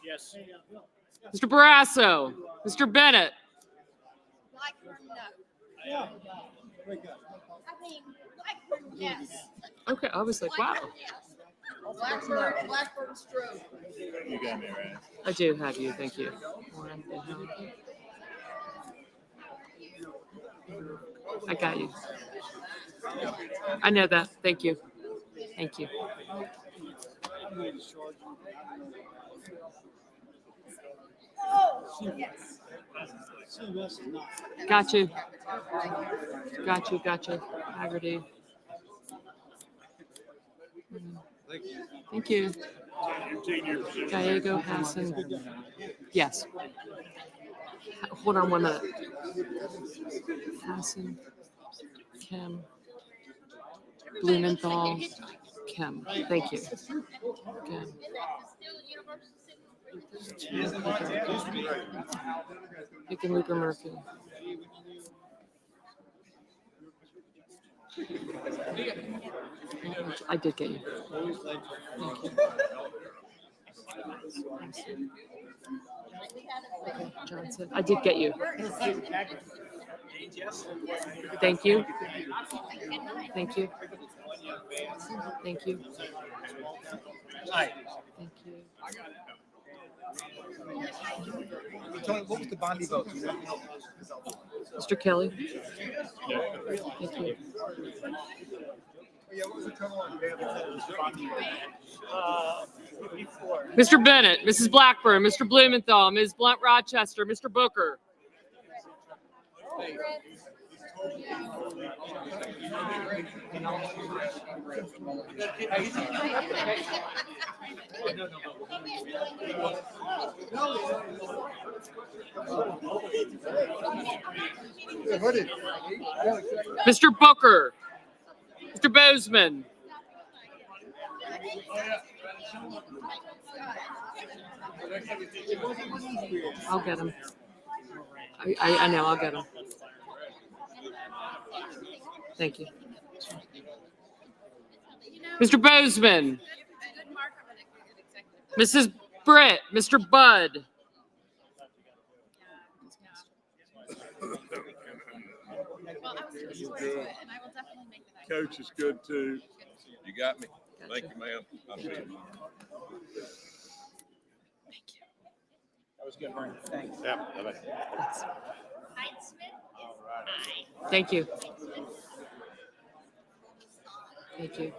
Mr. Barrasso, Mr. Bennett. Yes. Okay, I was like, wow. Blackburn stroke. You got me, right? I do have you, thank you. I got you. I know that, thank you. Thank you. Got you. Got you, got you. Haggerty. Thank you. Gallego, Hassan. Yes. Hold on 1 minute. Hassan, Kim, Blumenthal, Kim. Thank you. Kim. Hickenlooper Murphy. I did get you. Thank you. Okay, Johnson. I did get you. Thank you. Thank you. Thank you. Thank you. Tony, what was the Bondi vote? Mr. Kelly. Thank you. Mr. Bennett, Mrs. Blackburn, Mr. Blumenthal, Ms. Blunt Rochester, Mr. Booker. Mr. Booker, Mr. Bozeman. I'll get him. I know, I'll get him. Thank you. Mr. Bozeman. Mrs. Britt, Mr. Budd. Coach is good too. You got me. Thank you, ma'am. I'll see you tomorrow. That was good, Martin. Thanks. Yeah. Bye-bye. Thank you. Thank you.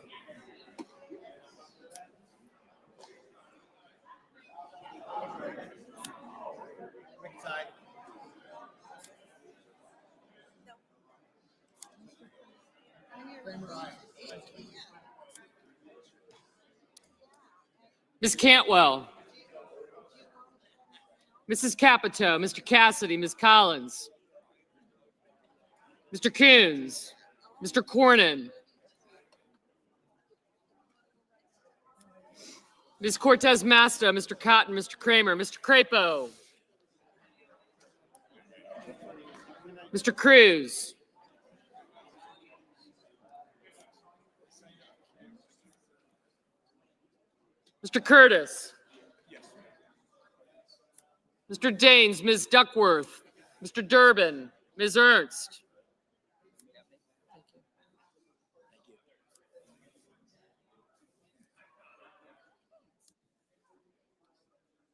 Ms. Cantwell. Mrs. Capito, Mr. Cassidy, Ms. Collins. Mr. Coons, Mr. Cornyn. Ms. Cortez Masta, Mr. Cotton, Mr. Kramer, Mr. Crapo. Mr. Cruz. Mr. Curtis. Mr. Daines, Ms. Duckworth, Mr. Durbin, Ms. Ernst.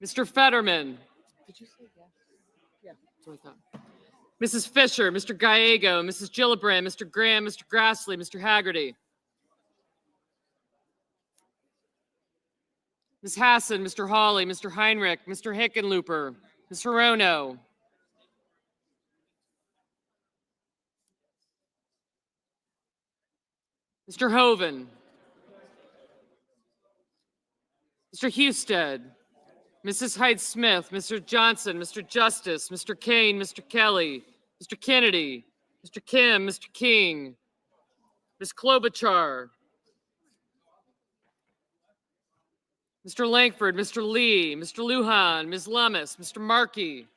Mr. Fetterman. Did you say yes? Yeah, that's what I thought. Mrs. Fisher, Mr. Gallego, Mrs. Gillibrand, Mr. Graham, Mr. Grassley, Mr. Haggerty. Ms. Hassan, Mr. Hawley, Mr. Heinrich, Mr. Hickenlooper, Ms. Hirono. Mr. Hoven. Mr. Husted. Mrs. Hyde-Smith, Mr. Johnson, Mr. Justice, Mr. Kane, Mr. Kelly, Mr. Kennedy, Mr. Kim, Mr. King, Ms. Klobuchar, Mr. Langford, Mr. Lee, Mr. Lujan, Ms. Lummis, Mr. Markey,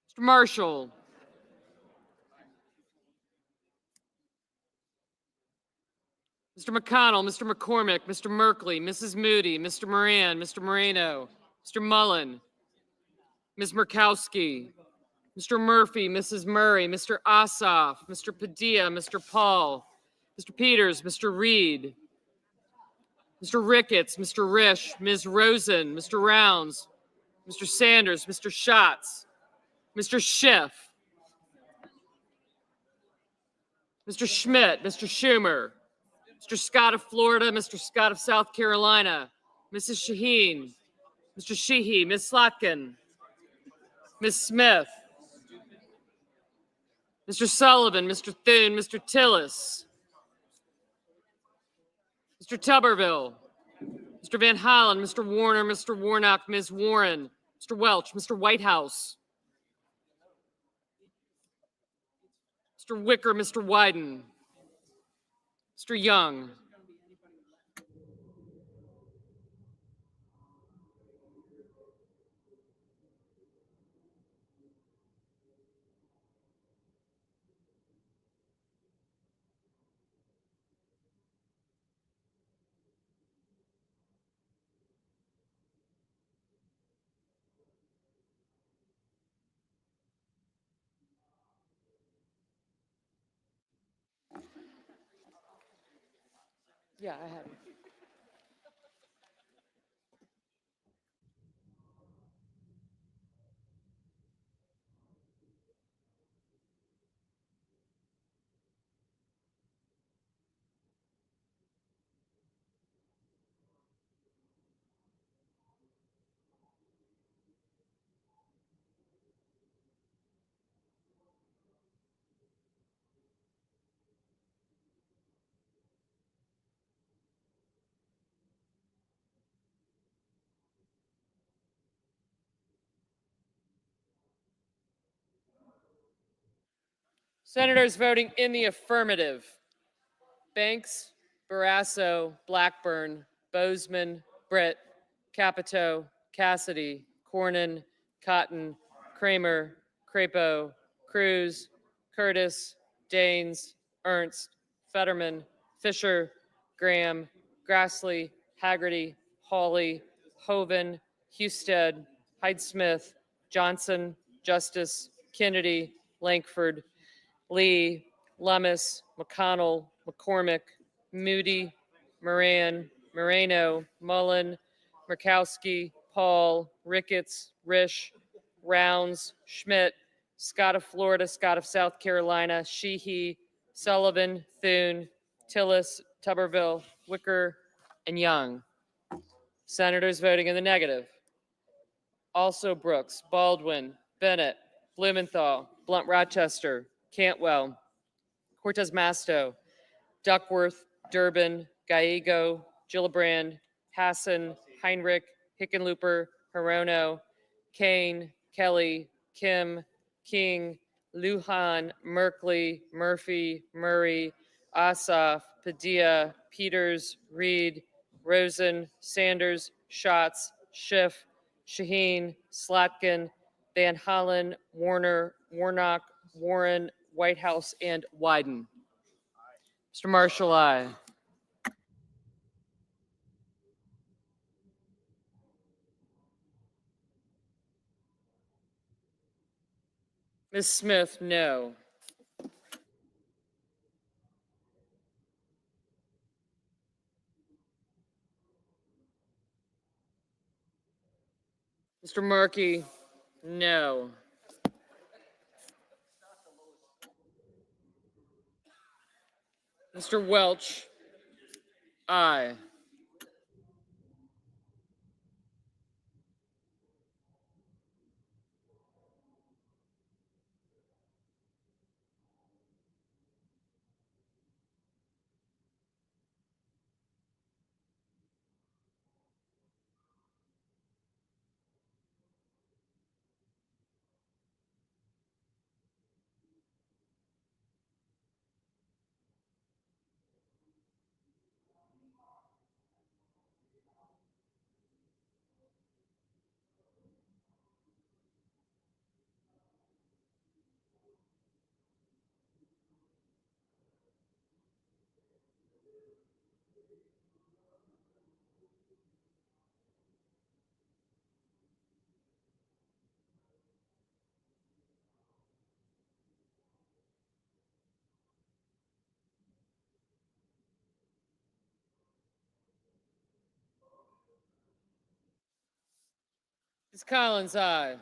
Mr. Marshall, Mr. McConnell, Mr. McCormick, Mr. Merkley, Mrs. Moody, Mr. Moran, Mr. Moreno, Mr. Mullen, Ms. Murkowski, Mr. Murphy, Mrs. Murray, Mr. Ossoff, Mr. Padilla, Mr. Paul, Mr. Peters, Mr. Reed, Mr. Ricketts, Mr. Risch, Ms. Rosen, Mr. Rounds, Mr. Sanders, Mr. Schatz, Mr. Schiff, Mr. Schmidt, Mr. Schumer, Mr. Scott of Florida, Mr. Scott of South Carolina, Mrs. Shaheen, Mr. Sheehy, Ms. Slotkin, Ms. Smith, Mr. Sullivan, Mr. Thune, Mr. Tillis, Mr. Tuberville, Mr. Van Hollen, Mr. Warner, Mr. Warnock, Ms. Warren, Mr. Welch, Mr. Whitehouse, Mr. Wicker, Mr. Wyden, Mr. Young, yeah, I have it. Senators voting in the affirmative: Banks, Barrasso, Blackburn, Bozeman, Britt, Capito, Cassidy, Cornyn, Cotton, Kramer, Crapo, Cruz, Curtis, Daines, Ernst, Fetterman, Fisher, Graham, Grassley, Haggerty, Hawley, Hoven, Husted, Hyde-Smith, Johnson, Justice, Kennedy, Lankford, Lee, Lummis, McConnell, McCormick, Moody, Moran, Moreno, Mullen, Murkowski, Paul, Ricketts, Risch, Rounds, Schmidt, Scott of Florida, Scott of South Carolina, Sheehy, Sullivan, Thune, Tillis, Tuberville, Wicker, and Young. Senators voting in the negative: also Brooks, Baldwin, Bennett, Blumenthal, Blunt Rochester, Cantwell, Cortez Masto, Duckworth, Durbin, Gallego, Gillibrand, Hassan, Heinrich, Hickenlooper, Hirono, Kane, Kelly, Kim, King, Lujan, Merkley, Murphy, Murray, Ossoff, Padilla, Peters, Reed, Rosen, Sanders, Schatz, Schiff, Shaheen, Slotkin, Van Hollen, Warner, Warnock, Warren, Whitehouse, and Wyden. Mr. Marshall, aye. Ms. Smith, no. Mr. Markey, no. Mr. Welch, aye. Ms. Collins, aye.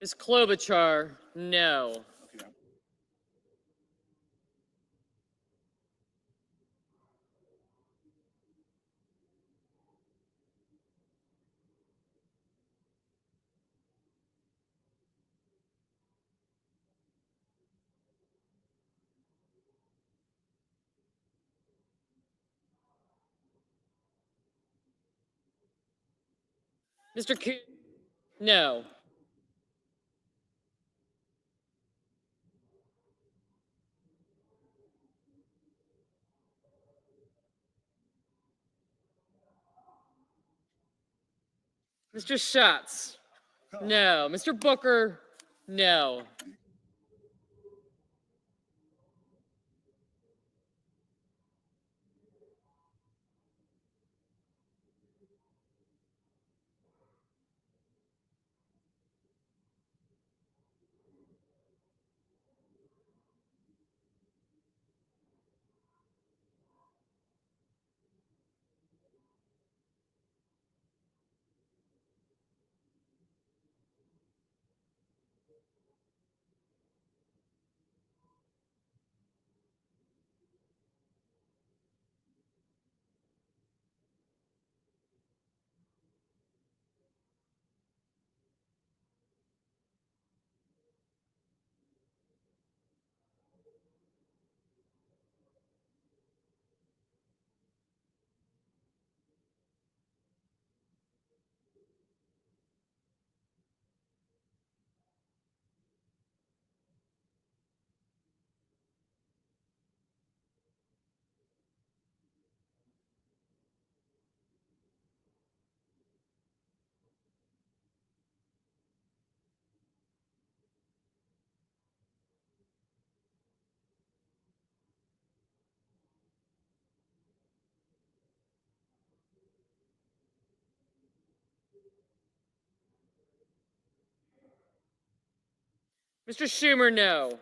Ms. Klobuchar, no. Mr. No. Mr. Schatz, no. Mr. Booker, no. Mr. Schumer, no.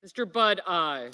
Mr. Budd, aye.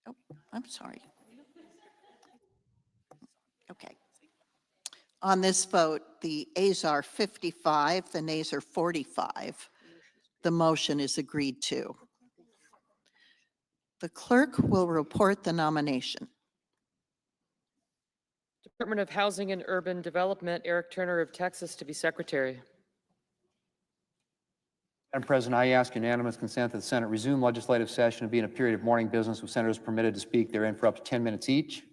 Oh, I'm sorry. Okay. On this vote, the ayes are 55, the nays are 45. The motion is agreed to. The clerk will report the nomination. Department of Housing and Urban Development, Eric Turner of Texas to be secretary. Madam President, I ask unanimous consent that the Senate resume legislative session and be in a period of morning business with senators permitted to speak therein for up to 10 minutes each.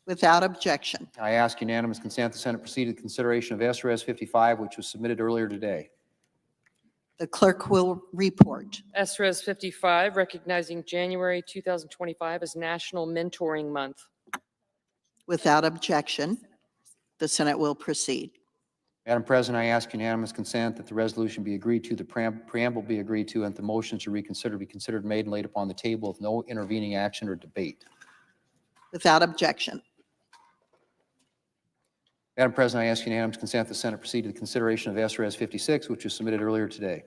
Without objection. I ask unanimous consent the Senate proceed to the consideration of SRS 55, which was submitted earlier today. The clerk will report. SRES 55, recognizing January 2025 as National Mentoring Month. Without objection, the Senate will proceed. Madam President, I ask unanimous consent that the resolution be agreed to, the preamble be agreed to, and the motion to reconsider be considered, made, and laid upon the table with no intervening action or debate. Without objection. Madam President, I ask unanimous consent the Senate proceed to the consideration of SRS 56, which was submitted earlier today.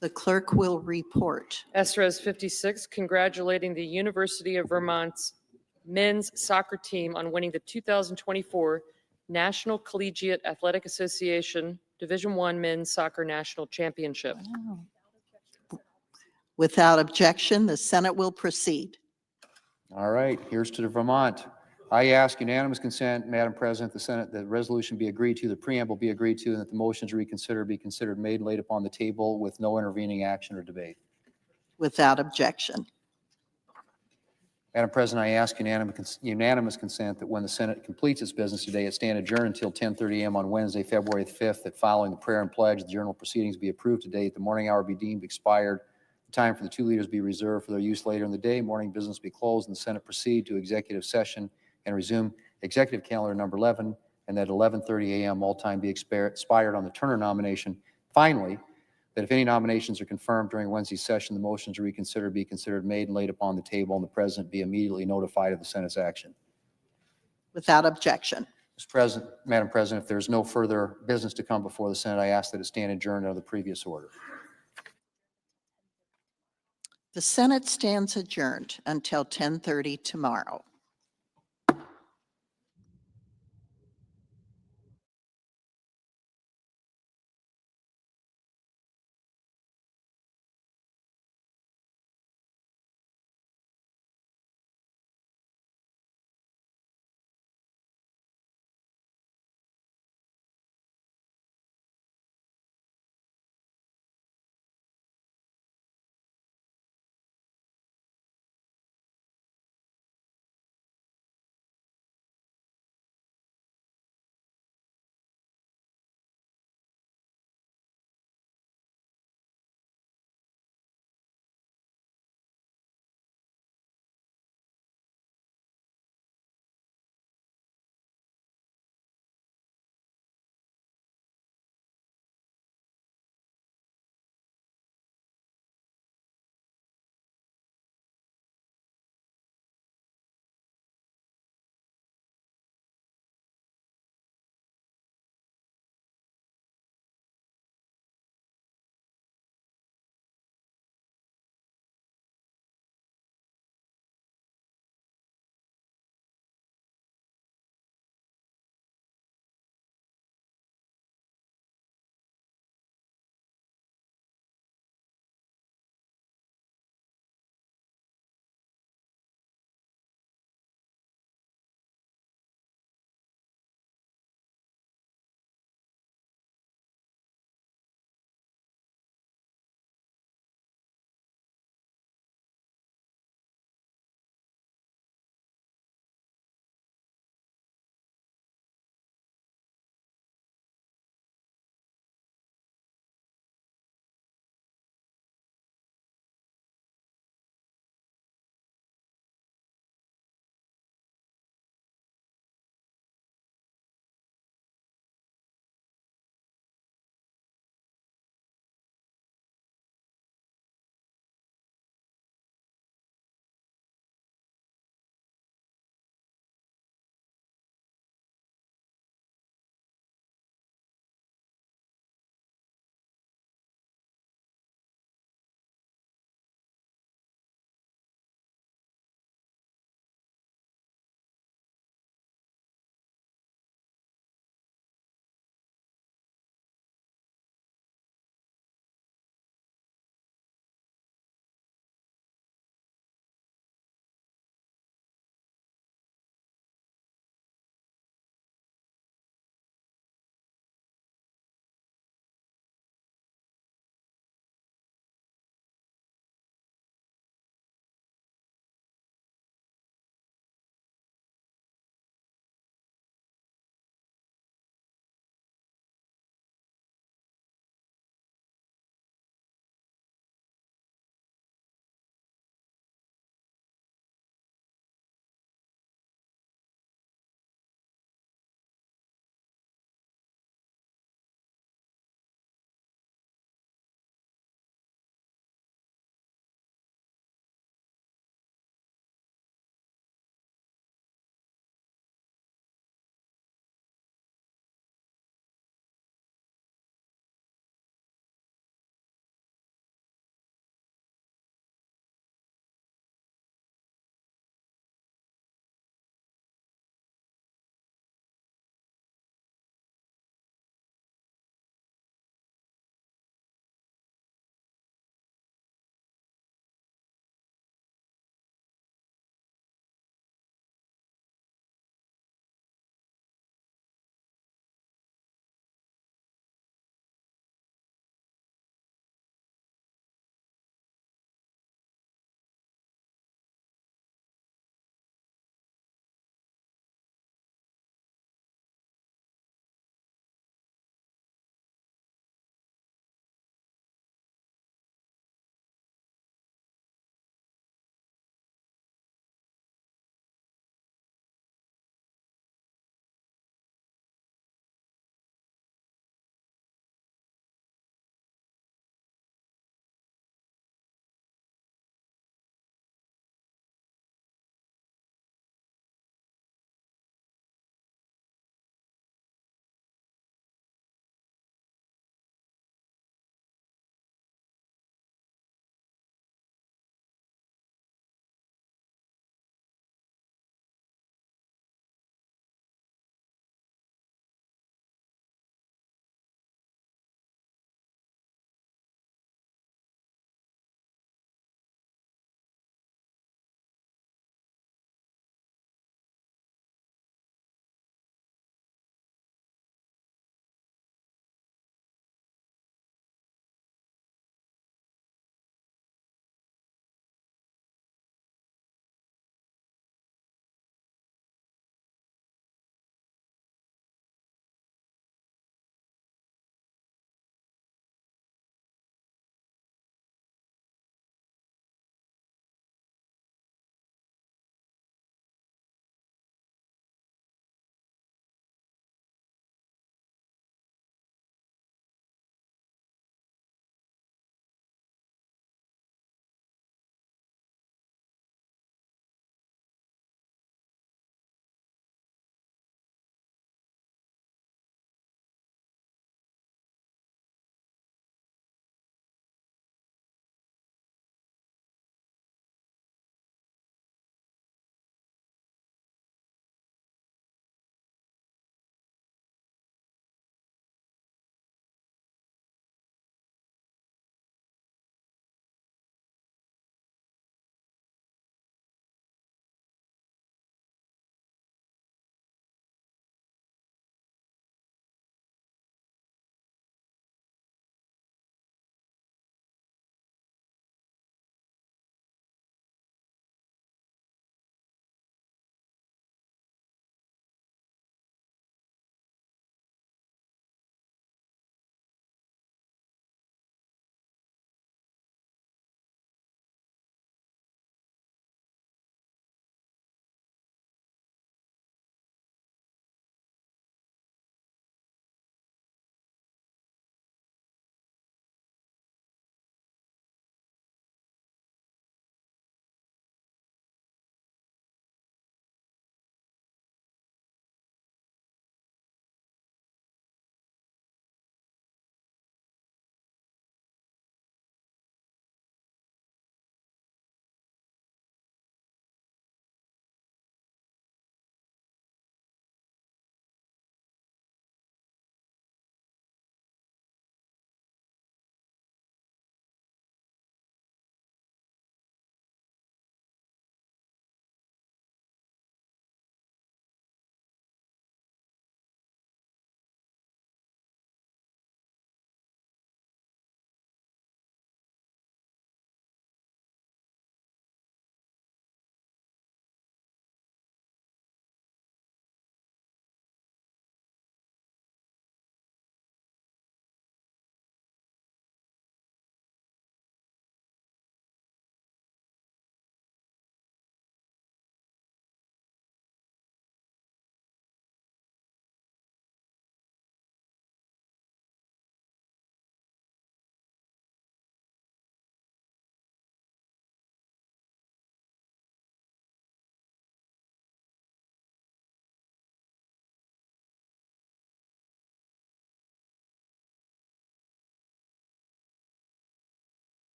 The clerk will report. SRES 56, congratulating the University of Vermont's men's soccer team on winning the 2024 National Collegiate Athletic Association Division I Men's Soccer National Championship. Without objection, the Senate will proceed. All right, here's to the Vermont. I ask unanimous consent, Madam President, the Senate, the resolution be agreed to, the preamble be agreed to, and that the motion to reconsider be considered, made, and laid upon the table with no intervening action or debate. Without objection. Madam President, I ask unanimous consent that when the Senate completes its business today, it stand adjourned until 10:30 a.m. on Wednesday, February 5th, that following the prayer and pledge, the journal proceedings be approved today, the morning hour be deemed expired, the time for the two leaders be reserved for their use later in the day, morning business be closed, and the Senate proceed to executive session and resume executive calendar number 11, and that 11:30 a.m. all time be expired on the Turner nomination. Finally, that if any nominations are confirmed during Wednesday's session, the motion to reconsider be considered, made, and laid upon the table, and the President be immediately notified of the Senate's action. Without objection. Mr. President, Madam President, if there is no further business to come before the Senate, I ask that it stand adjourned under the previous order. The Senate stands adjourned until 10:30 tomorrow.